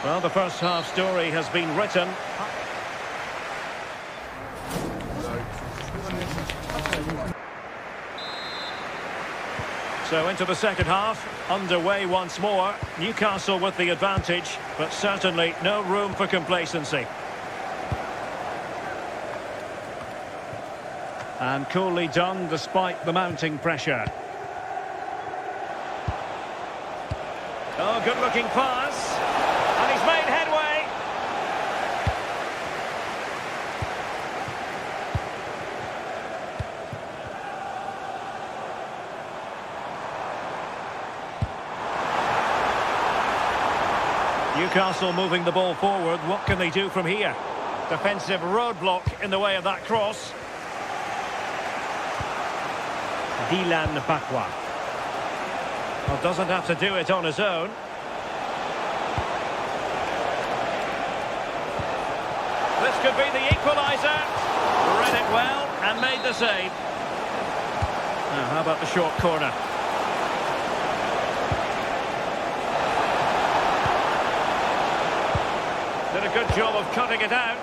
Well, the first half story has been written. So into the second half, underway once more. Newcastle with the advantage, but certainly no room for complacency. And coolly done despite the mounting pressure. Oh, good-looking pass. And he's made headway. Newcastle moving the ball forward. What can they do from here? Defensive roadblock in the way of that cross. Dylan Bakwa. Well, doesn't have to do it on his own. This could be the equaliser. Read it well and made the save. Now, how about the short corner? Did a good job of cutting it out.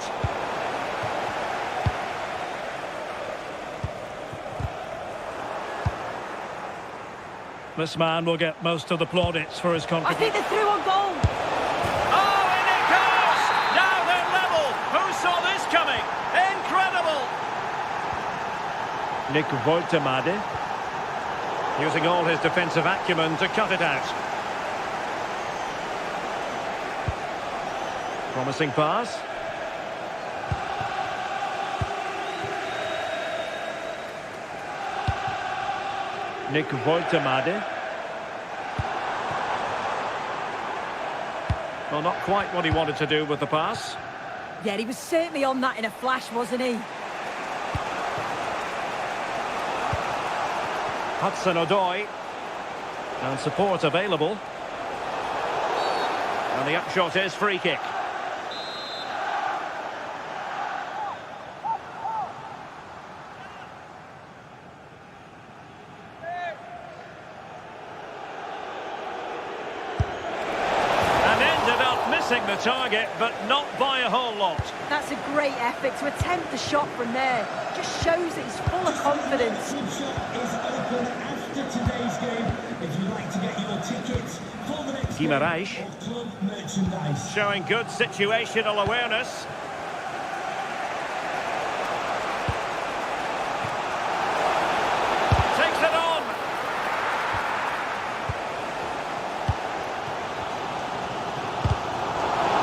This man will get most of the plaudits for his I contribution. think they're through on goal. Oh, in it goes! Now they're level. Who saw this coming? Incredible! Nick Woltemade using all his defensive acumen to cut it out. Promising pass. Nick Woltemade. Well, not quite what he wanted to do with the pass. Yeah, he was certainly on that in a flash, wasn't he? Hudson-Odoi. And support available. And the upshot is free kick. Missing the target, but not by a whole lot. That's a great effort to attempt the shot from there. Just shows that he's full of confidence. Good shot is open after today's game. If you'd like to get your tickets for the next game Guimaraes. or club merchandise. Showing good situational awareness. Takes it on.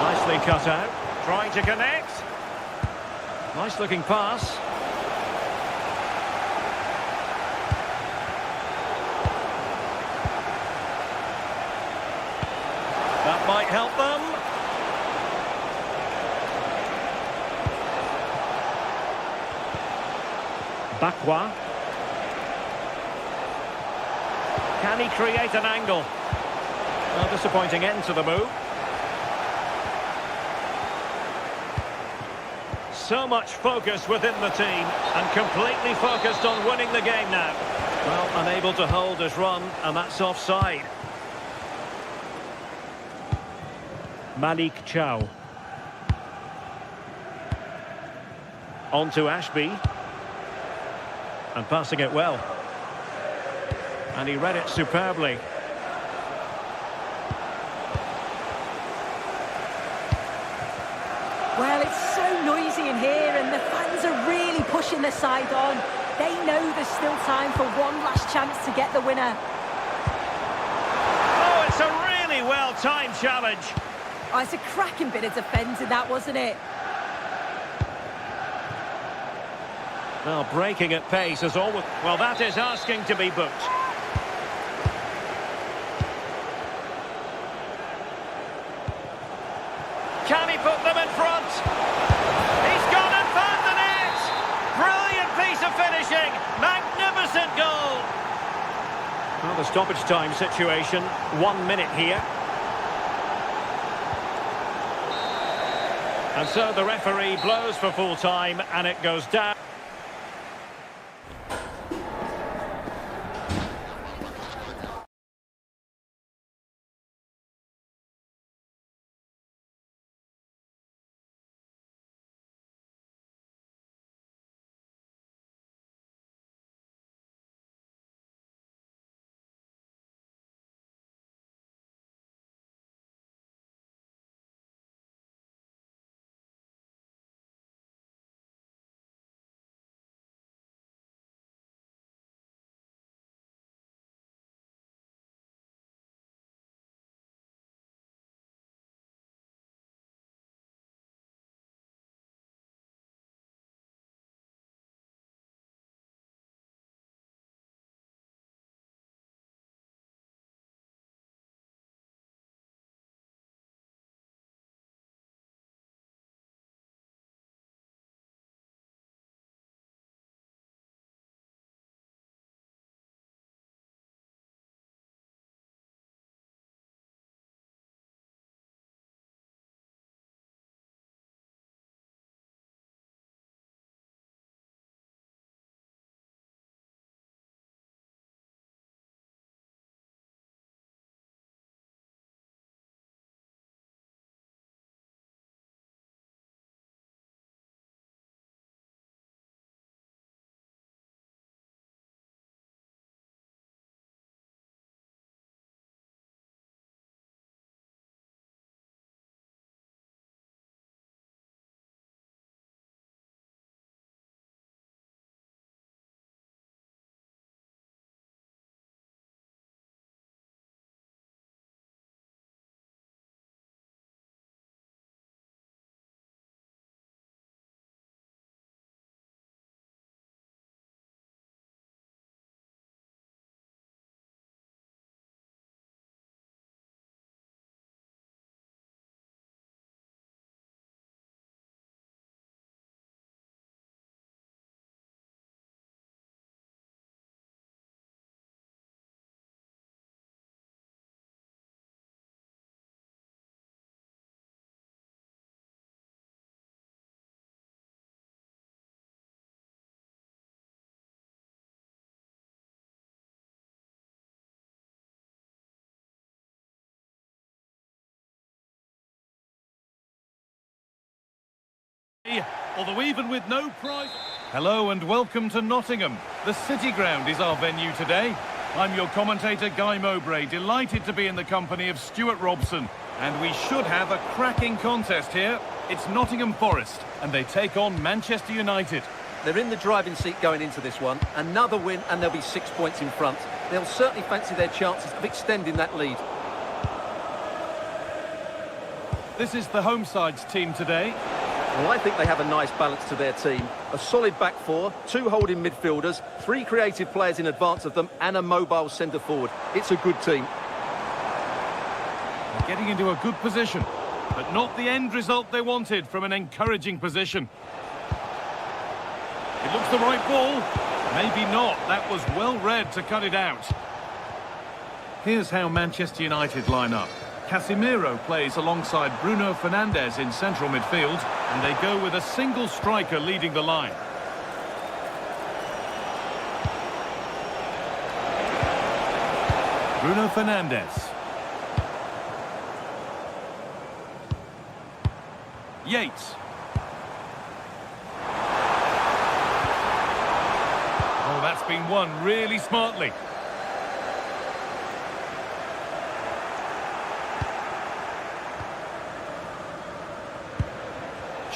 Nicely cut out. Trying to connect. Nice looking pass. That might help them. Bakwa. Can he create an angle? A disappointing end to the move. So much focus within the team and completely focused on winning the game now. Well, unable to hold his run, and that's offside. Malik Chow. On to Ashby. And passing it well. And he read it superbly. Well, it's so noisy in here and the fans are really pushing their side on. They know there's still time for one last chance to get the winner. Oh, it's a really well-timed challenge. Oh, it's a cracking bit of defending, that, wasn't it? Well, breaking at pace is always... Well, that is asking to be booked. Can he put them in front? He's gone and found the net! Brilliant piece of finishing! Magnificent goal! Well, the stoppage time situation, 1 minute here. And so the referee blows for full time and it goes down. Although even with no prize... Hello and welcome to Nottingham. The City Ground is our venue today. I'm your commentator, Guy Mowbray, delighted to be in the company of Stuart Robson. And we should have a cracking contest here. It's Nottingham Forest, and they take on Manchester United. They're in the driving seat going into this one. Another win and they'll be 6 points in front. They'll certainly fancy their chances of extending that lead. This is the home side's team today. Well, I think they have a nice balance to their team. A solid back four, 2 holding midfielders, 3 creative players in advance of them, and a mobile centre forward. It's a good team. They're getting into a good position, but not the end result they wanted from an encouraging position. It looks the right ball. Maybe not. That was well read to cut it out. Here's how Manchester United line up. Casemiro plays alongside Bruno Fernandes in central midfield, and they go with a single striker leading the line. Bruno Fernandes. Yates. Oh, that's been won really smartly.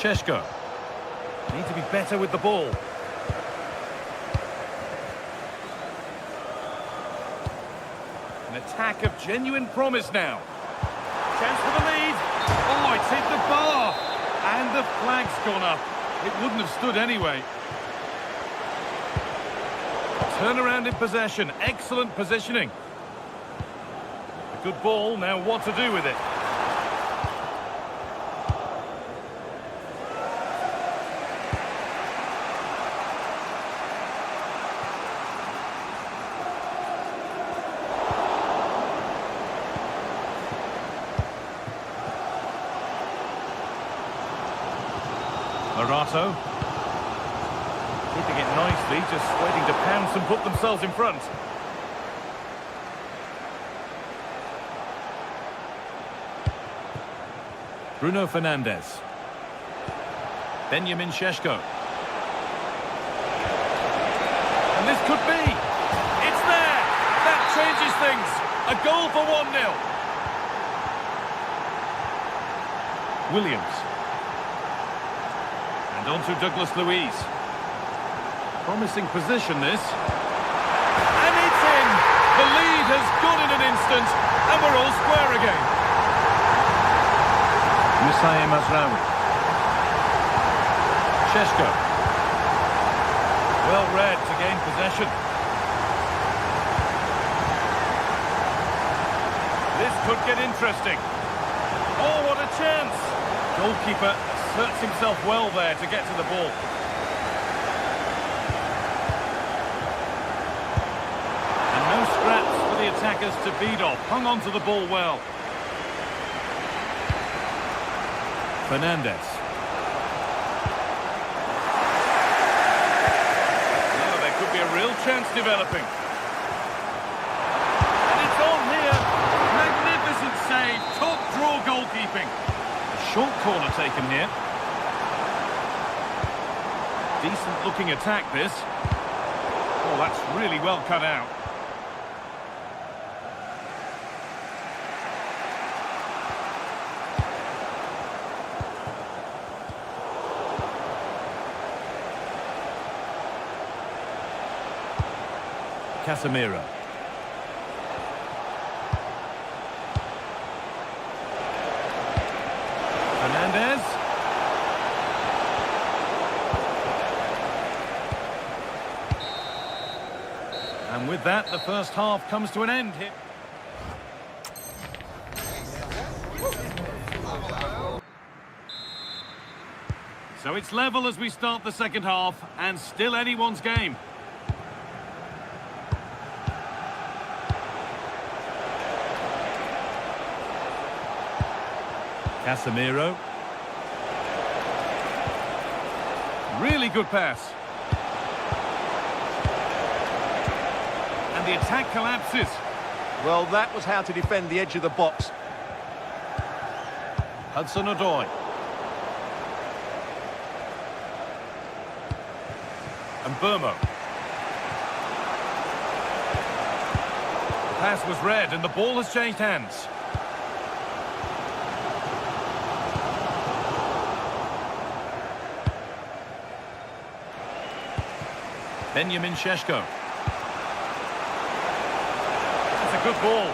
Szczęsny. Need to be better with the ball. An attack of genuine promise now. Chance for the lead. Oh, it's hit the bar. And the flag's gone up. It wouldn't have stood anyway. Turnaround in possession. Excellent positioning. A good ball. Now what to do with it? Marato. Keeping it nicely, just waiting to pounce and put themselves in front. Bruno Fernandes. Benjamin Šeško. And this could be. It's there! That changes things. A goal for 1-0. Williams. And on to Douglas Luiz. Promising position, this. And it's in! The lead has gone in an instant, and we're all square again. Moussa Mazraoui. Šeško. Well read to gain possession. This could get interesting. Oh, what a chance! Goalkeeper asserts himself well there to get to the ball. And no scraps for the attackers to beat off. Hung on to the ball well. Fernandes. Oh, there could be a real chance developing. And it's on here. Magnificent save. Top draw goalkeeping. A short corner taken here. Decent looking attack, this. Oh, that's really well cut out. Casemiro. Fernandes. And with that, the first half comes to an end here. So it's level as we start the second half, and still anyone's game. Casemiro. Really good pass. And the attack collapses. Well, that was how to defend the edge of the box. Hudson-Odoi. And Burmo. The pass was read and the ball has changed hands. Benjamin Šeško. That's a good ball.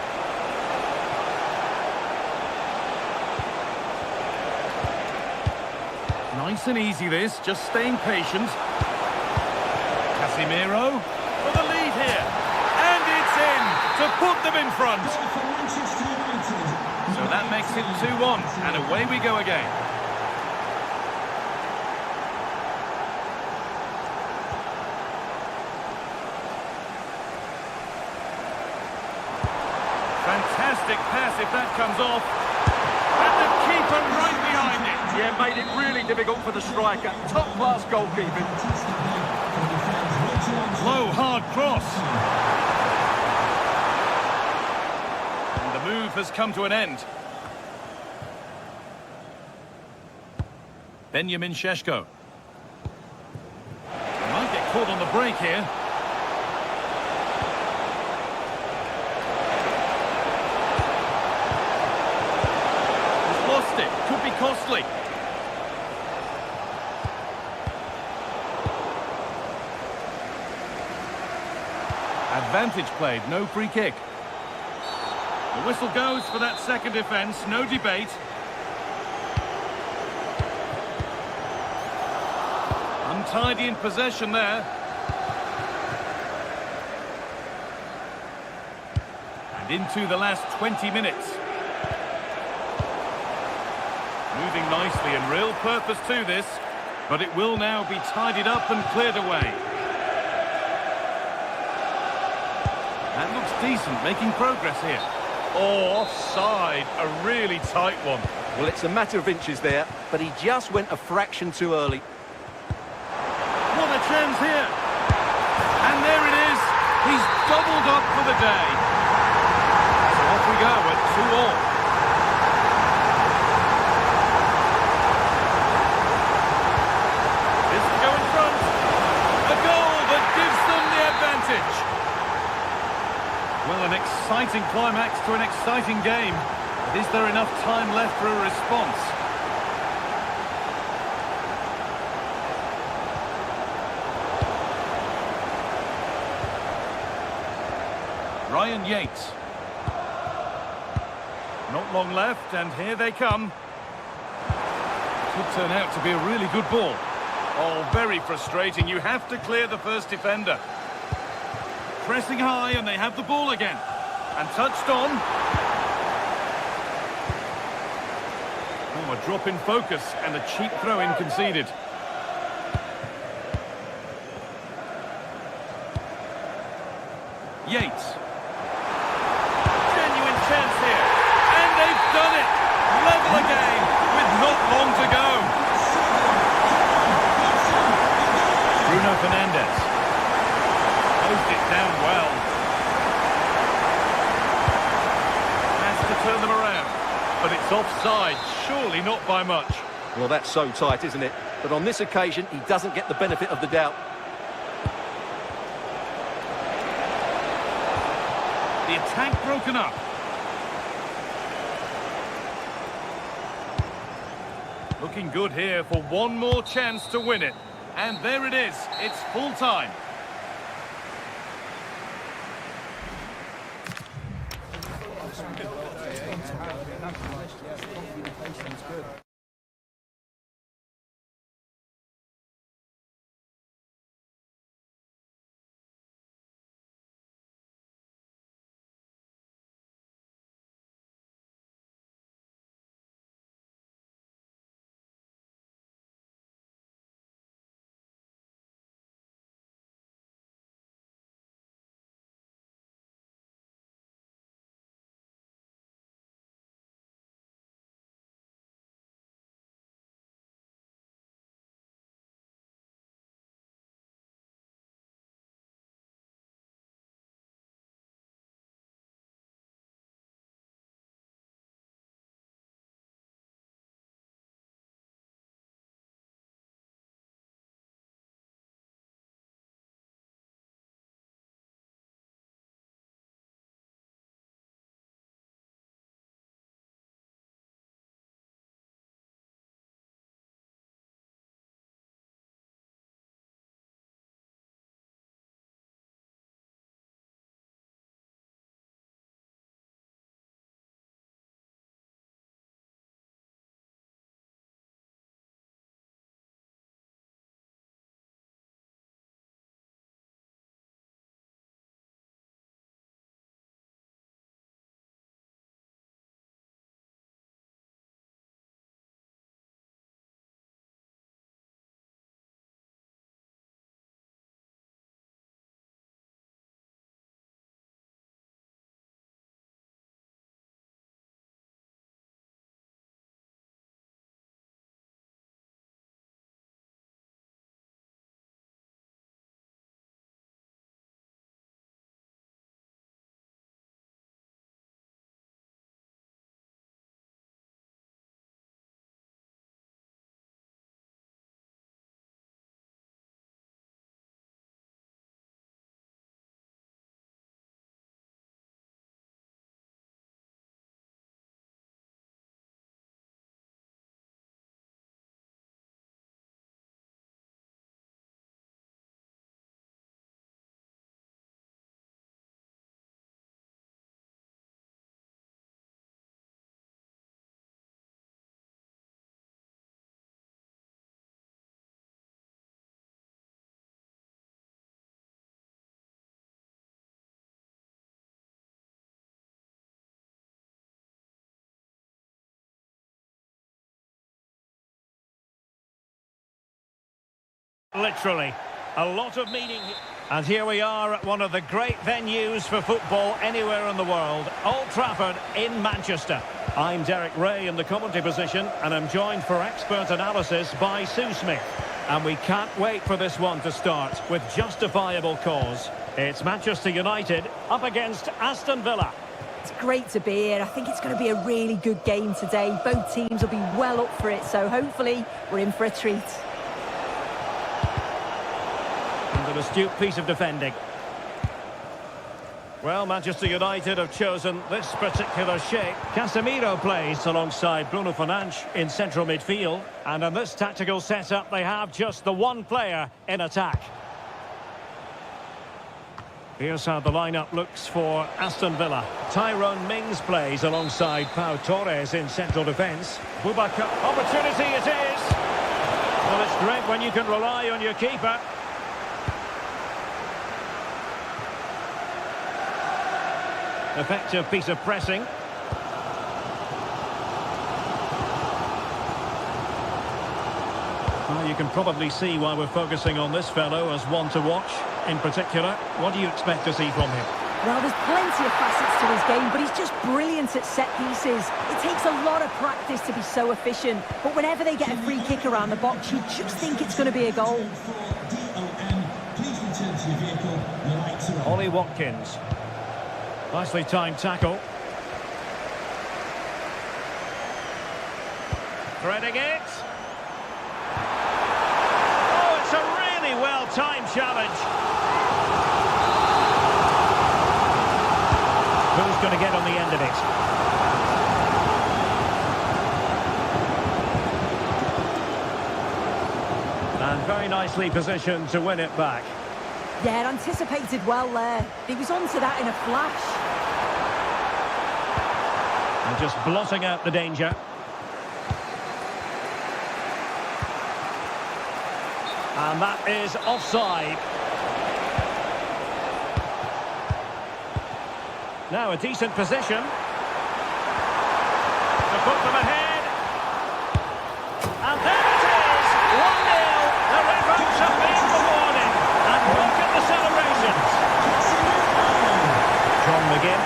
Nice and easy this, just staying patient. Casemiro for the lead here. And it's in to put them in front. For Manchester United. So that makes it 2-1 and away we go again. Fantastic pass if that comes off. And the keeper right behind it. Yeah, made it really difficult for the striker. Top-class goalkeeping. Low, hard cross. And the move has come to an end. Benjamin Šeško. Might get caught on the break here. He's lost it. Could be costly. Advantage played, no free kick. The whistle goes for that second defence, no debate. Untidy in possession there. And into the last 20 minutes. Moving nicely and real purpose to this, but it will now be tidied up and cleared away. That looks decent, making progress here. Oh, offside, a really tight one. Well, it's a matter of inches there, but he just went a fraction too early. What a chance here. And there it is. He's doubled up for the day. So off we go at 2-all. This will go in front. A goal that gives them the advantage. Well, an exciting climax to an exciting game. But is there enough time left for a response? Ryan Yates. Not long left, and here they come. Could turn out to be a really good ball. Oh, very frustrating. You have to clear the first defender. Pressing high, and they have the ball again. And touched on. Oh, a drop in focus, and a cheap throw-in conceded. Yates. Genuine chance here. And they've done it. Level again, with not long to go. Bruno Fernandes. Closed it down well. Has to turn them around. But it's offside, surely not by much. Well, that's so tight, isn't it? But on this occasion, he doesn't get the benefit of the doubt. The attack broken up. Looking good here for one more chance to win it. And there it is. It's full time. Literally, a lot of meaning here. And here we are at one of the great venues for football anywhere in the world, Old Trafford in Manchester. I'm Derek Ray in the commentary position, and I'm joined for expert analysis by Sue Smith. And we can't wait for this one to start with justifiable cause. It's Manchester United up against Aston Villa. It's great to be here. I think it's going to be a really good game today. Both teams will be well up for it, so hopefully we're in for a treat. And an astute piece of defending. Well, Manchester United have chosen this particular shape. Casemiro plays alongside Bruno Fernandes in central midfield. And in this tactical setup, they have just the one player in attack. Here's how the lineup looks for Aston Villa. Tyrone Mings plays alongside Pau Torres in central defence. Boubacar, opportunity it is! Well, it's great when you can rely on your keeper. Effective piece of pressing. Well, you can probably see why we're focusing on this fellow as one to watch. In particular, what do you expect to see from him? Well, there's plenty of facets to his game, but he's just brilliant at set pieces. It takes a lot of practice to be so efficient, but whenever they get a free kick around the box, you just think it's going to be a goal. Ollie Watkins. Nicely timed tackle. Threading it. Oh, it's a really well-timed challenge. Who's going to get on the end of it? And very nicely positioned to win it back. Yeah, anticipated well there. He was onto that in a flash. And just blotting out the danger. And that is offside. Now a decent position. To put them ahead. And there it is! 1-0. The referees have made the warning. And look at the celebrations. John McGinn.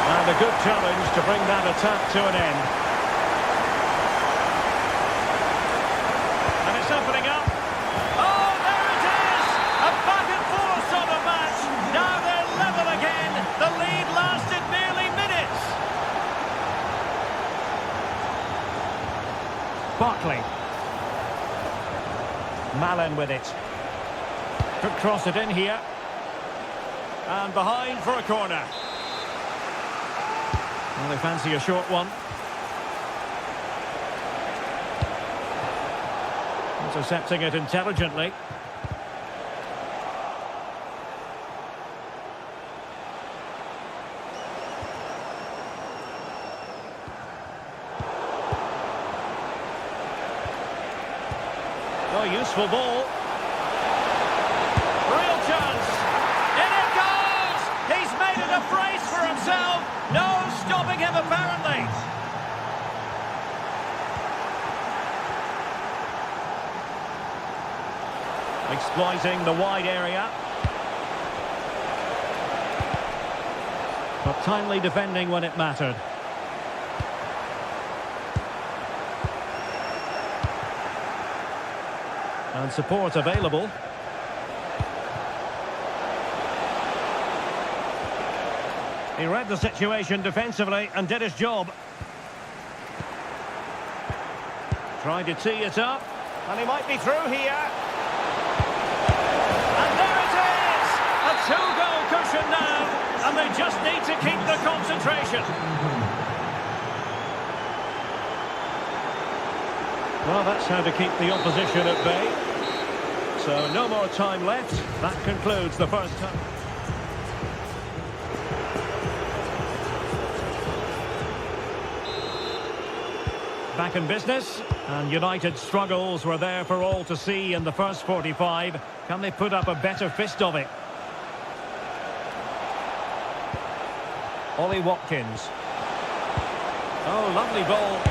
And a good challenge to bring that attack to an end. And it's opening up. Oh, there it is! A back and forth sort of match. Now they're level again. The lead lasted merely minutes. Barkley. Malen with it. Could cross it in here. And behind for a corner. Well, they fancy a short one. Intercepting it intelligently. Oh, useful ball. Real chance. In it goes! He's made it a brace for himself. No stopping him, apparently. Exploiting the wide area. But timely defending when it mattered. And support available. He read the situation defensively and did his job. Trying to tee it up. And he might be through here. And there it is! A two-goal cushion now. And they just need to keep the concentration. Well, that's how to keep the opposition at bay. So no more time left. That concludes the first half. Back in business, and United's struggles were there for all to see in the first 45. Can they put up a better fist of it? Ollie Watkins. Oh, lovely ball.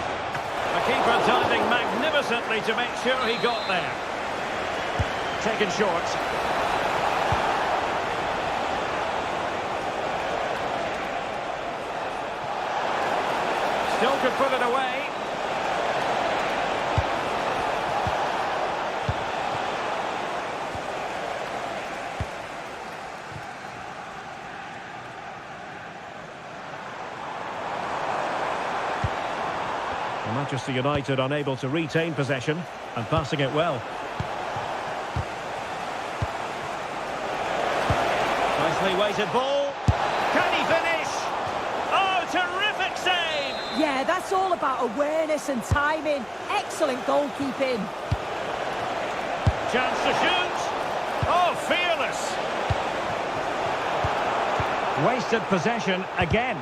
The keeper diving magnificently to make sure he got there. taken short. Still could put it away. Manchester United unable to retain possession and passing it well. Nicely weighted ball. Can he finish? Oh, terrific save! Yeah, that's all about awareness and timing. Excellent goalkeeping. Chance to shoot. Oh, fearless. Wasted possession again.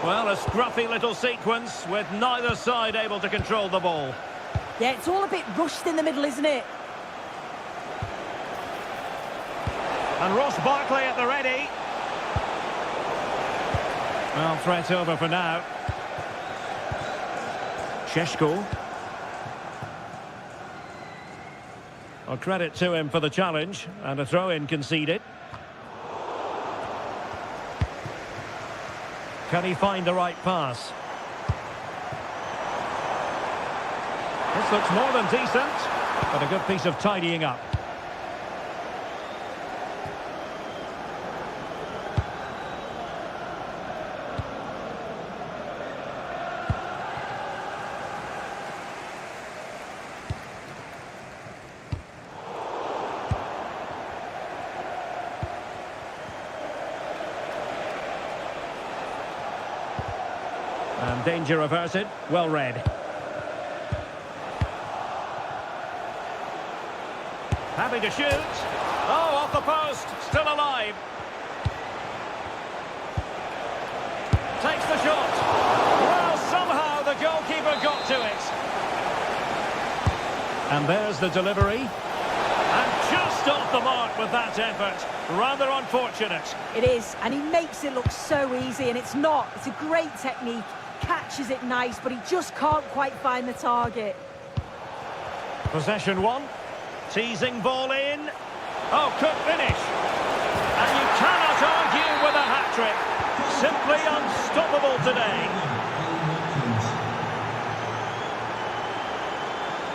Well, a scruffy little sequence with neither side able to control the ball. Yeah, it's all a bit rushed in the middle, isn't it? And Ross Barkley at the ready. Well, threat over for now. Sheshko. Well, credit to him for the challenge and a throw-in conceded. Can he find the right pass? This looks more than decent, but a good piece of tidying up. And danger averted. Well read. Happy to shoot. Oh, off the post. Still alive. Takes the shot. Well, somehow the goalkeeper got to it. And there's the delivery. And just off the mark with that effort. Rather unfortunate. It is, and he makes it look so easy, and it's not. It's a great technique. Catches it nice, but he just can't quite find the target. Possession one. Teasing ball in. Oh, could finish. And you cannot argue with a hat-trick. Simply unstoppable today.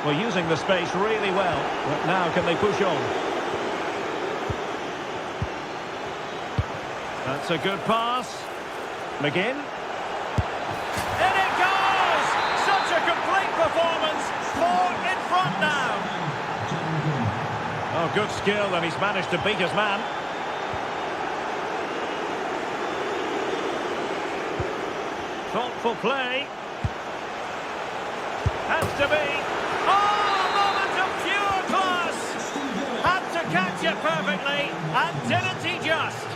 Well, using the space really well. But now can they push on? That's a good pass. McGinn. In it goes! Such a complete performance. 4 in front now. Oh, good skill, and he's managed to beat his man. Thoughtful play. Has to be. Oh, a moment of pure class! Had to catch it perfectly, and didn't he just?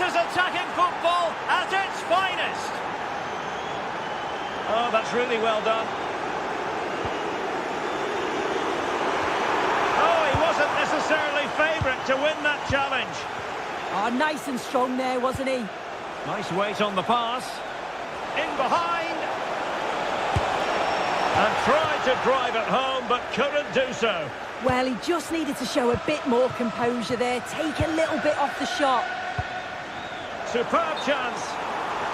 Attacking football at its finest. Oh, that's really well done. Oh, he wasn't necessarily favourite to win that challenge. Oh, nice and strong there, wasn't he? Nice weight on the pass. In behind. And tried to drive it home, but couldn't do so. Well, he just needed to show a bit more composure there, take a little bit off the shot. Superb chance.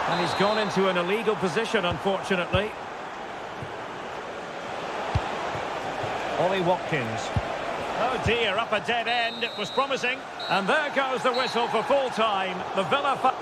And he's gone into an illegal position, unfortunately. Ollie Watkins. Oh dear, up a dead end. It was promising. And there goes the whistle for full time. The Villa...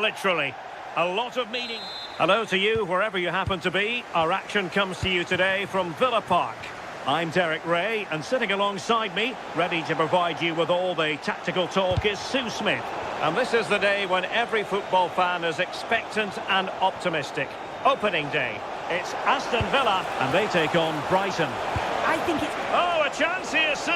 literally. A lot of meaning. Hello to you, wherever you happen to be. Our action comes to you today from Villa Park. I'm Derek Ray, and sitting alongside me, ready to provide you with all the tactical talk, is Sue Smith. And this is the day when every football fan is expectant and optimistic. Opening day. It's Aston Villa, and they take on Brighton. I think it's... Oh, a chance here, Sue!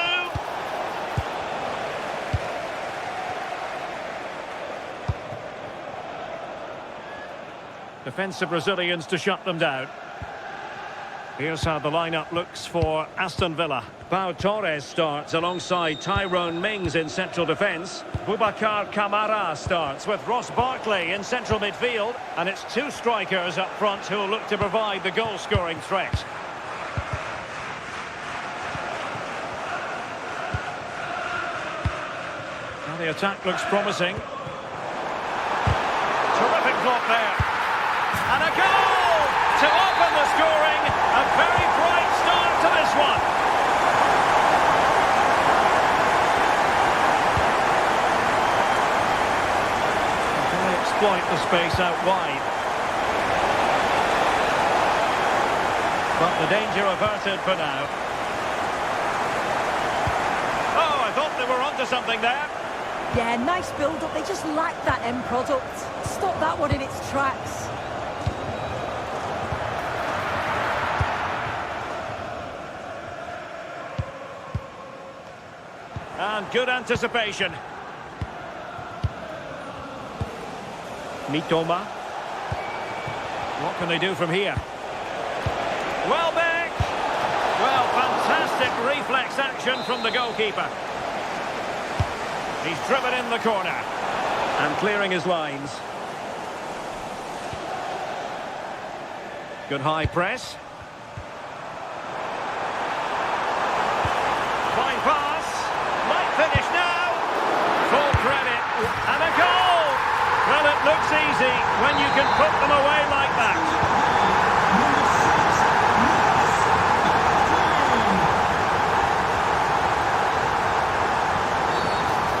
Defensive Brazilians to shut them down. Here's how the lineup looks for Aston Villa. Pau Torres starts alongside Tyrone Mings in central defence. Boubacar Kamara starts with Ross Barkley in central midfield. And it's two strikers up front who will look to provide the goal-scoring threat. Now the attack looks promising. Terrific block there. And a goal to open the scoring. A very bright start to this one. Can they exploit the space out wide? But the danger averted for now. Oh, I thought they were onto something there. Yeah, nice build-up. They just lack that end product. Stop that one in its tracks. And good anticipation. Mitoma. What can they do from here? Welbeck! Well, fantastic reflex action from the goalkeeper. He's driven in the corner. And clearing his lines. Good high press. Fine pass. Might finish now. Full credit. And a goal! Well, it looks easy when you can put them away like that.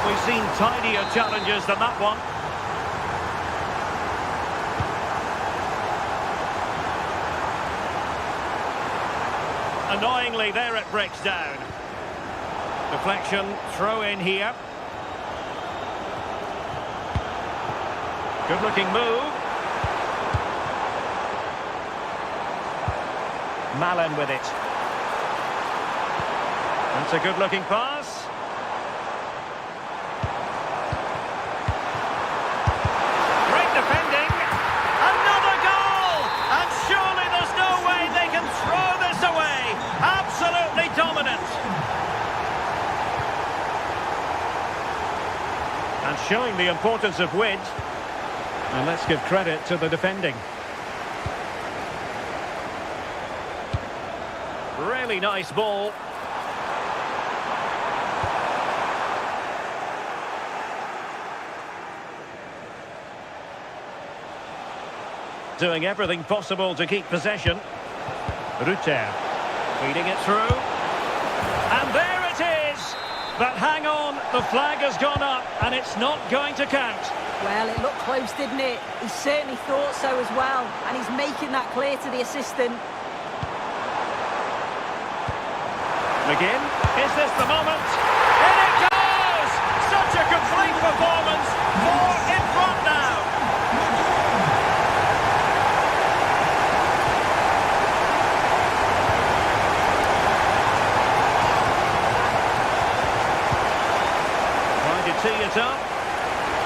We've seen tidier challenges than that one. Annoyingly, there it breaks down. Deflection, throw in here. Good looking move. Malen with it. That's a good looking pass. Great defending. Another goal! And surely there's no way they can throw this away. Absolutely dominant. And showing the importance of width. And let's give credit to the defending. Really nice ball. Doing everything possible to keep possession. Rutter feeding it through. And there it is! But hang on, the flag has gone up and it's not going to count. Well, it looked close, didn't it? He certainly thought so as well. And he's making that clear to the assistant. McGinn, is this the moment? In it goes! Such a complete performance. 4 in front now. Trying to tee it up.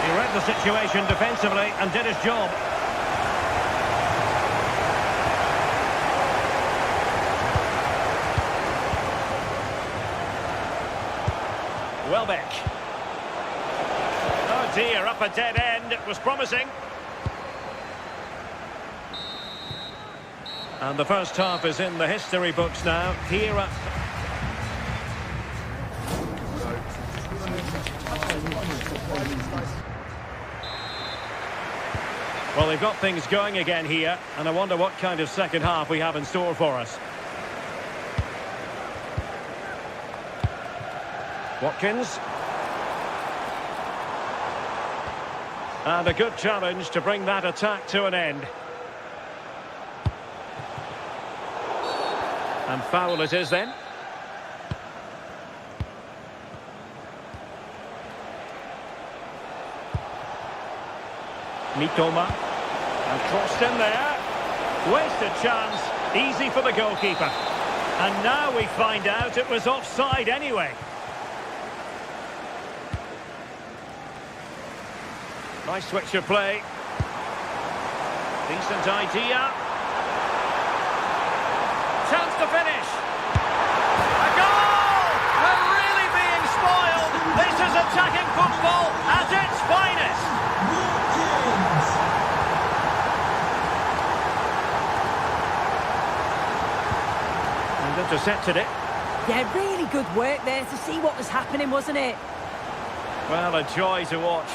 He read the situation defensively and did his job. Welbeck. Oh dear, up a dead end. It was promising. And the first half is in the history books now. Here at... Well, they've got things going again here, and I wonder what kind of second half we have in store for us. Watkins. And a good challenge to bring that attack to an end. And foul it is then. Mitoma. And crossed in there. Wasted chance. Easy for the goalkeeper. And now we find out it was offside anyway. Nice switch of play. Decent idea. Chance to finish. A goal! We're really being spoiled. This is attacking football at its finest. And intercepted it. Yeah, really good work there to see what was happening, wasn't it? Well, a joy to watch.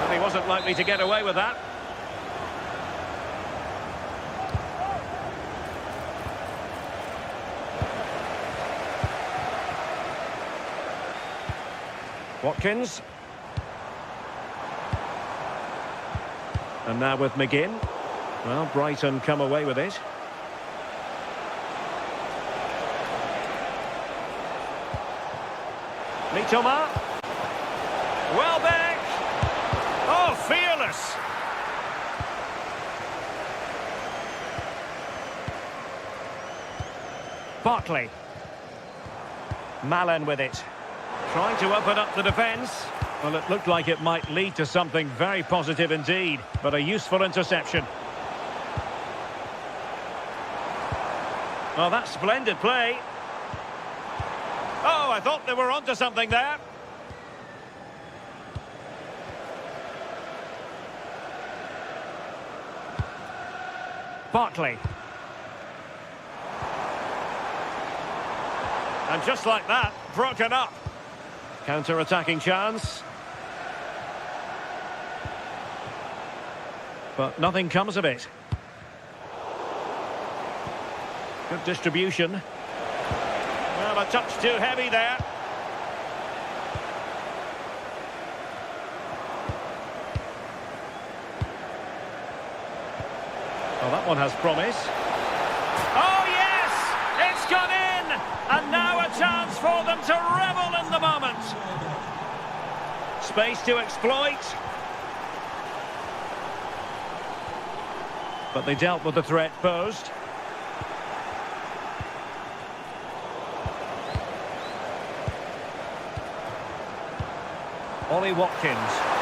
And he wasn't likely to get away with that. Watkins. And now with McGinn. Well, Brighton come away with it. Mitoma. Welbeck. Oh, fearless. Barkley. Malen with it. Trying to open up the defence. Well, it looked like it might lead to something very positive indeed, but a useful interception. Well, that's splendid play. Oh, I thought they were onto something there. Barkley. And just like that, broken up. Counter-attacking chance. But nothing comes of it. Good distribution. Well, a touch too heavy there. Well, that one has promise. Oh, yes! It's gone in! And now a chance for them to revel in the moment. Space to exploit. But they dealt with the threat posed. Ollie Watkins.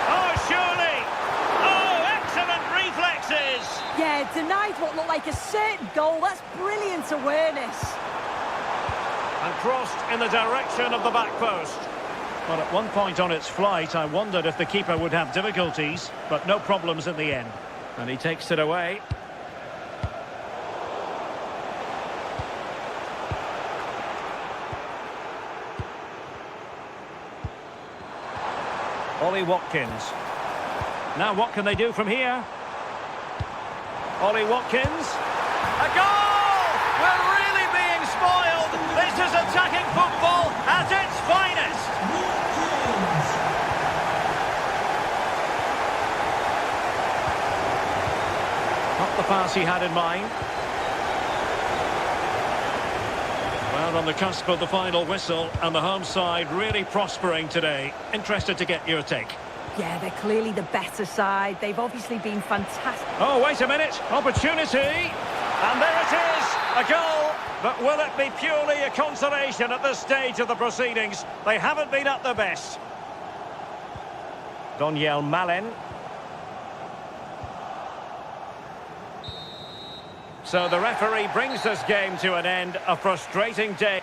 Oh, surely! Oh, excellent reflexes! Yeah, denied what looked like a certain goal. That's brilliant awareness. And crossed in the direction of the back post. Well, at one point on its flight, I wondered if the keeper would have difficulties, but no problems in the end. And he takes it away. Ollie Watkins. Now what can they do from here? Ollie Watkins. A goal! We're really being spoiled. This is attacking football at its finest. Not the pass he had in mind. Well, on the cusp of the final whistle, and the home side really prospering today. Interested to get your take. Yeah, they're clearly the better side. They've obviously been fantastic. Oh, wait a minute. Opportunity. And there it is. A goal. But will it be purely a consolation at this stage of the proceedings? They haven't been at their best. Donyell Malen. So the referee brings this game to an end. A frustrating day.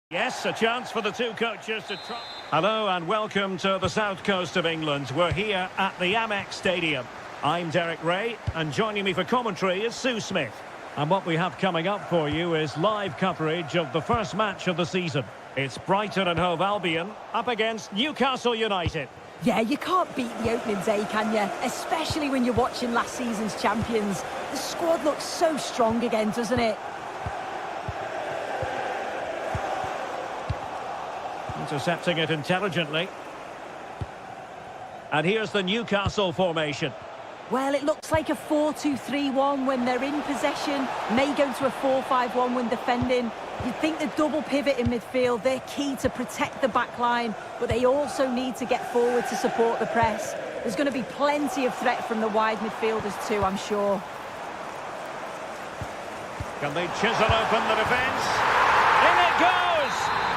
Yes, a chance for the two coaches to try. Hello and welcome to the south coast of England. We're here at the Amex Stadium. I'm Derek Ray, and joining me for commentary is Sue Smith. And what we have coming up for you is live coverage of the first match of the season. It's Brighton and Hove Albion up against Newcastle United. Yeah, you can't beat the opening day, can you? Especially when you're watching last season's champions. The squad looks so strong again, doesn't it? Intercepting it intelligently. And here's the Newcastle formation. Well, it looks like a 4-2-3-1 when they're in possession. May go to a 4-5-1 when defending. You'd think the double pivot in midfield, they're key to protect the back line, but they also need to get forward to support the press. There's going to be plenty of threat from the wide midfielders too, I'm sure. Can they chisel open the defence? In it goes!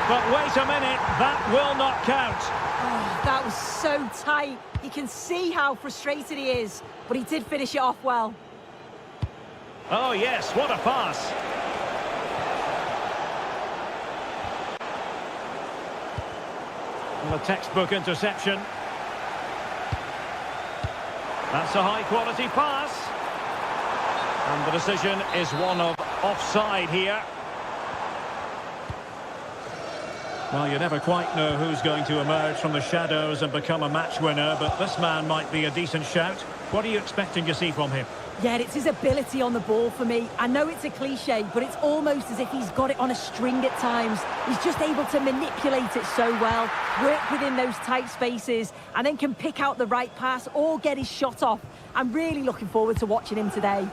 But wait a minute, that will not count. Oh, that was so tight. You can see how frustrated he is, but he did finish it off well. Oh yes, what a pass. And a textbook interception. That's a high-quality pass. And the decision is one of offside here. Well, you never quite know who's going to emerge from the shadows and become a match winner, but this man might be a decent shout. What are you expecting to see from him? Yeah, it's his ability on the ball for me. I know it's a cliche, but it's almost as if he's got it on a string at times. He's just able to manipulate it so well, work within those tight spaces, and then can pick out the right pass or get his shot off. I'm really looking forward to watching him today.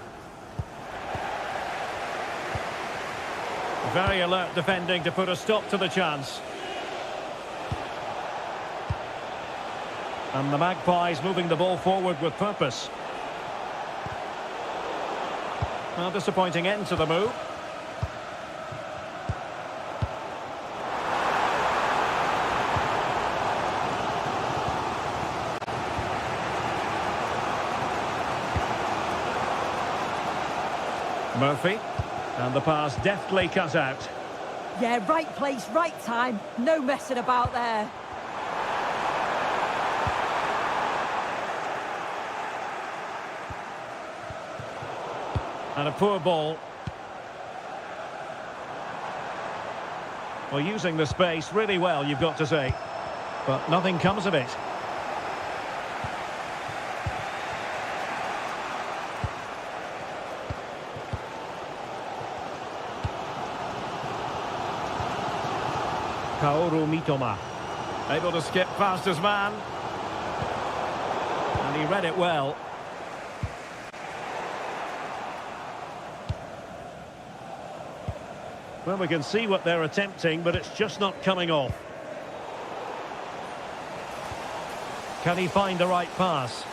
Very alert defending to put a stop to the chance. And the Magpies moving the ball forward with purpose. Well, disappointing end to the move. Murphy. And the pass deftly cut out. Yeah, right place, right time. No messing about there. And a poor ball. Well, using the space really well, you've got to say. But nothing comes of it. Kaoru Mitoma. Able to skip past his man. And he read it well. Well, we can see what they're attempting, but it's just not coming off. Can he find the right pass?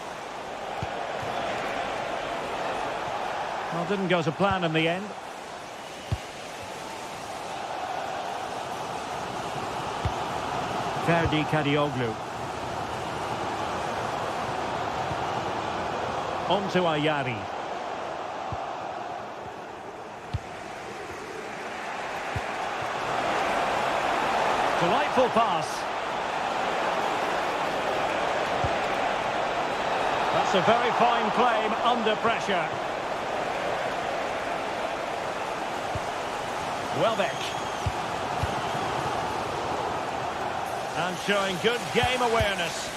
Well, didn't go to plan in the end. Ferdi Kadioglu. On to Ayari. Delightful pass. That's a very fine claim under pressure. Welbeck. And showing good game awareness.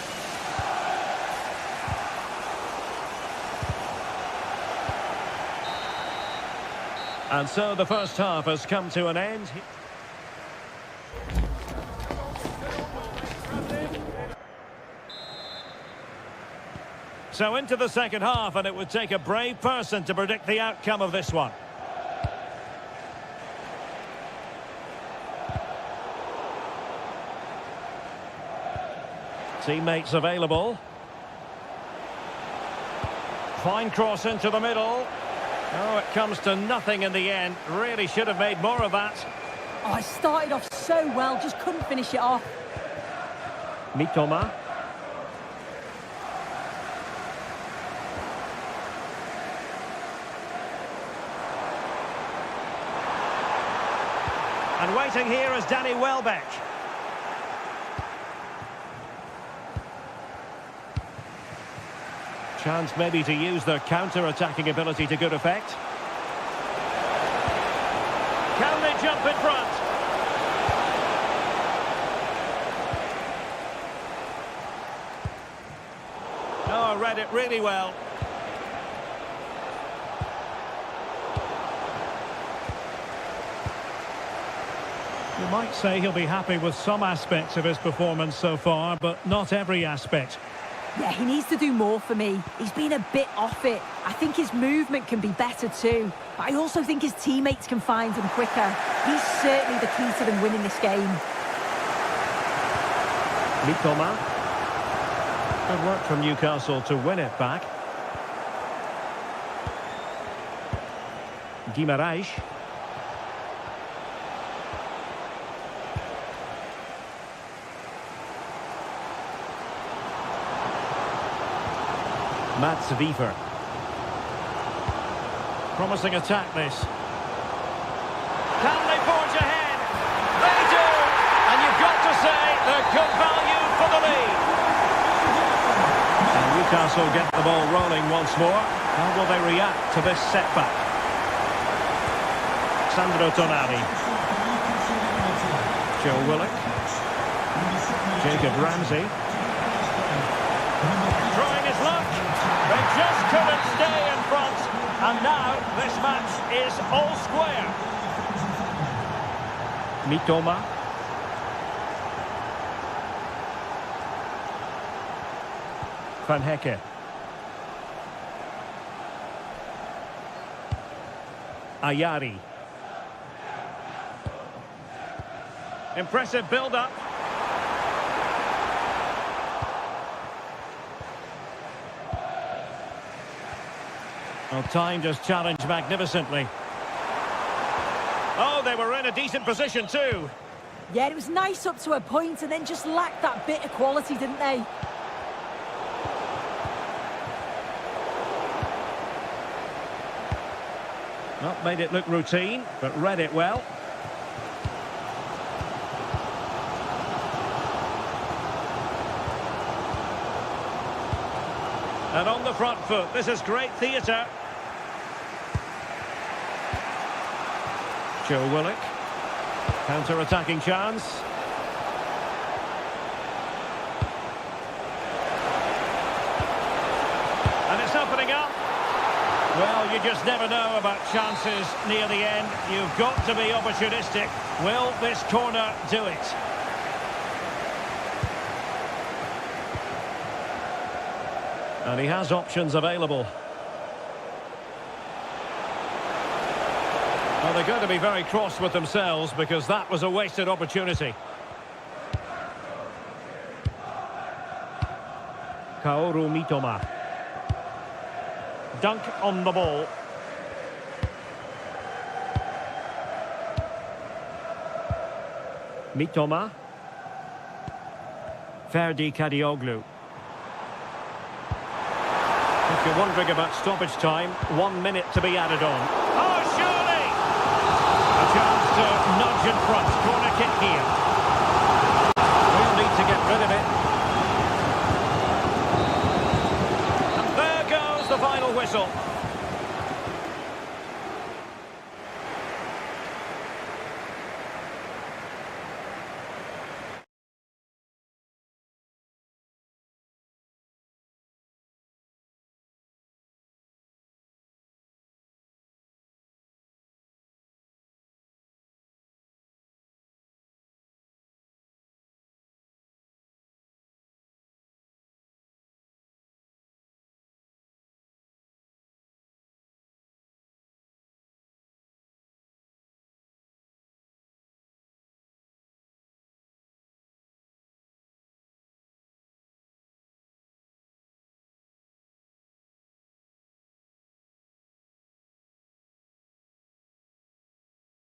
And so the first half has come to an end. So into the second half, and it would take a brave person to predict the outcome of this one. Teammates available. Fine cross into the middle. Oh, it comes to nothing in the end. Really should have made more of that. Oh, it started off so well, just couldn't finish it off. Mitoma. And waiting here is Danny Welbeck. Chance maybe to use their counter-attacking ability to good effect. Can they jump in front? Oh, read it really well. You might say he'll be happy with some aspects of his performance so far, but not every aspect. Yeah, he needs to do more for me. He's been a bit off it. I think his movement can be better too. But I also think his teammates can find him quicker. He's certainly the key to them winning this game. Mitoma. Good work from Newcastle to win it back. Guimaraes. Mats Wiever. Promising attack this. Can they forge ahead? They do! And you've got to say they're good value for the lead. And Newcastle get the ball rolling once more. How will they react to this setback? Sandro Tonali. Joe Willock. Jacob Ramsey. Trying his luck. They just couldn't stay in front. And now this match is all square. Mitoma. Van Hecke. Ayari. Impressive build-up. Well, time just challenged magnificently. Oh, they were in a decent position too. Yeah, it was nice up to a point and then just lacked that bit of quality, didn't they? Not made it look routine, but read it well. And on the front foot, this is great theatre. Joe Willock. Counter-attacking chance. And it's opening up. Well, you just never know about chances near the end. You've got to be opportunistic. Will this corner do it? And he has options available. Well, they're going to be very cross with themselves because that was a wasted opportunity. Kaoru Mitoma. Dunk on the ball. Mitoma. Ferdi Kadioglu. If you're wondering about stoppage time, 1 minute to be added on. Oh, surely! A chance to nudge in front.